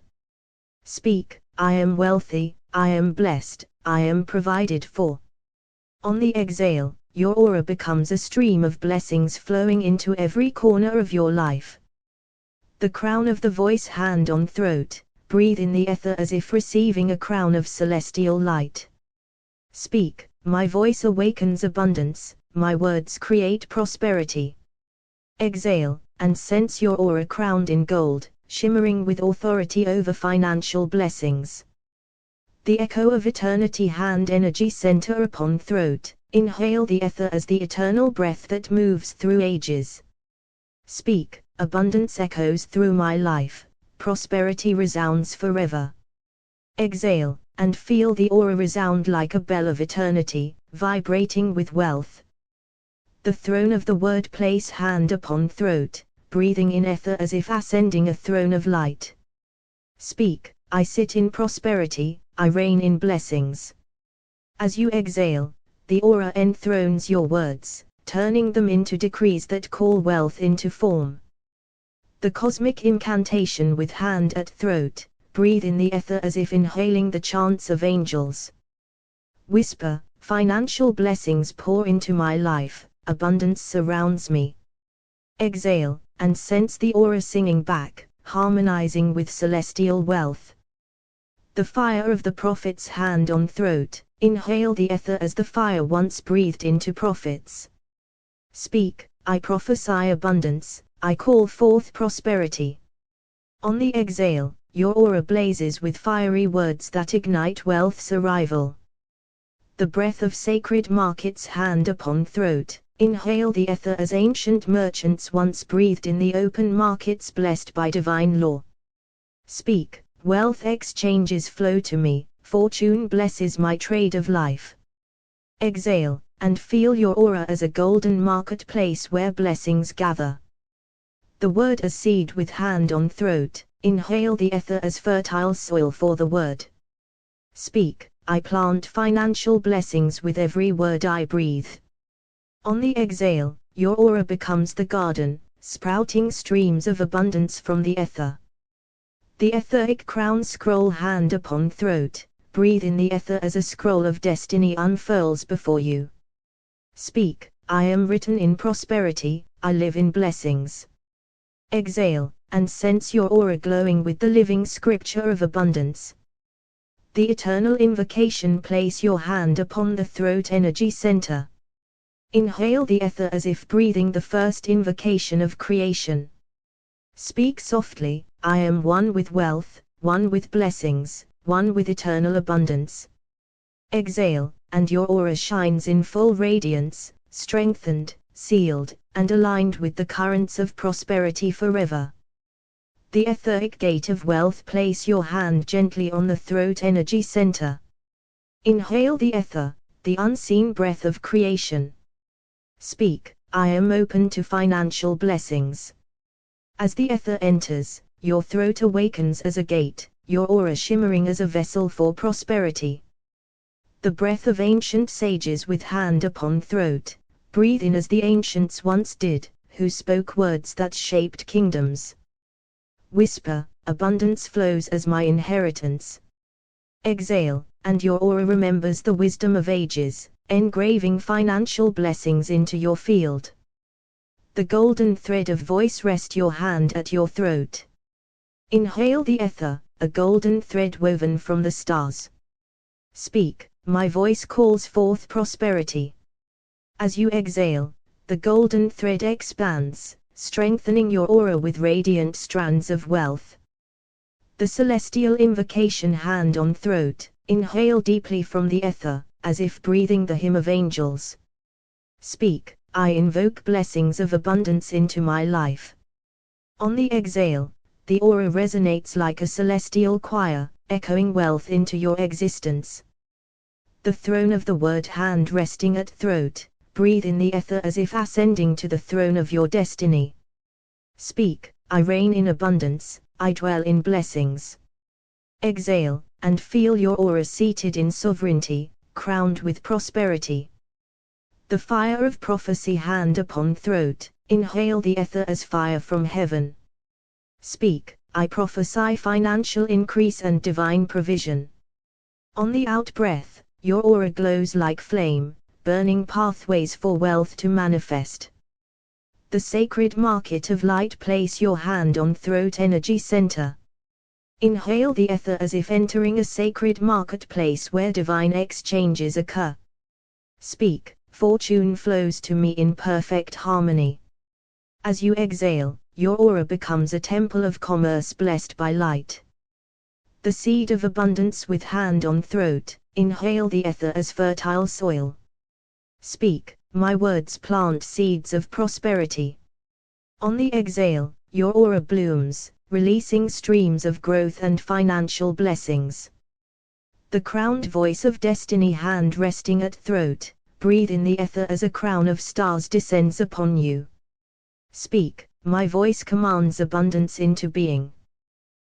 S1: Speak, I am wealthy, I am blessed, I am provided for. On the exhale, your aura becomes a stream of blessings flowing into every corner of your life. The crown of the voice, hand on throat, breathe in the ether as if receiving a crown of celestial light. Speak, my voice awakens abundance, my words create prosperity. Exhale, and sense your aura crowned in gold, shimmering with authority over financial blessings. The echo of eternity, hand energy center upon throat, inhale the ether as the eternal breath that moves through ages. Speak, abundance echoes through my life, prosperity resounds forever. Exhale, and feel the aura resound like a bell of eternity, vibrating with wealth. The throne of the word, place hand upon throat, breathing in ether as if ascending a throne of light. Speak, I sit in prosperity, I reign in blessings. As you exhale, the aura enthrones your words, turning them into decrees that call wealth into form. The cosmic incantation with hand at throat, breathe in the ether as if inhaling the chants of angels. Whisper, financial blessings pour into my life, abundance surrounds me. Exhale, and sense the aura singing back, harmonizing with celestial wealth. The fire of the prophet's, hand on throat, inhale the ether as the fire once breathed into prophets. Speak, I prophesy abundance, I call forth prosperity. On the exhale, your aura blazes with fiery words that ignite wealth's arrival. The breath of sacred markets, hand upon throat, inhale the ether as ancient merchants once breathed in the open markets blessed by divine law. Speak, wealth exchanges flow to me, fortune blesses my trade of life. Exhale, and feel your aura as a golden marketplace where blessings gather. The word as seed with hand on throat, inhale the ether as fertile soil for the word. Speak, I plant financial blessings with every word I breathe. On the exhale, your aura becomes the garden, sprouting streams of abundance from the ether. The etheric crown scroll, hand upon throat, breathe in the ether as a scroll of destiny unfurls before you. Speak, I am written in prosperity, I live in blessings. Exhale, and sense your aura glowing with the living scripture of abundance. The eternal invocation, place your hand upon the throat energy center. Inhale the ether as if breathing the first invocation of creation. Speak softly, I am one with wealth, one with blessings, one with eternal abundance. Exhale, and your aura shines in full radiance, strengthened, sealed, and aligned with the currents of prosperity forever. The etheric gate of wealth, place your hand gently on the throat energy center. Inhale the ether, the unseen breath of creation. Speak, I am open to financial blessings. As the ether enters, your throat awakens as a gate, your aura shimmering as a vessel for prosperity. The breath of ancient sages with hand upon throat, breathe in as the ancients once did, who spoke words that shaped kingdoms. Whisper, abundance flows as my inheritance. Exhale, and your aura remembers the wisdom of ages, engraving financial blessings into your field. The golden thread of voice, rest your hand at your throat. Inhale the ether, a golden thread woven from the stars. Speak, my voice calls forth prosperity. As you exhale, the golden thread expands, strengthening your aura with radiant strands of wealth. The celestial invocation, hand on throat, inhale deeply from the ether, as if breathing the hymn of angels. Speak, I invoke blessings of abundance into my life. On the exhale, the aura resonates like a celestial choir, echoing wealth into your existence. The throne of the word, hand resting at throat, breathe in the ether as if ascending to the throne of your destiny. Speak, I reign in abundance, I dwell in blessings. Exhale, and feel your aura seated in sovereignty, crowned with prosperity. The fire of prophecy, hand upon throat, inhale the ether as fire from heaven. Speak, I prophesy financial increase and divine provision. On the out-breath, your aura glows like flame, burning pathways for wealth to manifest. The sacred market of light, place your hand on throat energy center. Inhale the ether as if entering a sacred marketplace where divine exchanges occur. Speak, fortune flows to me in perfect harmony. As you exhale, your aura becomes a temple of commerce blessed by light. The seed of abundance, with hand on throat, inhale the ether as fertile soil. Speak, my words plant seeds of prosperity. On the exhale, your aura blooms, releasing streams of growth and financial blessings. The crowned voice of destiny, hand resting at throat, breathe in the ether as a crown of stars descends upon you. Speak, my voice commands abundance into being.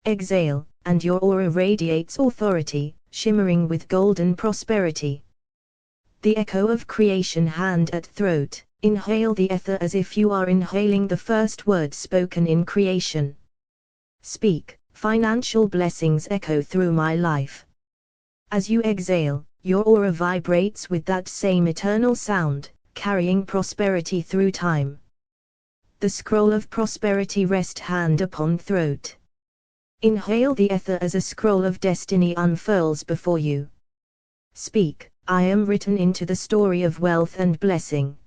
S1: Exhale, and your aura radiates authority, shimmering with golden prosperity. The echo of creation, hand at throat, inhale the ether as if you are inhaling the first word spoken in creation. Speak, financial blessings echo through my life. As you exhale, your aura vibrates with that same eternal sound, carrying prosperity through time. The scroll of prosperity, rest hand upon throat. Inhale the ether as a scroll of destiny unfurls before you. Speak, I am written into the story of wealth and blessing.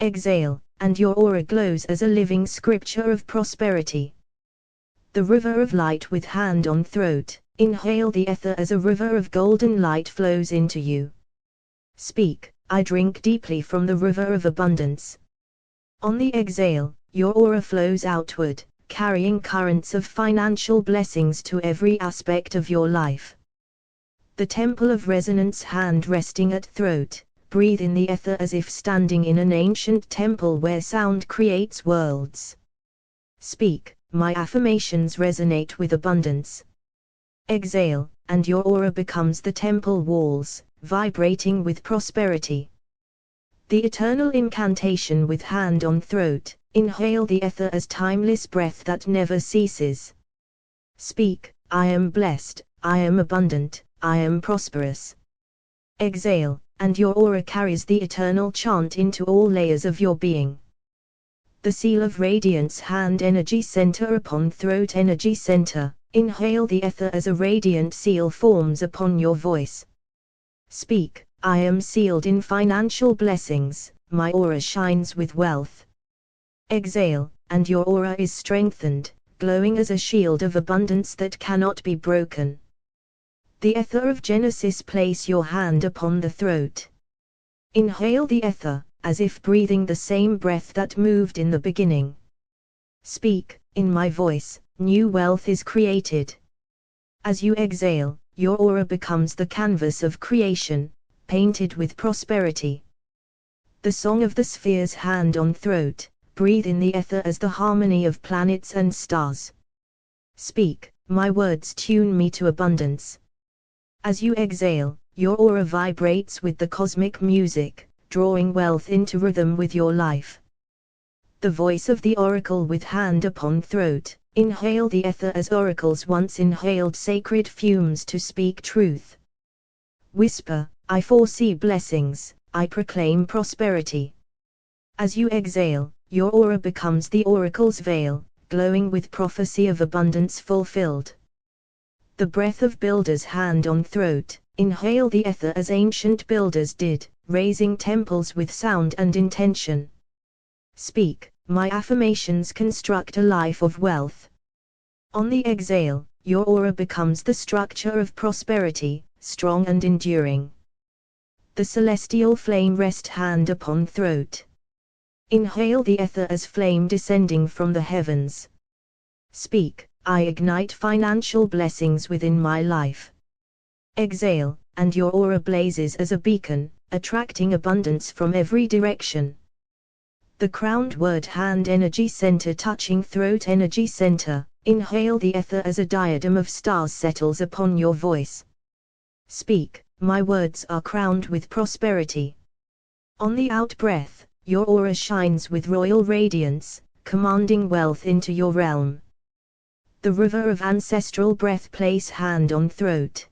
S1: Exhale, and your aura glows as a living scripture of prosperity. The river of light, with hand on throat, inhale the ether as a river of golden light flows into you. Speak, I drink deeply from the river of abundance. On the exhale, your aura flows outward, carrying currents of financial blessings to every aspect of your life. The temple of resonance, hand resting at throat, breathe in the ether as if standing in an ancient temple where sound creates worlds. Speak, my affirmations resonate with abundance. Exhale, and your aura becomes the temple walls, vibrating with prosperity. The eternal incantation, with hand on throat, inhale the ether as timeless breath that never ceases. Speak, I am blessed, I am abundant, I am prosperous. Exhale, and your aura carries the eternal chant into all layers of your being. The seal of radiance, hand energy center upon throat energy center, inhale the ether as a radiant seal forms upon your voice. Speak, I am sealed in financial blessings, my aura shines with wealth. Exhale, and your aura is strengthened, glowing as a shield of abundance that cannot be broken. The ether of Genesis, place your hand upon the throat. Inhale the ether, as if breathing the same breath that moved in the beginning. Speak, in my voice, new wealth is created. As you exhale, your aura becomes the canvas of creation, painted with prosperity. The song of the spheres, hand on throat, breathe in the ether as the harmony of planets and stars. Speak, my words tune me to abundance. As you exhale, your aura vibrates with the cosmic music, drawing wealth into rhythm with your life. The voice of the oracle, with hand upon throat, inhale the ether as oracles once inhaled sacred fumes to speak truth. Whisper, I foresee blessings, I proclaim prosperity. As you exhale, your aura becomes the oracle's veil, glowing with prophecy of abundance fulfilled. The breath of builder's hand on throat. Inhale the ether as ancient builders did, raising temples with sound and intention. Speak, my affirmations construct a life of wealth. On the exhale, your aura becomes the structure of prosperity, strong and enduring. The celestial flame rest hand upon throat. Inhale the ether as flame descending from the heavens. Speak, I ignite financial blessings within my life. Exhale, and your aura blazes as a beacon, attracting abundance from every direction. The crowned word hand energy center touching throat energy center. Inhale the ether as a diadem of stars settles upon your voice. Speak, my words are crowned with prosperity. On the out breath, your aura shines with royal radiance, commanding wealth into your realm. The river of ancestral breath place hand on throat.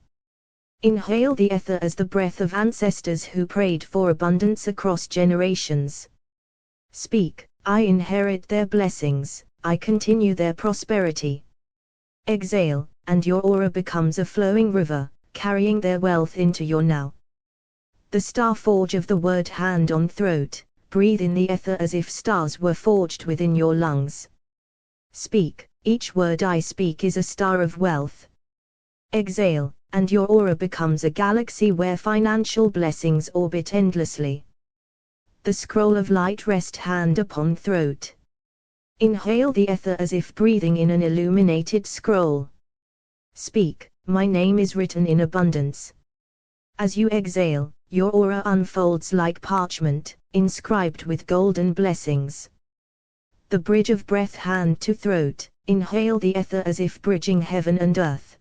S1: Inhale the ether as the breath of ancestors who prayed for abundance across generations. Speak, I inherit their blessings, I continue their prosperity. Exhale, and your aura becomes a flowing river, carrying their wealth into your now. The star forge of the word hand on throat. Breathe in the ether as if stars were forged within your lungs. Speak, each word I speak is a star of wealth. Exhale, and your aura becomes a galaxy where financial blessings orbit endlessly. The scroll of light rest hand upon throat. Inhale the ether as if breathing in an illuminated scroll. Speak, my name is written in abundance. As you exhale, your aura unfolds like parchment, inscribed with golden blessings. The bridge of breath hand to throat. Inhale the ether as if bridging heaven and earth.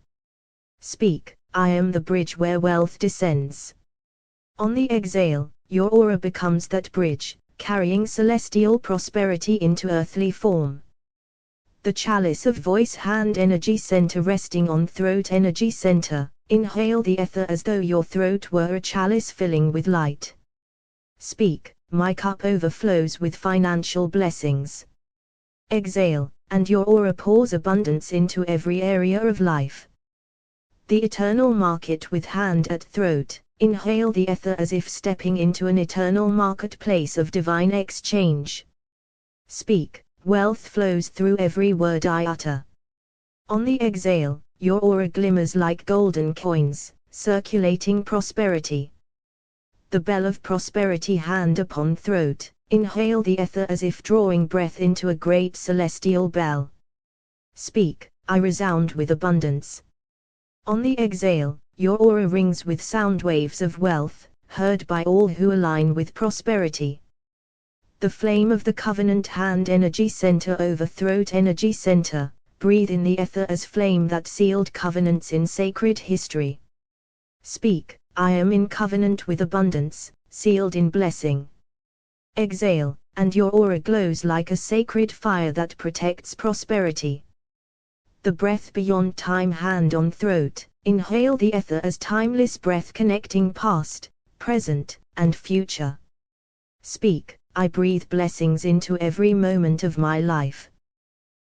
S1: Speak, I am the bridge where wealth descends. On the exhale, your aura becomes that bridge, carrying celestial prosperity into earthly form. The chalice of voice hand energy center resting on throat energy center. Inhale the ether as though your throat were a chalice filling with light. Speak, my cup overflows with financial blessings. Exhale, and your aura pours abundance into every area of life. The eternal market with hand at throat. Inhale the ether as if stepping into an eternal marketplace of divine exchange. Speak, wealth flows through every word I utter. On the exhale, your aura glimmers like golden coins, circulating prosperity. The bell of prosperity hand upon throat. Inhale the ether as if drawing breath into a great celestial bell. Speak, I resound with abundance. On the exhale, your aura rings with sound waves of wealth, heard by all who align with prosperity. The flame of the covenant hand energy center over throat energy center. Breathe in the ether as flame that sealed covenants in sacred history. Speak, I am in covenant with abundance, sealed in blessing. Exhale, and your aura glows like a sacred fire that protects prosperity. The breath beyond time hand on throat. Inhale the ether as timeless breath connecting past, present, and future. Speak, I breathe blessings into every moment of my life.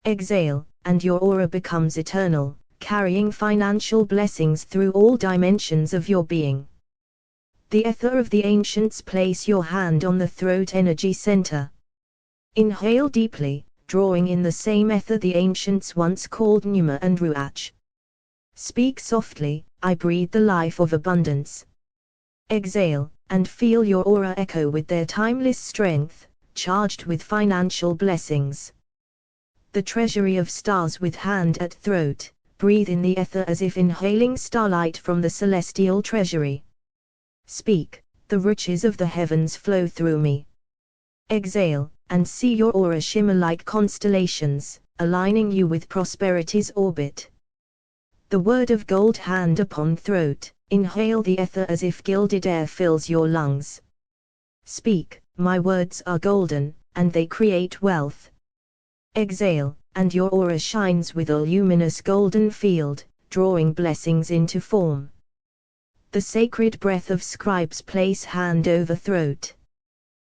S1: Exhale, and your aura becomes eternal, carrying financial blessings through all dimensions of your being. The ether of the ancients. Place your hand on the throat energy center. Inhale deeply, drawing in the same ether the ancients once called Numa and Ruach. Speak softly, I breathe the life of abundance. Exhale, and feel your aura echo with their timeless strength, charged with financial blessings. The treasury of stars with hand at throat. Breathe in the ether as if inhaling starlight from the celestial treasury. Speak, the riches of the heavens flow through me. Exhale, and see your aura shimmer like constellations, aligning you with prosperity's orbit. The word of gold hand upon throat. Inhale the ether as if gilded air fills your lungs. Speak, my words are golden, and they create wealth. Exhale, and your aura shines with a luminous golden field, drawing blessings into form. The sacred breath of scribes. Place hand over throat.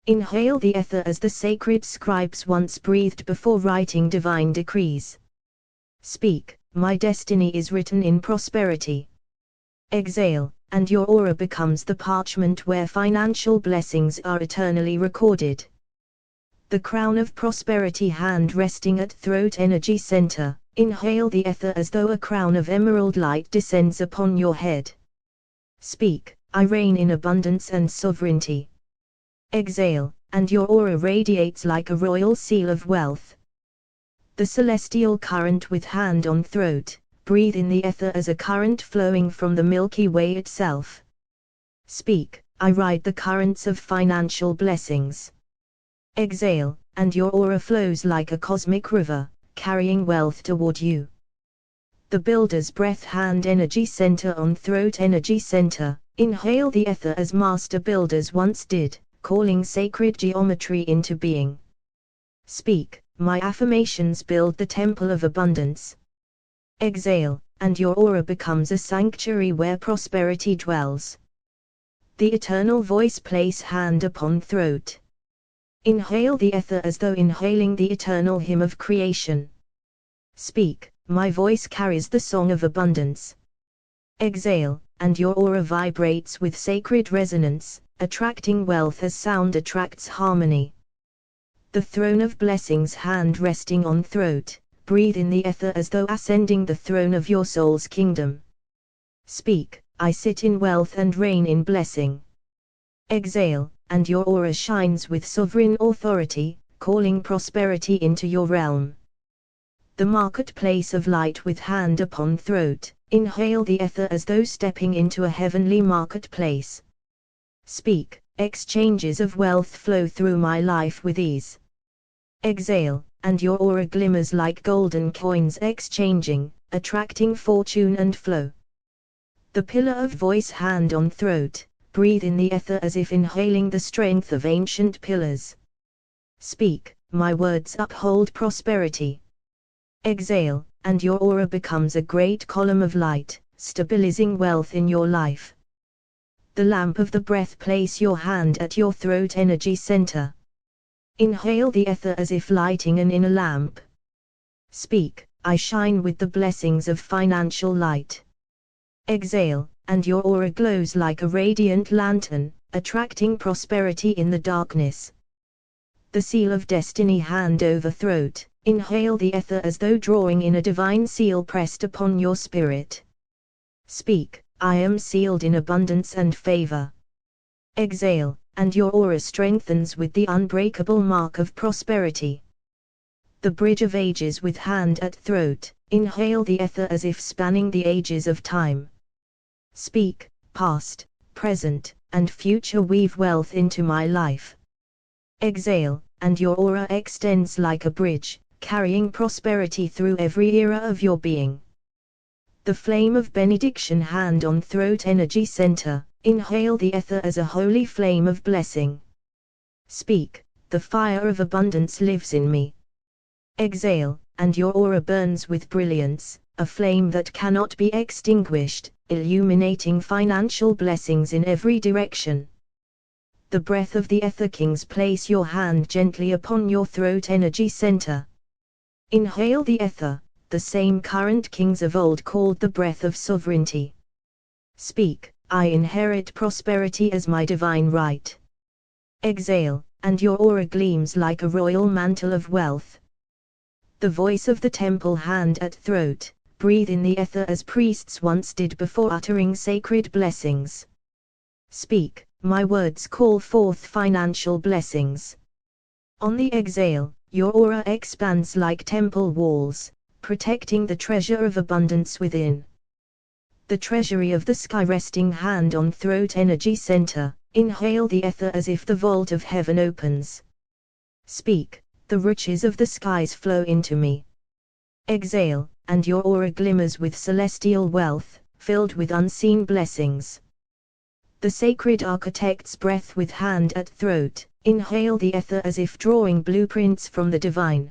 S1: Inhale the ether as the sacred scribes once breathed before writing divine decrees. Speak, my destiny is written in prosperity. Exhale, and your aura becomes the parchment where financial blessings are eternally recorded. The crown of prosperity hand resting at throat energy center. Inhale the ether as though a crown of emerald light descends upon your head. Speak, I reign in abundance and sovereignty. Exhale, and your aura radiates like a royal seal of wealth. The celestial current with hand on throat. Breathe in the ether as a current flowing from the Milky Way itself. Speak, I ride the currents of financial blessings. Exhale, and your aura flows like a cosmic river, carrying wealth toward you. The builder's breath hand energy center on throat energy center. Inhale the ether as master builders once did, calling sacred geometry into being. Speak, my affirmations build the temple of abundance. Exhale, and your aura becomes a sanctuary where prosperity dwells. The eternal voice place hand upon throat. Inhale the ether as though inhaling the eternal hymn of creation. Speak, my voice carries the song of abundance. Exhale, and your aura vibrates with sacred resonance, attracting wealth as sound attracts harmony. The throne of blessings hand resting on throat. Breathe in the ether as though ascending the throne of your soul's kingdom. Speak, I sit in wealth and reign in blessing. Exhale, and your aura shines with sovereign authority, calling prosperity into your realm. The marketplace of light with hand upon throat. Inhale the ether as though stepping into a heavenly marketplace. Speak, exchanges of wealth flow through my life with ease. Exhale, and your aura glimmers like golden coins exchanging, attracting fortune and flow. The pillar of voice hand on throat. Breathe in the ether as if inhaling the strength of ancient pillars. Speak, my words uphold prosperity. Exhale, and your aura becomes a great column of light, stabilizing wealth in your life. The lamp of the breath place your hand at your throat energy center. Inhale the ether as if lighting an inner lamp. Speak, I shine with the blessings of financial light. Exhale, and your aura glows like a radiant lantern, attracting prosperity in the darkness. The seal of destiny hand over throat. Inhale the ether as though drawing in a divine seal pressed upon your spirit. Speak, I am sealed in abundance and favor. Exhale, and your aura strengthens with the unbreakable mark of prosperity. The bridge of ages with hand at throat. Inhale the ether as if spanning the ages of time. Speak, past, present, and future weave wealth into my life. Exhale, and your aura extends like a bridge, carrying prosperity through every era of your being. The flame of benediction hand on throat energy center. Inhale the ether as a holy flame of blessing. Speak, the fire of abundance lives in me. Exhale, and your aura burns with brilliance, a flame that cannot be extinguished, illuminating financial blessings in every direction. The breath of the ether kings place your hand gently upon your throat energy center. Inhale the ether, the same current kings of old called the breath of sovereignty. Speak, I inherit prosperity as my divine right. Exhale, and your aura gleams like a royal mantle of wealth. The voice of the temple hand at throat. Breathe in the ether as priests once did before uttering sacred blessings. Speak, my words call forth financial blessings. On the exhale, your aura expands like temple walls, protecting the treasure of abundance within. The treasury of the sky resting hand on throat energy center. Inhale the ether as if the vault of heaven opens. Speak, the riches of the skies flow into me. Exhale, and your aura glimmers with celestial wealth, filled with unseen blessings. The sacred architect's breath with hand at throat. Inhale the ether as if drawing blueprints from the divine.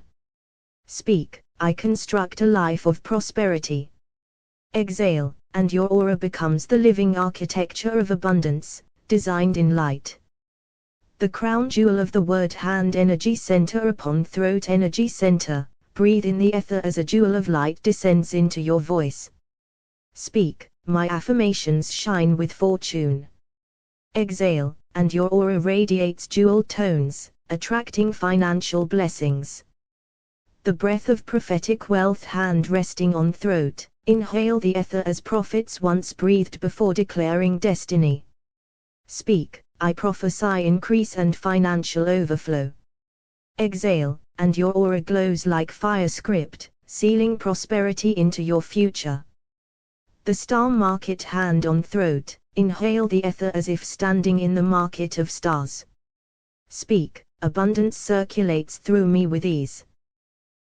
S1: Speak, I construct a life of prosperity. Exhale, and your aura becomes the living architecture of abundance, designed in light. The crown jewel of the word hand energy center upon throat energy center. breathe in the ether as a jewel of light descends into your voice. Speak, my affirmations shine with fortune. Exhale, and your aura radiates jewel tones, attracting financial blessings. The breath of prophetic wealth, hand resting on throat. Inhale the ether as prophets once breathed before declaring destiny. Speak, I prophesy increase and financial overflow. Exhale, and your aura glows like fire script, sealing prosperity into your future. The star market, hand on throat. Inhale the ether as if standing in the market of stars. Speak, abundance circulates through me with ease.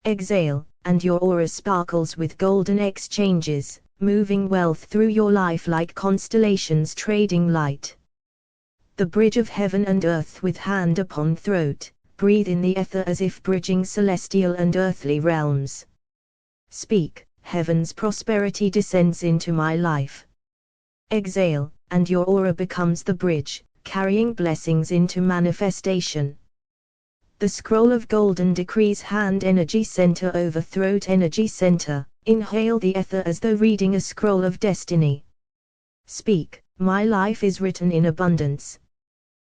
S1: Exhale, and your aura sparkles with golden exchanges, moving wealth through your life like constellations trading light. The bridge of heaven and earth with hand upon throat, breathe in the ether as if bridging celestial and earthly realms. Speak, heaven's prosperity descends into my life. Exhale, and your aura becomes the bridge, carrying blessings into manifestation. The scroll of golden decrees, hand energy center over throat energy center. Inhale the ether as though reading a scroll of destiny. Speak, my life is written in abundance.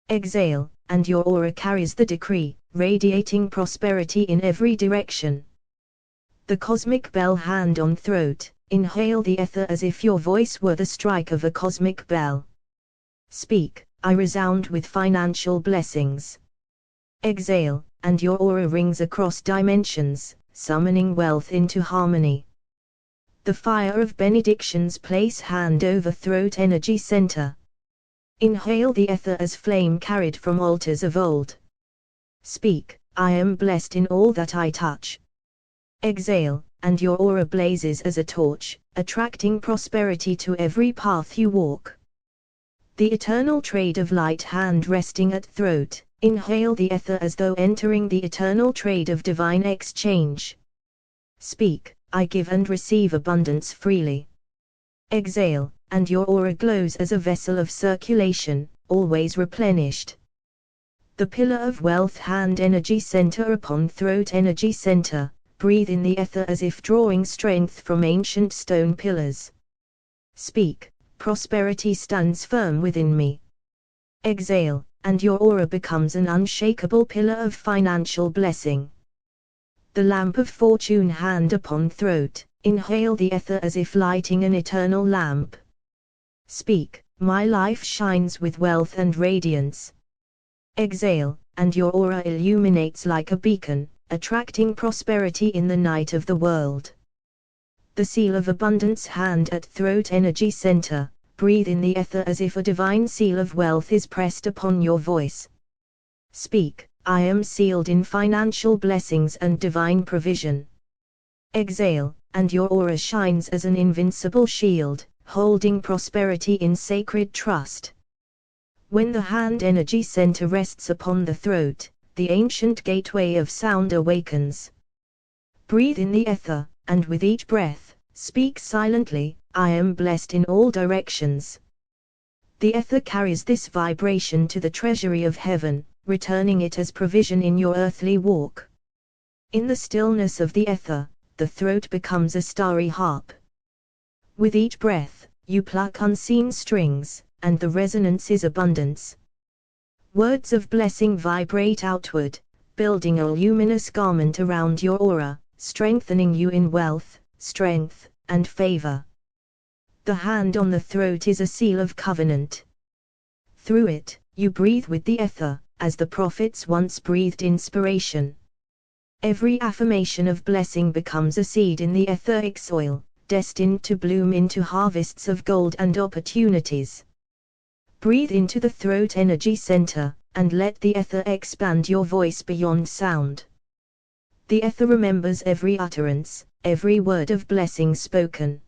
S1: Exhale, and your aura carries the decree, radiating prosperity in every direction. The cosmic bell, hand on throat. Inhale the ether as if your voice were the strike of a cosmic bell. Speak, I resound with financial blessings. Exhale, and your aura rings across dimensions, summoning wealth into harmony. The fire of benedictions, place hand over throat energy center. Inhale the ether as flame carried from altars of old. Speak, I am blessed in all that I touch. Exhale, and your aura blazes as a torch, attracting prosperity to every path you walk. The eternal trade of light, hand resting at throat. Inhale the ether as though entering the eternal trade of divine exchange. Speak, I give and receive abundance freely. Exhale, and your aura glows as a vessel of circulation, always replenished. The pillar of wealth, hand energy center upon throat energy center. Breathe in the ether as if drawing strength from ancient stone pillars. Speak, prosperity stands firm within me. Exhale, and your aura becomes an unshakable pillar of financial blessing. The lamp of fortune, hand upon throat. Inhale the ether as if lighting an eternal lamp. Speak, my life shines with wealth and radiance. Exhale, and your aura illuminates like a beacon, attracting prosperity in the night of the world. The seal of abundance, hand at throat energy center. Breathe in the ether as if a divine seal of wealth is pressed upon your voice. Speak, I am sealed in financial blessings and divine provision. Exhale, and your aura shines as an invincible shield, holding prosperity in sacred trust. When the hand energy center rests upon the throat, the ancient gateway of sound awakens. Breathe in the ether, and with each breath, speak silently, I am blessed in all directions. The ether carries this vibration to the treasury of heaven, returning it as provision in your earthly walk. In the stillness of the ether, the throat becomes a starry harp. With each breath, you pluck unseen strings, and the resonance is abundance. Words of blessing vibrate outward, building a luminous garment around your aura, strengthening you in wealth, strength, and favor. The hand on the throat is a seal of covenant. Through it, you breathe with the ether, as the prophets once breathed inspiration. Every affirmation of blessing becomes a seed in the etheric soil, destined to bloom into harvests of gold and opportunities. Breathe into the throat energy center, and let the ether expand your voice beyond sound. The ether remembers every utterance, every word of blessing spoken.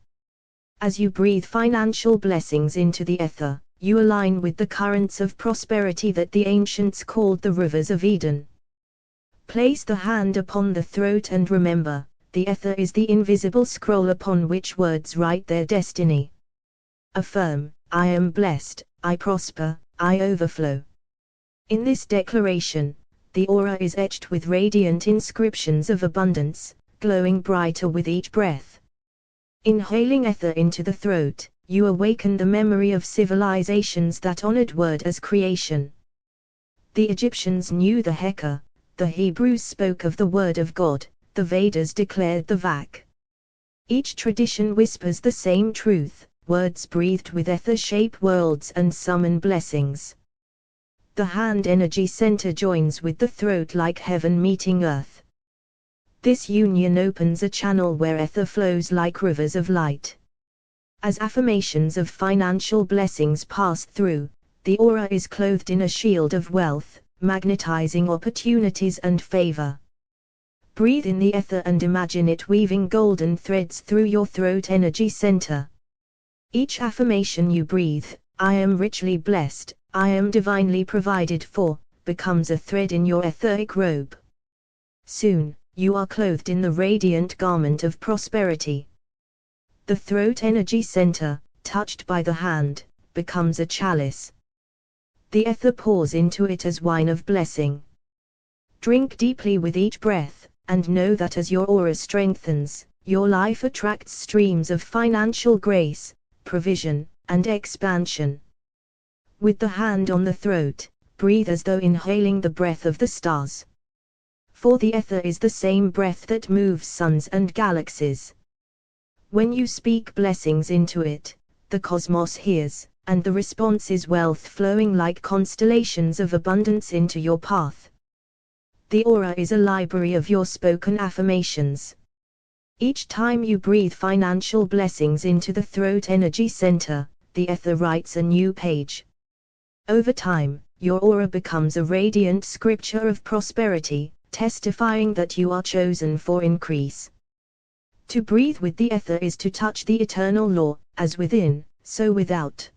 S1: As you breathe financial blessings into the ether, you align with the currents of prosperity that the ancients called the rivers of Eden. Place the hand upon the throat and remember, the ether is the invisible scroll upon which words write their destiny. Affirm, I am blessed, I prosper, I overflow. In this declaration, the aura is etched with radiant inscriptions of abundance, glowing brighter with each breath. Inhaling ether into the throat, you awaken the memory of civilizations that honored word as creation. The Egyptians knew the Heka, the Hebrews spoke of the word of God, the Vedas declared the Vak. Each tradition whispers the same truth: words breathed with ether shape worlds and summon blessings. The hand energy center joins with the throat like heaven meeting earth. This union opens a channel where ether flows like rivers of light. As affirmations of financial blessings pass through, the aura is clothed in a shield of wealth, magnetizing opportunities and favor. Breathe in the ether and imagine it weaving golden threads through your throat energy center. Each affirmation you breathe, I am richly blessed, I am divinely provided for, becomes a thread in your etheric robe. Soon, you are clothed in the radiant garment of prosperity. The throat energy center, touched by the hand, becomes a chalice. The ether pours into it as wine of blessing. Drink deeply with each breath, and know that as your aura strengthens, your life attracts streams of financial grace, provision, and expansion. With the hand on the throat, breathe as though inhaling the breath of the stars. For the ether is the same breath that moves suns and galaxies. When you speak blessings into it, the cosmos hears, and the response is wealth flowing like constellations of abundance into your path. The aura is a library of your spoken affirmations. Each time you breathe financial blessings into the throat energy center, the ether writes a new page. Over time, your aura becomes a radiant scripture of prosperity, testifying that you are chosen for increase. To breathe with the ether is to touch the eternal law, as within, so without.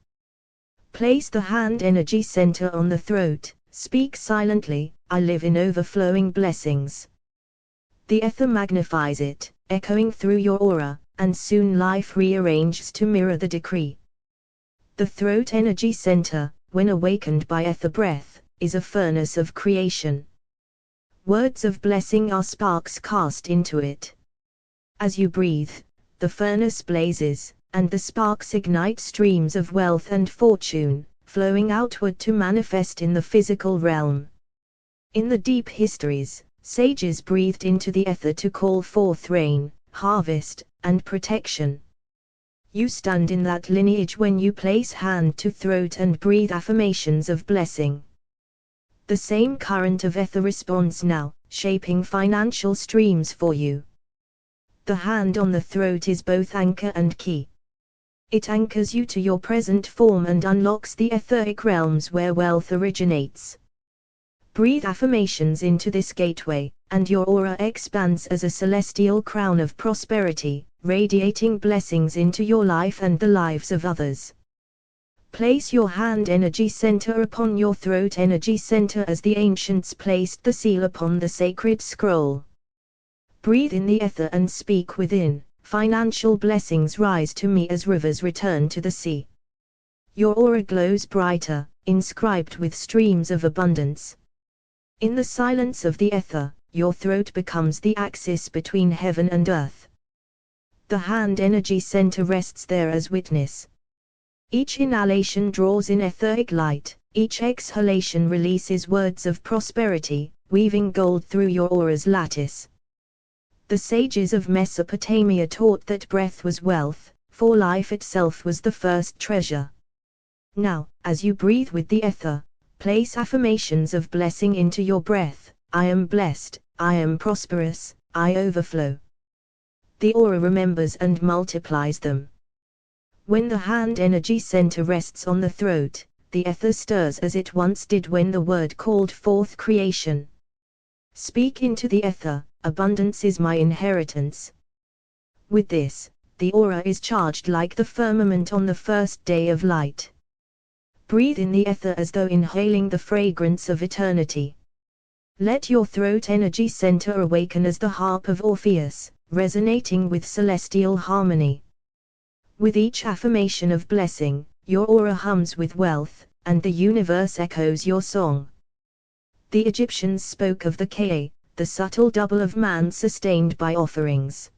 S1: Place the hand energy center on the throat, speak silently, I live in overflowing blessings. The ether magnifies it, echoing through your aura, and soon life rearranges to mirror the decree. The throat energy center, when awakened by ether breath, is a furnace of creation. Words of blessing are sparks cast into it. As you breathe, the furnace blazes, and the sparks ignite streams of wealth and fortune, flowing outward to manifest in the physical realm. In the deep histories, sages breathed into the ether to call forth rain, harvest, and protection. You stand in that lineage when you place hand to throat and breathe affirmations of blessing. The same current of ether responds now, shaping financial streams for you. The hand on the throat is both anchor and key. It anchors you to your present form and unlocks the etheric realms where wealth originates. Breathe affirmations into this gateway, and your aura expands as a celestial crown of prosperity, radiating blessings into your life and the lives of others. Place your hand energy center upon your throat energy center as the ancients placed the seal upon the sacred scroll. Breathe in the ether and speak within, financial blessings rise to me as rivers return to the sea. Your aura glows brighter, inscribed with streams of abundance. In the silence of the ether, your throat becomes the axis between heaven and earth. The hand energy center rests there as witness. Each inhalation draws in etheric light, each exhalation releases words of prosperity, weaving gold through your aura's lattice. The sages of Mesopotamia taught that breath was wealth, for life itself was the first treasure. Now, as you breathe with the ether, place affirmations of blessing into your breath. I am blessed, I am prosperous, I overflow. The aura remembers and multiplies them. When the hand energy center rests on the throat, the ether stirs as it once did when the word called forth creation. Speak into the ether, abundance is my inheritance. With this, the aura is charged like the firmament on the first day of light. Breathe in the ether as though inhaling the fragrance of eternity. Let your throat energy center awaken as the harp of Orpheus, resonating with celestial harmony. With each affirmation of blessing, your aura hums with wealth, and the universe echoes your song. The Egyptians spoke of the Ka, the subtle double of man sustained by offerings.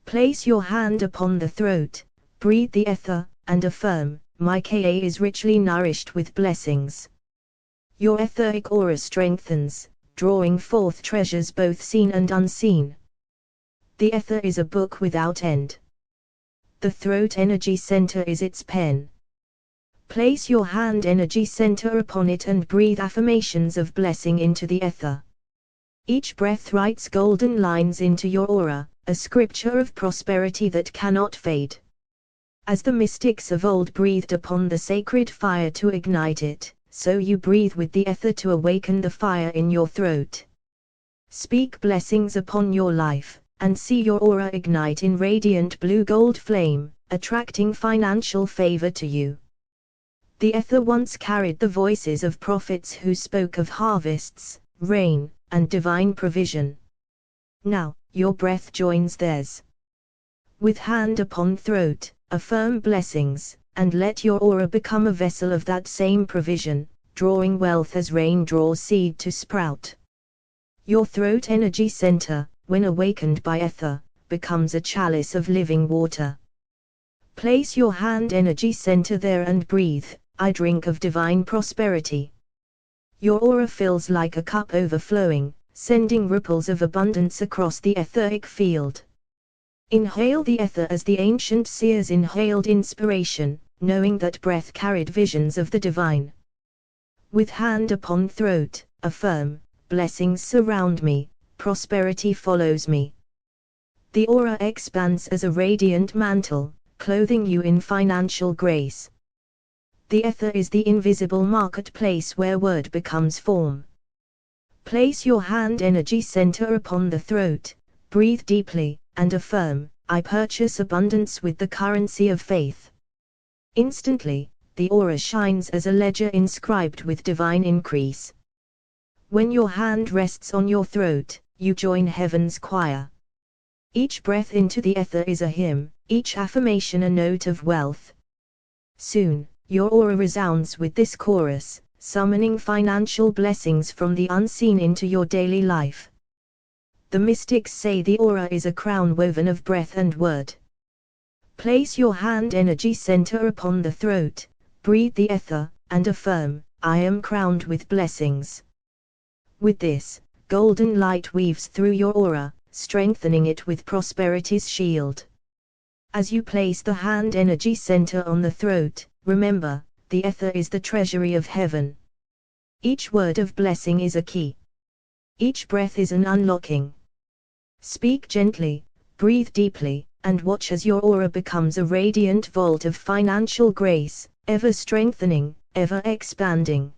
S1: Place your hand upon the throat, breathe the ether, and affirm, my Ka is richly nourished with blessings. Your etheric aura strengthens, drawing forth treasures both seen and unseen. The ether is a book without end. The throat energy center is its pen. Place your hand energy center upon it and breathe affirmations of blessing into the ether. Each breath writes golden lines into your aura, a scripture of prosperity that cannot fade. As the mystics of old breathed upon the sacred fire to ignite it, so you breathe with the ether to awaken the fire in your throat. Speak blessings upon your life, and see your aura ignite in radiant blue-gold flame, attracting financial favor to you. The ether once carried the voices of prophets who spoke of harvests, rain, and divine provision. Now, your breath joins theirs. With hand upon throat, affirm blessings, and let your aura become a vessel of that same provision, drawing wealth as rain draws seed to sprout. Your throat energy center, when awakened by ether, becomes a chalice of living water. Place your hand energy center there and breathe, I drink of divine prosperity. Your aura fills like a cup overflowing, sending ripples of abundance across the etheric field. Inhale the ether as the ancient seers inhaled inspiration, knowing that breath carried visions of the divine. With hand upon throat, affirm, blessings surround me, prosperity follows me. The aura expands as a radiant mantle, clothing you in financial grace. The ether is the invisible marketplace where word becomes form. Place your hand energy center upon the throat, breathe deeply, and affirm, I purchase abundance with the currency of faith. Instantly, the aura shines as a ledger inscribed with divine increase. When your hand rests on your throat, you join heaven's choir. Each breath into the ether is a hymn, each affirmation a note of wealth. Soon, your aura resounds with this chorus, summoning financial blessings from the unseen into your daily life. The mystics say the aura is a crown woven of breath and word. Place your hand energy center upon the throat, breathe the ether, and affirm, I am crowned with blessings. With this, golden light weaves through your aura, strengthening it with prosperity's shield. As you place the hand energy center on the throat, remember, the ether is the treasury of heaven. Each word of blessing is a key. Each breath is an unlocking. Speak gently, breathe deeply, and watch as your aura becomes a radiant vault of financial grace, ever strengthening, ever expanding.